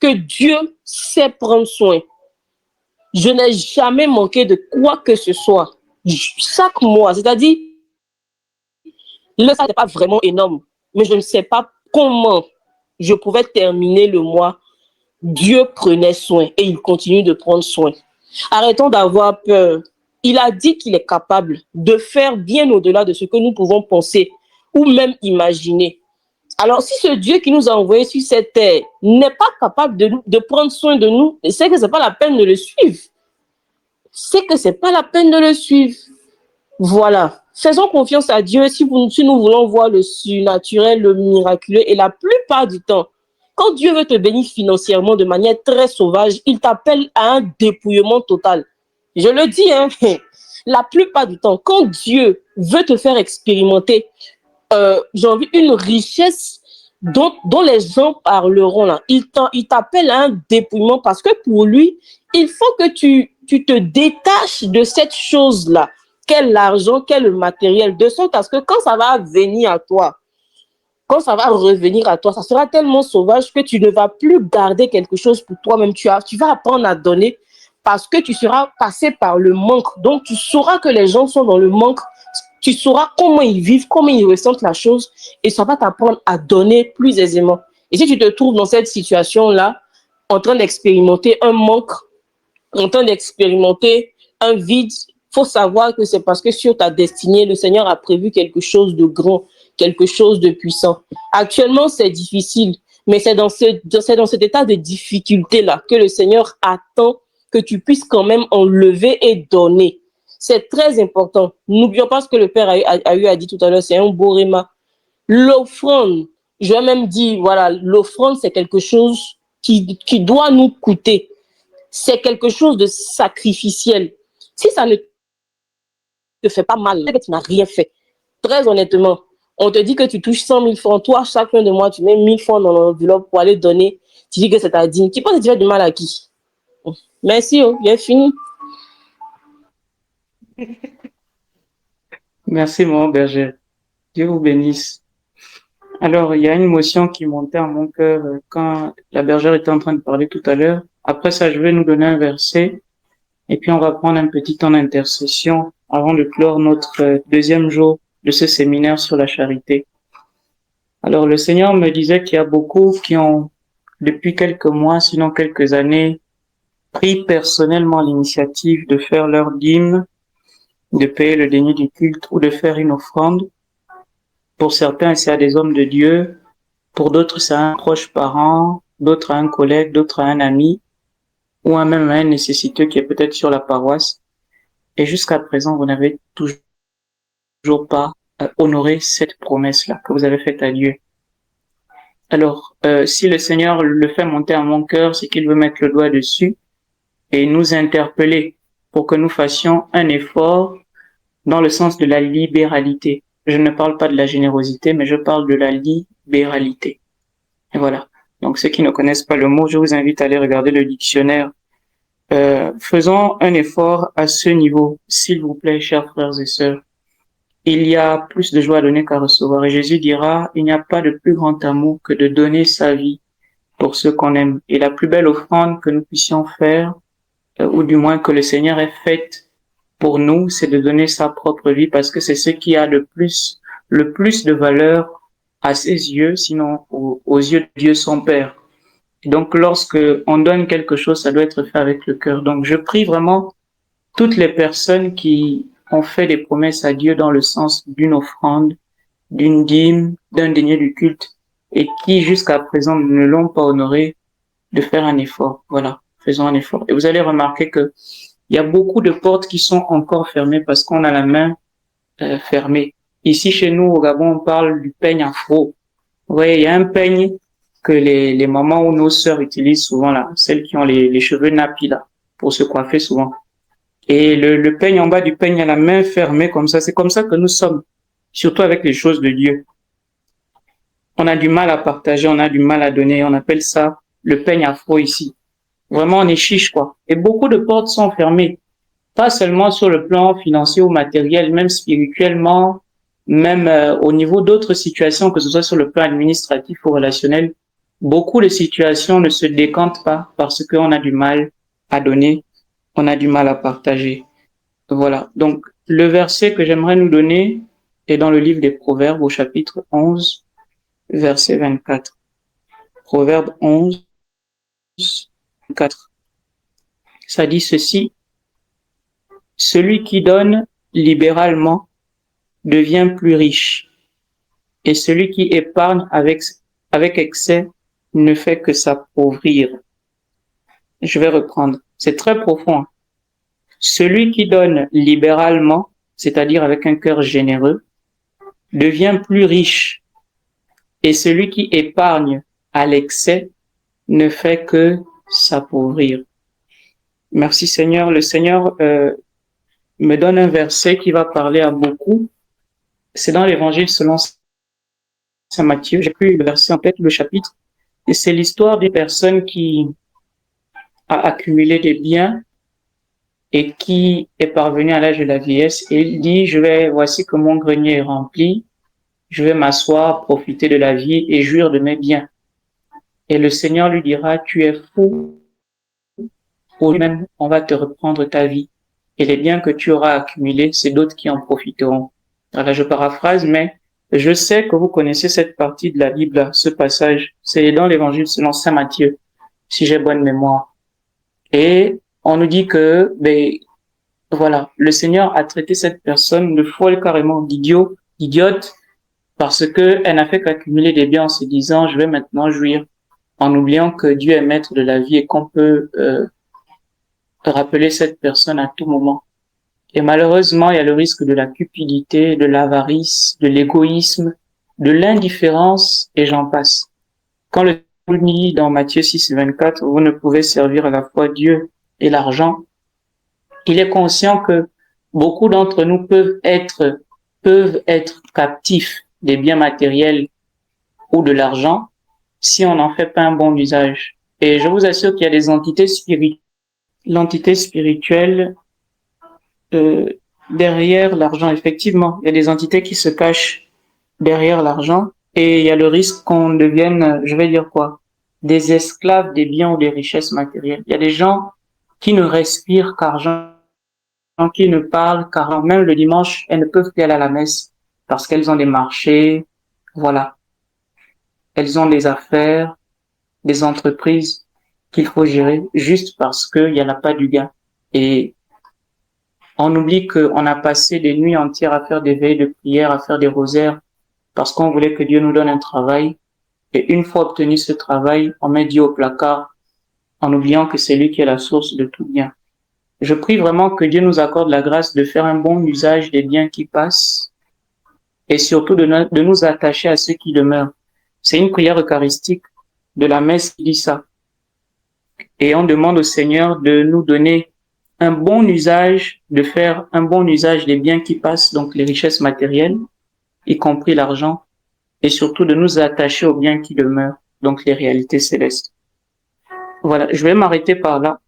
que Dieu sait prendre soin. Je n'ai jamais manqué de quoi que ce soit. Chaque mois, c'est-à-dire, le salaire n'est pas vraiment énorme, mais je ne sais pas comment je pouvais terminer le mois, Dieu prenait soin et il continue de prendre soin. Arrêtons d'avoir peur. Il a dit qu'il est capable de faire bien au-delà de ce que nous pouvons penser ou même imaginer. Alors, si ce Dieu qui nous a envoyés sur cette terre n'est pas capable de prendre soin de nous, c'est que ce n'est pas la peine de le suivre. C'est que ce n'est pas la peine de le suivre. Voilà. Faisons confiance à Dieu si nous voulons voir le surnaturel, le miraculeux. Et la plupart du temps, quand Dieu veut te bénir financièrement de manière très sauvage, il t'appelle à un dépouillement total. Je le dis, hein, la plupart du temps, quand Dieu veut te faire expérimenter j'ai envie, une richesse dont les gens parleront là. Il t'appelle à un dépouillement parce que pour lui, il faut que tu te détaches de cette chose-là, qu'est l'argent, qu'est le matériel, de sorte à ce que quand ça va venir à toi, quand ça va revenir à toi, ça sera tellement sauvage que tu ne vas plus garder quelque chose pour toi-même. Tu vas apprendre à donner parce que tu seras passé par le manque. Donc, tu sauras que les gens sont dans le manque. Tu sauras comment ils vivent, comment ils ressentent la chose et ça va t'apprendre à donner plus aisément. Et si tu te trouves dans cette situation-là, en train d'expérimenter un manque, en train d'expérimenter un vide, il faut savoir que c'est parce que sur ta destinée, le Seigneur a prévu quelque chose de grand, quelque chose de puissant. Actuellement, c'est difficile, mais c'est dans cet état de difficulté-là que le Seigneur attend que tu puisses quand même enlever et donner. C'est très important. N'oublions pas ce que le Père a dit tout à l'heure, c'est un beau réma. L'offrande, je vais même dire, voilà, l'offrande, c'est quelque chose qui doit nous coûter. C'est quelque chose de sacrificiel. Si ça ne te fait pas mal, tu n'as rien fait. Très honnêtement, on te dit que tu touches 100 000 francs. Toi, chaque fin de mois, tu mets 1000 francs dans l'enveloppe pour aller donner. Tu dis que c'est ta digne. Tu penses que tu fais du mal à qui? Merci, bien fini. Merci, mon berger. Dieu vous bénisse. Alors, il y a une émotion qui montait à mon cœur quand la bergère était en train de parler tout à l'heure. Après ça, je vais nous donner un verset et puis on va prendre un petit temps d'intercession avant de clore notre deuxième jour de ce séminaire sur la charité. Alors, le Seigneur me disait qu'il y a beaucoup qui ont, depuis quelques mois, sinon quelques années, pris personnellement l'initiative de faire leur dîme, de payer le denier du culte ou de faire une offrande. Pour certains, c'est à des hommes de Dieu. Pour d'autres, c'est à un proche parent, d'autres à un collègue, d'autres à un ami, ou même à un nécessiteux qui est peut-être sur la paroisse. Et jusqu'à présent, vous n'avez toujours pas honoré cette promesse-là que vous avez faite à Dieu. Alors, si le Seigneur le fait monter à mon cœur, c'est qu'il veut mettre le doigt dessus et nous interpeller pour que nous fassions un effort dans le sens de la libéralité. Je ne parle pas de la générosité, mais je parle de la libéralité. Et voilà. Donc, ceux qui ne connaissent pas le mot, je vous invite à aller regarder le dictionnaire. Faisons un effort à ce niveau, s'il vous plaît, chers frères et sœurs. Il y a plus de joie à donner qu'à recevoir. Et Jésus dira, il n'y a pas de plus grand amour que de donner sa vie pour ceux qu'on aime. Et la plus belle offrande que nous puissions faire, ou du moins que le Seigneur ait faite pour nous, c'est de donner sa propre vie parce que c'est ce qui a le plus de valeur à ses yeux, sinon aux yeux de Dieu son Père. Et donc, lorsque on donne quelque chose, ça doit être fait avec le cœur. Donc, je prie vraiment toutes les personnes qui ont fait des promesses à Dieu dans le sens d'une offrande, d'une dîme, d'un denier du culte, et qui jusqu'à présent ne l'ont pas honoré, de faire un effort. Voilà, faisons un effort. Et vous allez remarquer que il y a beaucoup de portes qui sont encore fermées parce qu'on a la main fermée. Ici, chez nous, au Gabon, on parle du peigne afro. Vous voyez, il y a un peigne que les mamans ou nos sœurs utilisent souvent là, celles qui ont les cheveux nappis là, pour se coiffer souvent. Et le peigne, en bas du peigne, il y a la main fermée comme ça. C'est comme ça que nous sommes, surtout avec les choses de Dieu. On a du mal à partager, on a du mal à donner. On appelle ça le peigne afro ici. Vraiment, on est chiche, quoi. Et beaucoup de portes sont fermées. Pas seulement sur le plan financier ou matériel, même spirituellement, même au niveau d'autres situations, que ce soit sur le plan administratif ou relationnel. Beaucoup de situations ne se décantent pas parce qu'on a du mal à donner, on a du mal à partager. Voilà. Donc, le verset que j'aimerais nous donner est dans le livre des Proverbes au chapitre 11, verset 24. Proverbe 11, 4. Ça dit ceci: celui qui donne libéralement devient plus riche, et celui qui épargne avec excès ne fait que s'appauvrir. Je vais reprendre. C'est très profond. Celui qui donne libéralement, c'est-à-dire avec un cœur généreux, devient plus riche, et celui qui épargne à l'excès ne fait que s'appauvrir. Merci Seigneur. Le Seigneur me donne un verset qui va parler à beaucoup. C'est dans l'Évangile selon Saint Matthieu. J'ai plus le verset en tête, le chapitre. Et c'est l'histoire d'une personne qui a accumulé des biens et qui est parvenu à l'âge de la vieillesse. Et il dit, voici que mon grenier est rempli. Je vais m'asseoir, profiter de la vie et jouir de mes biens. Et le Seigneur lui dira, tu es fou. Pour lui-même, on va te reprendre ta vie. Et les biens que tu auras accumulés, c'est d'autres qui en profiteront. Alors là, je paraphrase, mais je sais que vous connaissez cette partie de la Bible, ce passage. C'est dans l'Évangile selon Saint Matthieu, si j'ai bonne mémoire. Et on nous dit que, voilà, le Seigneur a traité cette personne de folle, carrément d'idiote, parce que elle n'a fait qu'accumuler des biens en se disant, je vais maintenant jouir, en oubliant que Dieu est maître de la vie et qu'on peut rappeler cette personne à tout moment. Et malheureusement, il y a le risque de la cupidité, de l'avarice, de l'égoïsme, de l'indifférence, et j'en passe. Quand le Seigneur dit dans Matthieu 6, 24, vous ne pouvez servir à la fois Dieu et l'argent, il est conscient que beaucoup d'entre nous peuvent être captifs des biens matériels ou de l'argent si on n'en fait pas un bon usage. Et je vous assure qu'il y a des entités spirituelles. L'entité spirituelle, derrière l'argent, effectivement, il y a des entités qui se cachent derrière l'argent et il y a le risque qu'on devienne, je vais dire quoi, des esclaves des biens ou des richesses matérielles. Il y a des gens qui ne respirent qu'argent, qui ne parlent qu'argent. Même le dimanche, elles ne peuvent plus aller à la messe parce qu'elles ont des marchés, voilà. Elles ont des affaires, des entreprises qu'il faut gérer juste parce qu'il n'y en a pas du gain. Et on oublie qu'on a passé des nuits entières à faire des veilles de prière, à faire des rosaires, parce qu'on voulait que Dieu nous donne un travail. Et une fois obtenu ce travail, on met Dieu au placard, en oubliant que c'est lui qui est la source de tout bien. Je prie vraiment que Dieu nous accorde la grâce de faire un bon usage des biens qui passent, et surtout de nous attacher à ceux qui demeurent. C'est une prière eucharistique de la messe qui dit ça. Et on demande au Seigneur de nous donner un bon usage, de faire un bon usage des biens qui passent, donc les richesses matérielles, y compris l'argent, et surtout de nous attacher aux biens qui demeurent, donc les réalités célestes. Voilà, je vais m'arrêter par là.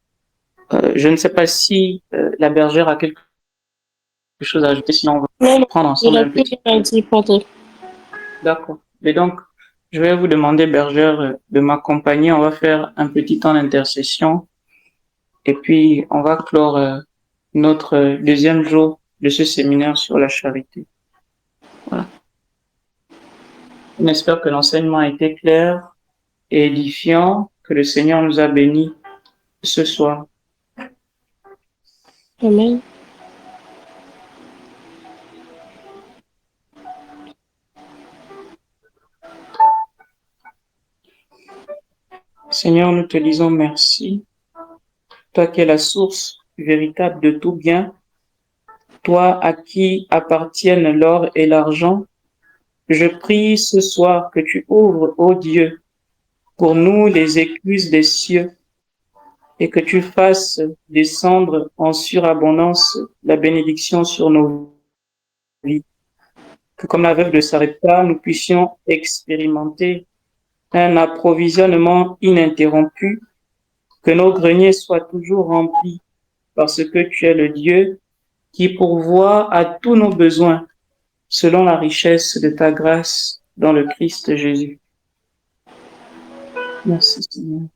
Je ne sais pas si la bergère a quelque chose à ajouter, sinon on va prendre ensemble un petit. D'accord. Et donc, je vais vous demander, bergère, de m'accompagner. On va faire un petit temps d'intercession. Et puis, on va clore notre deuxième jour de ce séminaire sur la charité. Voilà. On espère que l'enseignement a été clair et édifiant, que le Seigneur nous a bénis ce soir. Amen. Seigneur, nous te disons merci. Toi qui es la source véritable de tout bien, toi à qui appartiennent l'or et l'argent, je prie ce soir que tu ouvres, ô Dieu, pour nous les écluses des cieux et que tu fasses descendre en surabondance la bénédiction sur nos vies. Que comme la veuve de Sarepta, nous puissions expérimenter un approvisionnement ininterrompu, que nos greniers soient toujours remplis parce que tu es le Dieu qui pourvoit à tous nos besoins selon la richesse de ta grâce dans le Christ Jésus. Merci Seigneur.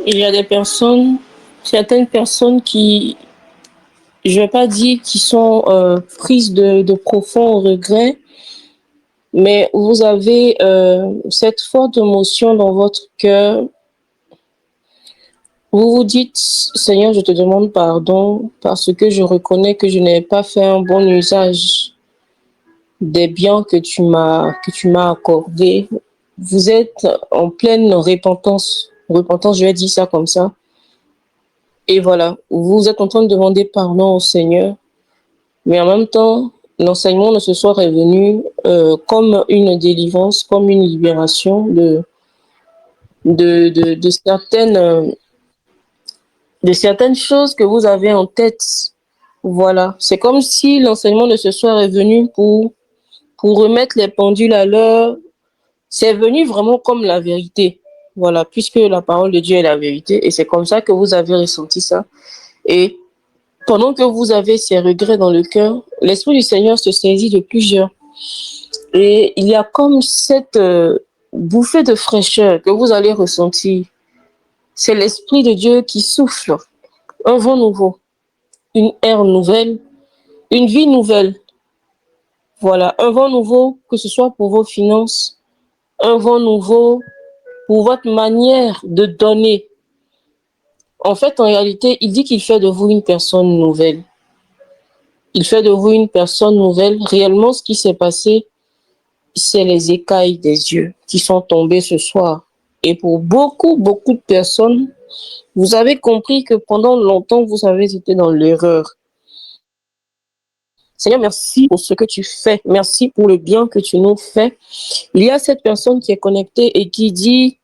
Il y a des personnes, certaines personnes qui, je vais pas dire qui sont prises de profonds regrets, mais vous avez cette forte émotion dans votre cœur. Vous vous dites, Seigneur, je te demande pardon parce que je reconnais que je n'ai pas fait un bon usage des biens que tu m'as accordés. Vous êtes en pleine repentance. Repentance, je vais dire ça comme ça. Et voilà, vous êtes en train de demander pardon au Seigneur, mais en même temps, l'enseignement de ce soir est venu comme une délivrance, comme une libération de certaines choses que vous avez en tête. Voilà, c'est comme si l'enseignement de ce soir est venu pour remettre les pendules à l'heure. C'est venu vraiment comme la vérité. Voilà, puisque la parole de Dieu est la vérité, et c'est comme ça que vous avez ressenti ça. Et pendant que vous avez ces regrets dans le cœur, l'Esprit du Seigneur se saisit de plusieurs. Et il y a comme cette bouffée de fraîcheur que vous allez ressentir. C'est l'Esprit de Dieu qui souffle un vent nouveau, une ère nouvelle, une vie nouvelle. Voilà, un vent nouveau, que ce soit pour vos finances, un vent nouveau pour votre manière de donner. En fait, en réalité, il dit qu'il fait de vous une personne nouvelle. Il fait de vous une personne nouvelle. Réellement, ce qui s'est passé, c'est les écailles des yeux qui sont tombés ce soir. Et pour beaucoup de personnes, vous avez compris que pendant longtemps, vous avez été dans l'erreur. Seigneur, merci pour ce que tu fais. Merci pour le bien que tu nous fais. Il y a cette personne qui est connectée et qui dit,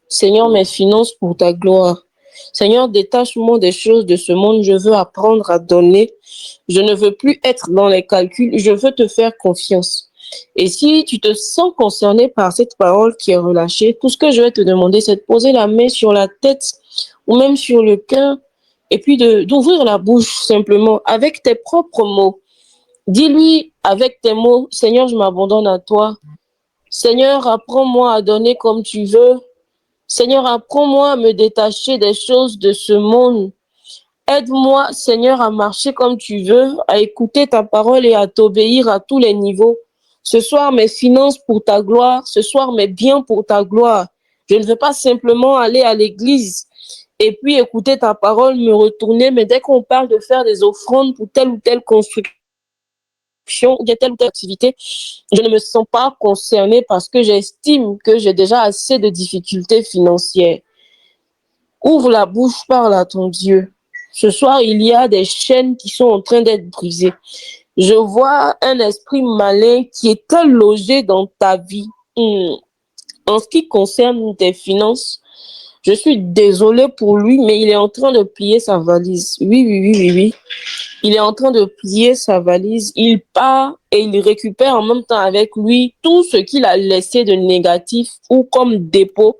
Seigneur, mes finances pour ta gloire. Seigneur, détache-moi des choses de ce monde. Je veux apprendre à donner. Je ne veux plus être dans les calculs. Je veux te faire confiance. Et si tu te sens concerné par cette parole qui est relâchée, tout ce que je vais te demander, c'est de poser la main sur la tête ou même sur le cœur et puis d'ouvrir la bouche simplement avec tes propres mots. Dis-lui avec tes mots, Seigneur, je m'abandonne à toi. Seigneur, apprends-moi à donner comme tu veux. Seigneur, apprends-moi à me détacher des choses de ce monde. Aide-moi, Seigneur, à marcher comme tu veux, à écouter ta parole et à t'obéir à tous les niveaux. Ce soir, mes finances pour ta gloire. Ce soir, mes biens pour ta gloire. Je ne veux pas simplement aller à l'église et puis écouter ta parole, me retourner, mais dès qu'on parle de faire des offrandes pour telle ou telle construction, ou bien telle ou telle activité, je ne me sens pas concernée parce que j'estime que j'ai déjà assez de difficultés financières. Ouvre la bouche, parle à ton Dieu. Ce soir, il y a des chaînes qui sont en train d'être brisées. Je vois un esprit malin qui est logé dans ta vie. En ce qui concerne tes finances, je suis désolée pour lui, mais il est en train de plier sa valise. Oui. Il est en train de plier sa valise. Il part et il récupère en même temps avec lui tout ce qu'il a laissé de négatif ou comme dépôt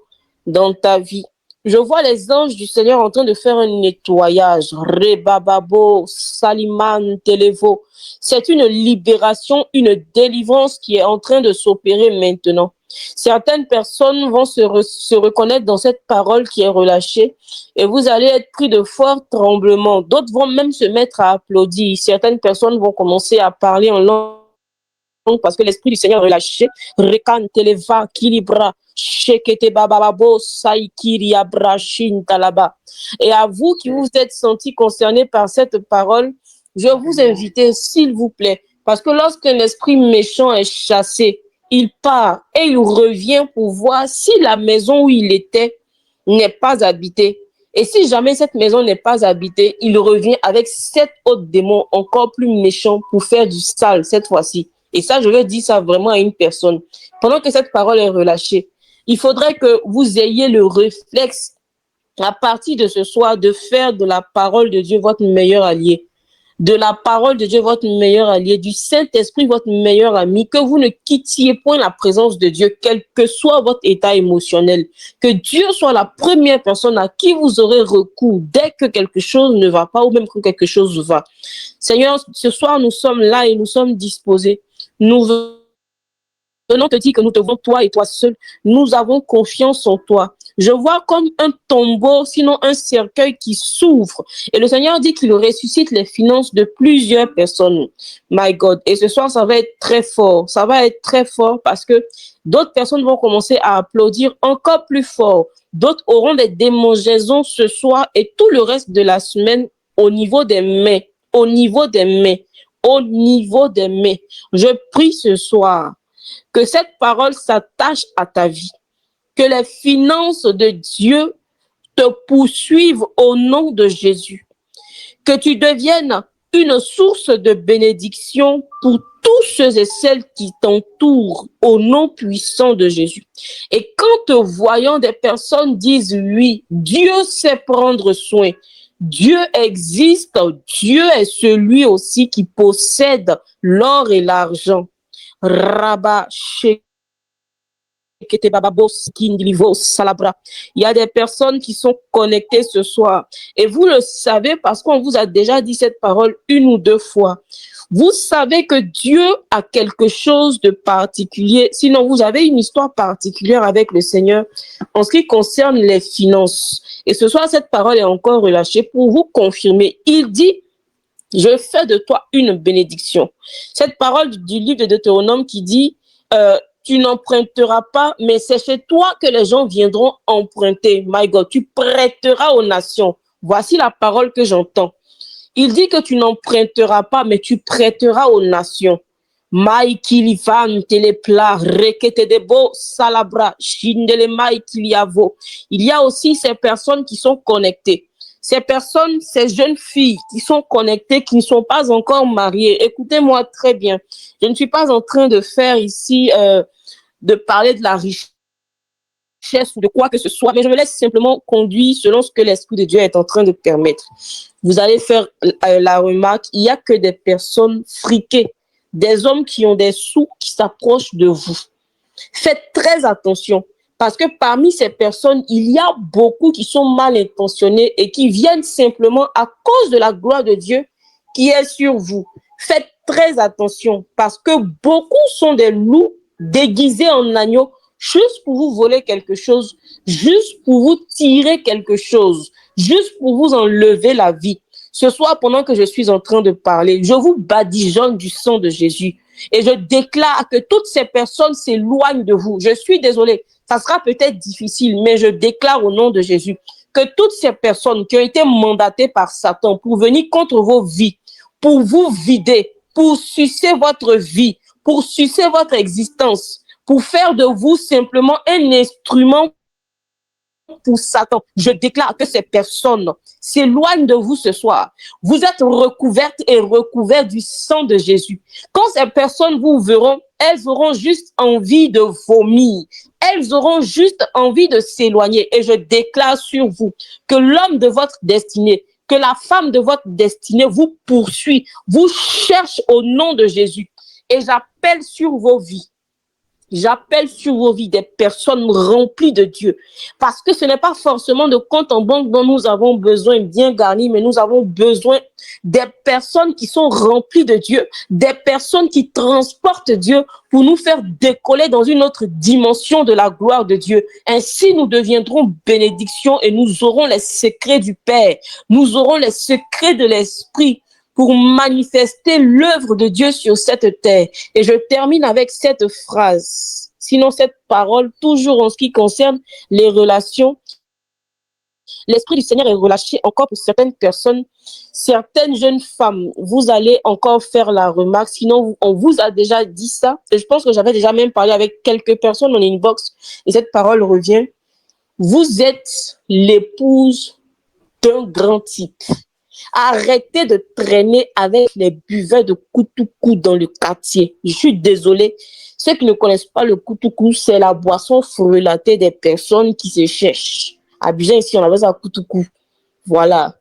dans ta vie. Je vois les anges du Seigneur en train de faire un nettoyage. Rebababo, Saliman, Televo. C'est une libération, une délivrance qui est en train de s'opérer maintenant. Certaines personnes vont se reconnaître dans cette parole qui est relâchée et vous allez être pris de forts tremblements. D'autres vont même se mettre à applaudir. Certaines personnes vont commencer à parler en langue parce que l'Esprit du Seigneur est relâché. Rekan televa kilibra shekete bababo saikiri abrashin talaba. Et à vous qui vous êtes sentis concernés par cette parole, je vous invite, s'il vous plaît, parce que lorsqu'un esprit méchant est chassé, il part et il revient pour voir si la maison où il était n'est pas habitée. Et si jamais cette maison n'est pas habitée, il revient avec 7 autres démons encore plus méchants pour faire du sale cette fois-ci. Et ça, je veux dire ça vraiment à une personne. Pendant que cette parole est relâchée, il faudrait que vous ayez le réflexe, à partir de ce soir, de faire de la parole de Dieu votre meilleur allié. De la parole de Dieu, votre meilleur allié, du Saint-Esprit, votre meilleur ami, que vous ne quittiez point la présence de Dieu, quel que soit votre état émotionnel. Que Dieu soit la première personne à qui vous aurez recours dès que quelque chose ne va pas ou même que quelque chose va. Seigneur, ce soir, nous sommes là et nous sommes disposés. Nous venons te dire que nous te voulons toi et toi seul. Nous avons confiance en toi. Je vois comme un tombeau, sinon un cercueil qui s'ouvre. Et le Seigneur dit qu'il ressuscite les finances de plusieurs personnes. My God. Et ce soir, ça va être très fort. Ça va être très fort parce que d'autres personnes vont commencer à applaudir encore plus fort. D'autres auront des démangeaisons ce soir et tout le reste de la semaine au niveau des mains. Au niveau des mains. Au niveau des mains. Je prie ce soir que cette parole s'attache à ta vie. Que les finances de Dieu te poursuivent au nom de Jésus. Que tu deviennes une source de bénédiction pour tous ceux et celles qui t'entourent au nom puissant de Jésus. Et quand te voyant, des personnes disent oui, Dieu sait prendre soin. Dieu existe, Dieu est celui aussi qui possède l'or et l'argent. Rabba il y a des personnes qui sont connectées ce soir. Et vous le savez parce qu'on vous a déjà dit cette parole une ou deux fois. Vous savez que Dieu a quelque chose de particulier. Sinon, vous avez une histoire particulière avec le Seigneur en ce qui concerne les finances. Et ce soir, cette parole est encore relâchée pour vous confirmer. Il dit, je fais de toi une bénédiction. Cette parole du livre de Deutéronome qui dit, tu n'emprunteras pas, mais c'est chez toi que les gens viendront emprunter. My God, tu prêteras aux nations. Voici la parole que j'entends. Il dit que tu n'emprunteras pas, mais tu prêteras aux nations. Il y a aussi ces personnes qui sont connectées. Ces personnes, ces jeunes filles qui sont connectées, qui ne sont pas encore mariées. Écoutez-moi très bien. Je ne suis pas en train de faire ici, de parler de la richesse ou de quoi que ce soit, mais je me laisse simplement conduire selon ce que l'Esprit de Dieu est en train de permettre. Vous allez faire la remarque, il n'y a que des personnes friquées, des hommes qui ont des sous qui s'approchent de vous. Faites très attention. Parce que parmi ces personnes, il y a beaucoup qui sont mal intentionnées et qui viennent simplement à cause de la gloire de Dieu qui est sur vous. Faites très attention parce que beaucoup sont des loups déguisés en agneaux juste pour vous voler quelque chose, juste pour vous tirer quelque chose, juste pour vous enlever la vie. Ce soir, pendant que je suis en train de parler, je vous badigeonne du sang de Jésus et je déclare que toutes ces personnes s'éloignent de vous. Je suis désolée. Ça sera peut-être difficile, mais je déclare au nom de Jésus que toutes ces personnes qui ont été mandatées par Satan pour venir contre vos vies, pour vous vider, pour sucer votre vie, pour sucer votre existence, pour faire de vous simplement un instrument pour Satan. Je déclare que ces personnes s'éloignent de vous ce soir. Vous êtes recouvertes et recouverts du sang de Jésus. Quand ces personnes vous verront, elles auront juste envie de vomir. Elles auront juste envie de s'éloigner. Et je déclare sur vous que l'homme de votre destinée, que la femme de votre destinée vous poursuit, vous cherche au nom de Jésus. Et j'appelle sur vos vies. J'appelle sur vos vies des personnes remplies de Dieu. Parce que ce n'est pas forcément de compte en banque dont nous avons besoin bien garni, mais nous avons besoin des personnes qui sont remplies de Dieu, des personnes qui transportent Dieu pour nous faire décoller dans une autre dimension de la gloire de Dieu. Ainsi, nous deviendrons bénédiction et nous aurons les secrets du Père. Nous aurons les secrets de l'Esprit pour manifester l'œuvre de Dieu sur cette terre. Et je termine avec cette phrase. Sinon, cette parole, toujours en ce qui concerne les relations, l'Esprit du Seigneur est relâché encore pour certaines personnes, certaines jeunes femmes. Vous allez encore faire la remarque, sinon on vous a déjà dit ça. Et je pense que j'avais déjà même parlé avec quelques personnes en inbox et cette parole revient. Vous êtes l'épouse d'un grand type. Arrêtez de traîner avec les buveurs de koutoukou dans le quartier. Je suis désolée. Ceux qui ne connaissent pas le koutoukou, c'est la boisson frelatée des personnes qui se cherchent. À Abidjan, ici, on appelle ça koutoukou. Voilà.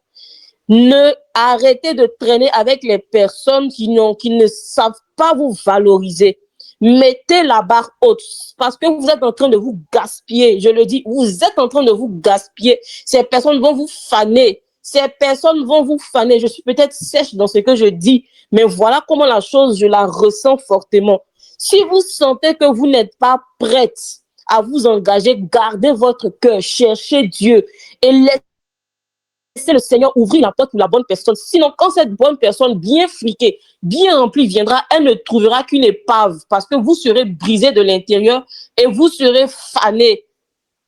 Ne arrêtez de traîner avec les personnes qui ne savent pas vous valoriser. Mettez la barre haute parce que vous êtes en train de vous gaspiller. Je le dis, vous êtes en train de vous gaspiller. Ces personnes vont vous faner. Ces personnes vont vous faner. Je suis peut-être sèche dans ce que je dis, mais voilà comment la chose, je la ressens fortement. Si vous sentez que vous n'êtes pas prête à vous engager, gardez votre cœur, cherchez Dieu et laissez le Seigneur ouvrir la porte pour la bonne personne. Sinon, quand cette bonne personne bien fliquée, bien remplie viendra, elle ne trouvera qu'une épave parce que vous serez brisé de l'intérieur et vous serez fané.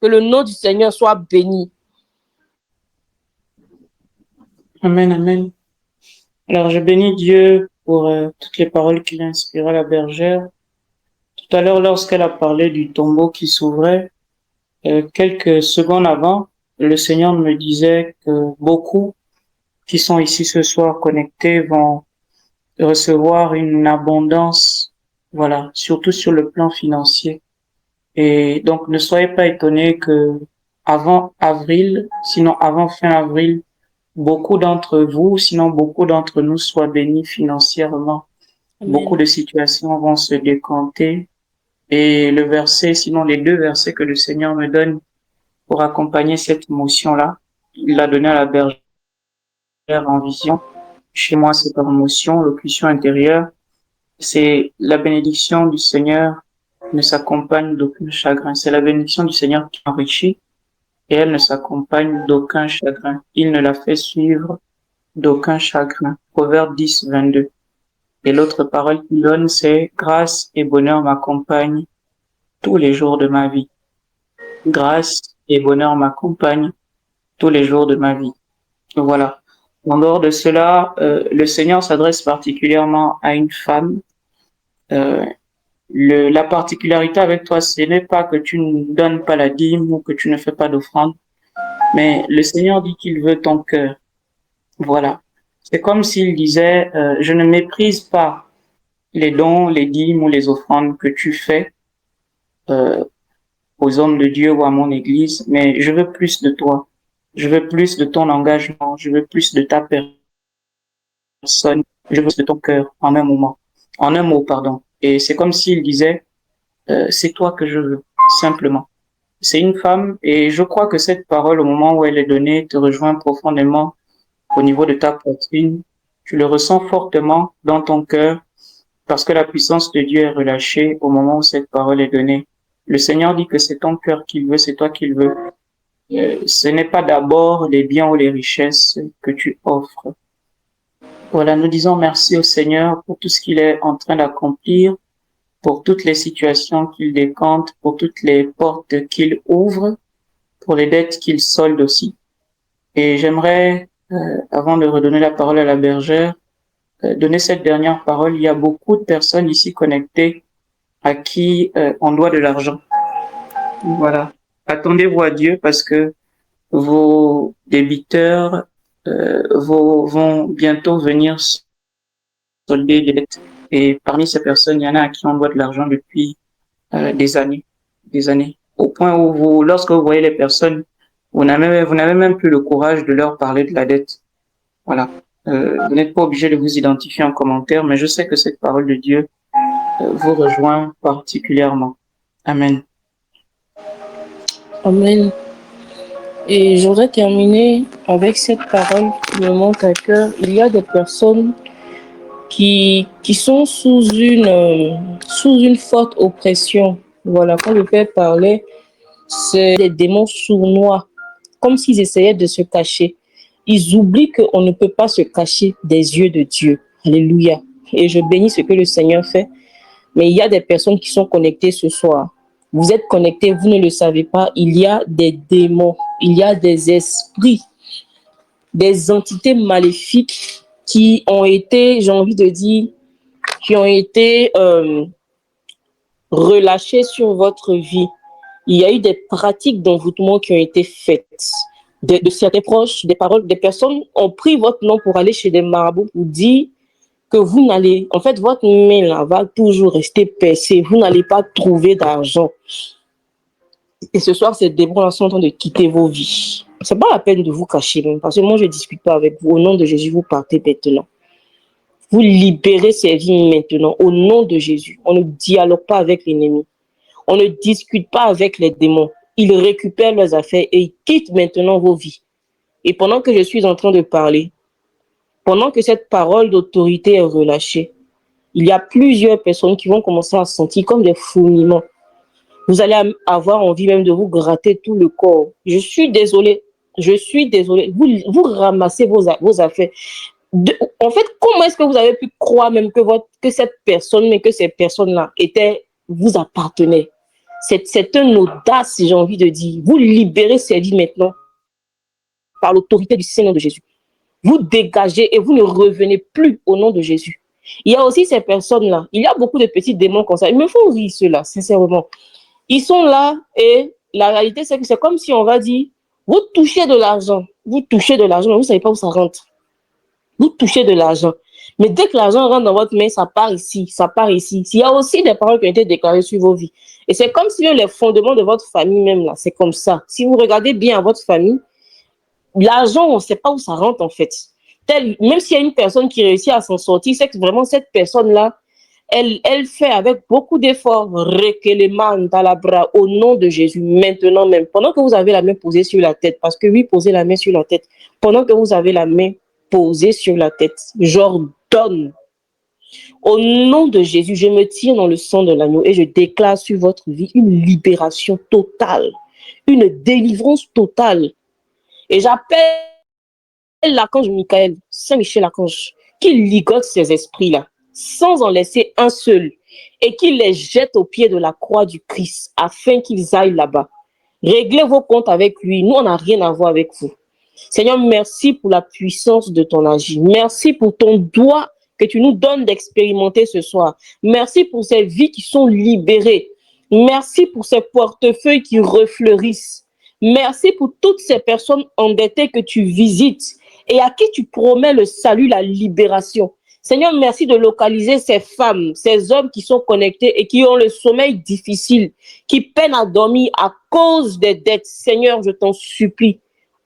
Que le nom du Seigneur soit béni. Amen, amen. Alors, je bénis Dieu pour toutes les paroles qu'il a inspirées à la bergère. Tout à l'heure, lorsqu'elle a parlé du tombeau qui s'ouvrait, quelques secondes avant, le Seigneur me disait que beaucoup qui sont ici ce soir connectés vont recevoir une abondance, voilà, surtout sur le plan financier. Et donc, ne soyez pas étonnés que avant avril, sinon avant fin avril, beaucoup d'entre vous, sinon beaucoup d'entre nous soient bénis financièrement. Amen. Beaucoup de situations vont se décanter. Et le verset, sinon les deux versets que le Seigneur me donne pour accompagner cette motion-là, il l'a donné à la bergère en vision. Chez moi, c'est par motion, locution intérieure. C'est la bénédiction du Seigneur ne s'accompagne d'aucun chagrin. C'est la bénédiction du Seigneur qui enrichit et elle ne s'accompagne d'aucun chagrin. Il ne la fait suivre d'aucun chagrin. Proverbe 10, 22. Et l'autre parole qu'il donne, c'est grâce et bonheur m'accompagnent tous les jours de ma vie. Grâce et bonheur m'accompagnent tous les jours de ma vie. Voilà. En dehors de cela, le Seigneur s'adresse particulièrement à une femme. La particularité avec toi, ce n'est pas que tu ne donnes pas la dîme ou que tu ne fais pas d'offrande, mais le Seigneur dit qu'il veut ton cœur. Voilà. C'est comme s'il disait, je ne méprise pas les dons, les dîmes ou les offrandes que tu fais aux hommes de Dieu ou à mon église, mais je veux plus de toi. Je veux plus de ton engagement. Je veux plus de ta personne. Je veux plus de ton cœur en un moment. En un mot, pardon. Et c'est comme s'il disait, c'est toi que je veux, simplement. C'est une femme et je crois que cette parole, au moment où elle est donnée, te rejoint profondément au niveau de ta poitrine. Tu le ressens fortement dans ton cœur parce que la puissance de Dieu est relâchée au moment où cette parole est donnée. Le Seigneur dit que c'est ton cœur qu'il veut, c'est toi qu'il veut. Ce n'est pas d'abord les biens ou les richesses que tu offres. Voilà, nous disons merci au Seigneur pour tout ce qu'il est en train d'accomplir, pour toutes les situations qu'il décante, pour toutes les portes qu'il ouvre, pour les dettes qu'il solde aussi. Et j'aimerais, avant de redonner la parole à la bergère, donner cette dernière parole. Il y a beaucoup de personnes ici connectées à qui on doit de l'argent. Voilà. Attendez-vous à Dieu parce que vos débiteurs vont bientôt venir solder les dettes. Et parmi ces personnes, il y en a à qui on doit de l'argent depuis des années. Au point où lorsque vous voyez les personnes, vous n'avez même plus le courage de leur parler de la dette. Voilà. Vous n'êtes pas obligé de vous identifier en commentaire, mais je sais que cette parole de Dieu vous rejoint particulièrement. Amen. Amen. Et j'aurais terminé avec cette parole qui me monte à cœur. Il y a des personnes qui sont sous une forte oppression. Voilà, quand le Père parlait, c'est des démons sournois, comme s'ils essayaient de se cacher. Ils oublient qu'on ne peut pas se cacher des yeux de Dieu. Alléluia. Et je bénis ce que le Seigneur fait. Mais il y a des personnes qui sont connectées ce soir. Vous êtes connectés, vous ne le savez pas. Il y a des démons, il y a des esprits, des entités maléfiques qui ont été, j'ai envie de dire, qui ont été relâchées sur votre vie. Il y a eu des pratiques d'envoûtement qui ont été faites. De certains proches, des paroles, des personnes ont pris votre nom pour aller chez des marabouts pour dire que vous n'allez, en fait, votre main là va toujours rester percée. Vous n'allez pas trouver d'argent. Et ce soir, ces démons sont en train de quitter vos vies. C'est pas la peine de vous cacher, même, parce que moi, je ne discute pas avec vous. Au nom de Jésus, vous partez maintenant. Vous libérez ces vies maintenant, au nom de Jésus. On ne dialogue pas avec l'ennemi. On ne discute pas avec les démons. Ils récupèrent leurs affaires et ils quittent maintenant vos vies. Et pendant que je suis en train de parler, pendant que cette parole d'autorité est relâchée, il y a plusieurs personnes qui vont commencer à sentir comme des fourmillements. Vous allez avoir envie même de vous gratter tout le corps. Je suis désolée. Je suis désolée. Vous ramassez vos affaires. En fait, comment est-ce que vous avez pu croire même que cette personne, mais que ces personnes-là vous appartenaient? C'est une audace, j'ai envie de dire. Vous libérez ces vies maintenant par l'autorité du Seigneur de Jésus. Vous dégagez et vous ne revenez plus au nom de Jésus. Il y a aussi ces personnes-là. Il y a beaucoup de petits démons comme ça. Ils me font rire, ceux-là, sincèrement. Ils sont là et la réalité, c'est que c'est comme si on va dire, vous touchez de l'argent. Vous touchez de l'argent, mais vous ne savez pas où ça rentre. Vous touchez de l'argent. Mais dès que l'argent rentre dans votre main, ça part ici, ça part ici. Il y a aussi des paroles qui ont été déclarées sur vos vies. Et c'est comme si les fondements de votre famille même, là, c'est comme ça. Si vous regardez bien à votre famille, l'argent, on ne sait pas où ça rentre en fait. Même s'il y a une personne qui réussit à s'en sortir, c'est que vraiment cette personne-là, elle fait avec beaucoup d'efforts, au nom de Jésus, maintenant même, pendant que vous avez la main posée sur la tête, parce que oui, posez la main sur la tête, pendant que vous avez la main posée sur la tête, j'ordonne, au nom de Jésus, je me tire dans le sang de l'agneau et je déclare sur votre vie une libération totale, une délivrance totale. Et j'appelle l'archange Michael, Saint-Michel l'archange, qui ligote ces esprits-là, sans en laisser un seul, et qui les jette au pied de la croix du Christ, afin qu'ils aillent là-bas. Réglez vos comptes avec lui. Nous, on n'a rien à voir avec vous. Seigneur, merci pour la puissance de ton agir. Merci pour ton doigt que tu nous donnes d'expérimenter ce soir. Merci pour ces vies qui sont libérées. Merci pour ces portefeuilles qui refleurissent. Merci pour toutes ces personnes endettées que tu visites et à qui tu promets le salut, la libération. Seigneur, merci de localiser ces femmes, ces hommes qui sont connectés et qui ont le sommeil difficile, qui peinent à dormir à cause des dettes. Seigneur, je t'en supplie,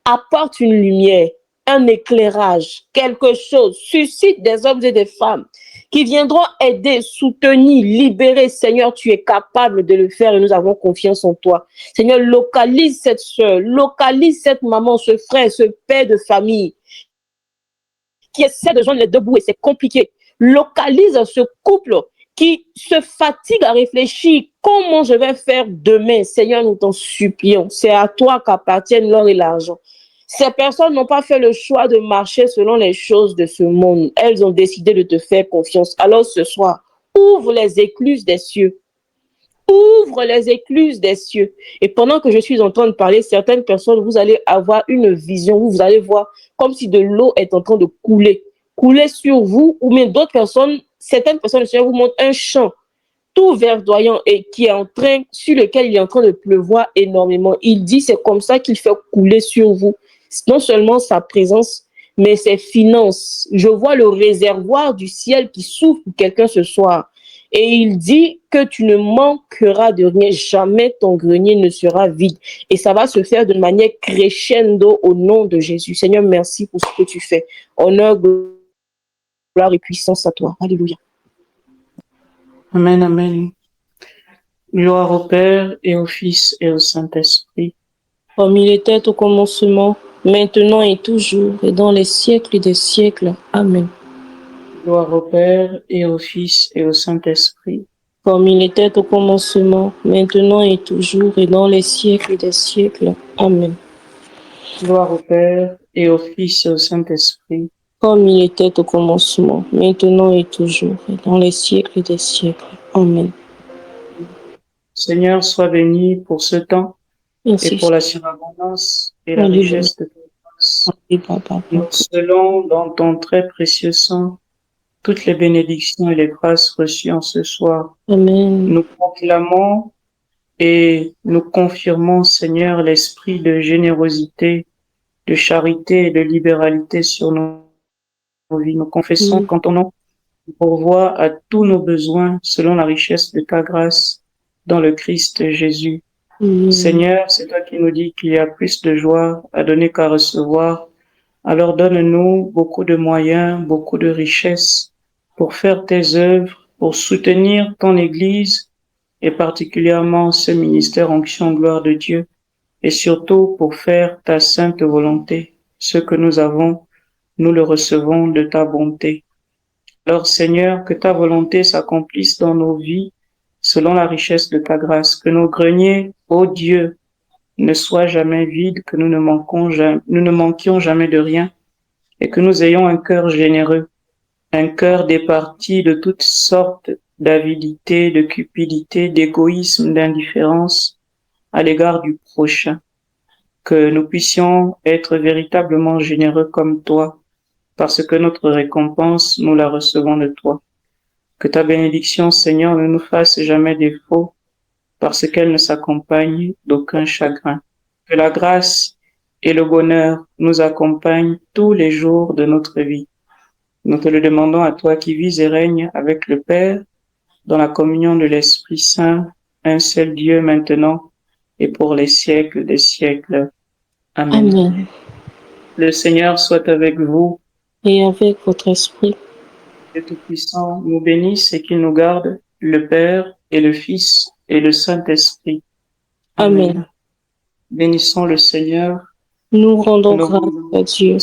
apporte une lumière, un éclairage, quelque chose, suscite des hommes et des femmes qui viendront aider, soutenir, libérer. Seigneur, tu es capable de le faire et nous avons confiance en toi. Seigneur, localise cette soeur, localise cette maman, ce frère, ce père de famille qui essaie de joindre les deux bouts et c'est compliqué. Localise ce couple qui se fatigue à réfléchir comment je vais faire demain. Seigneur, nous t'en supplions. C'est à toi qu'appartiennent l'or et l'argent. Ces personnes n'ont pas fait le choix de marcher selon les choses de ce monde. Elles ont décidé de te faire confiance. Alors ce soir, ouvre les écluses des cieux. Ouvre les écluses des cieux. Et pendant que je suis en train de parler, certaines personnes, vous allez avoir une vision, vous allez voir comme si de l'eau est en train de couler. Couler sur vous, ou même d'autres personnes, certaines personnes, le Seigneur vous montre un champ tout verdoyant et qui est en train, sur lequel il est en train de pleuvoir énormément. Il dit, c'est comme ça qu'il fait couler sur vous. Non seulement sa présence, mais ses finances. Je vois le réservoir du ciel qui s'ouvre pour quelqu'un ce soir. Et il dit que tu ne manqueras de rien, jamais ton grenier ne sera vide. Et ça va se faire de manière crescendo au nom de Jésus. Seigneur, merci pour ce que tu fais. Honneur, gloire et puissance à toi. Alléluia. Amen, amen. Gloire au Père et au Fils et au Saint-Esprit. Comme il était au commencement, maintenant et toujours, et dans les siècles des siècles. Amen. Gloire au Père et au Fils et au Saint-Esprit. Comme il était au commencement, maintenant et toujours, et dans les siècles des siècles. Amen. Gloire au Père et au Fils et au Saint-Esprit. Comme il était au commencement, maintenant et toujours, et dans les siècles des siècles. Amen. Seigneur, sois béni pour ce temps Merci. et pour la surabondance et la Alléluia. richesse de ta grâce. Alléluia. Nous scellons dans ton très précieux sang toutes les bénédictions et les grâces reçues en ce soir. Amen. Nous proclamons et nous confirmons, Seigneur, l'esprit de générosité, de charité et de libéralité sur nos vies. Nous confessons qu'en ton nom, tu pourvois à tous nos besoins selon la richesse de ta grâce dans le Christ Jésus. Seigneur, c'est toi qui nous dis qu'il y a plus de joie à donner qu'à recevoir. Alors donne-nous beaucoup de moyens, beaucoup de richesses pour faire tes œuvres, pour soutenir ton Église et particulièrement ce ministère Onction Gloire de Dieu et surtout pour faire ta sainte volonté. Ce que nous avons, nous le recevons de ta bonté. Alors Seigneur, que ta volonté s'accomplisse dans nos vies selon la richesse de ta grâce, que nos greniers, ô Dieu, ne soient jamais vides, que nous ne manquions jamais de rien, et que nous ayons un cœur généreux, un cœur départi de toutes sortes d'avidité, de cupidité, d'égoïsme, d'indifférence à l'égard du prochain, que nous puissions être véritablement généreux comme toi, parce que notre récompense, nous la recevons de toi. Que ta bénédiction, Seigneur, ne nous fasse jamais défaut, parce qu'elle ne s'accompagne d'aucun chagrin. Que la grâce et le bonheur nous accompagnent tous les jours de notre vie. Nous te le demandons à toi qui vis et règnes avec le Père, dans la communion de l'Esprit Saint, un seul Dieu maintenant et pour les siècles des siècles. Amen. Amen. Le Seigneur soit avec vous. Et avec votre esprit. Dieu Tout-Puissant nous bénisse et qu'il nous garde, le Père et le Fils et le Saint-Esprit. Amen. Bénissons le Seigneur. Nous rendons Nous grâce à Dieu.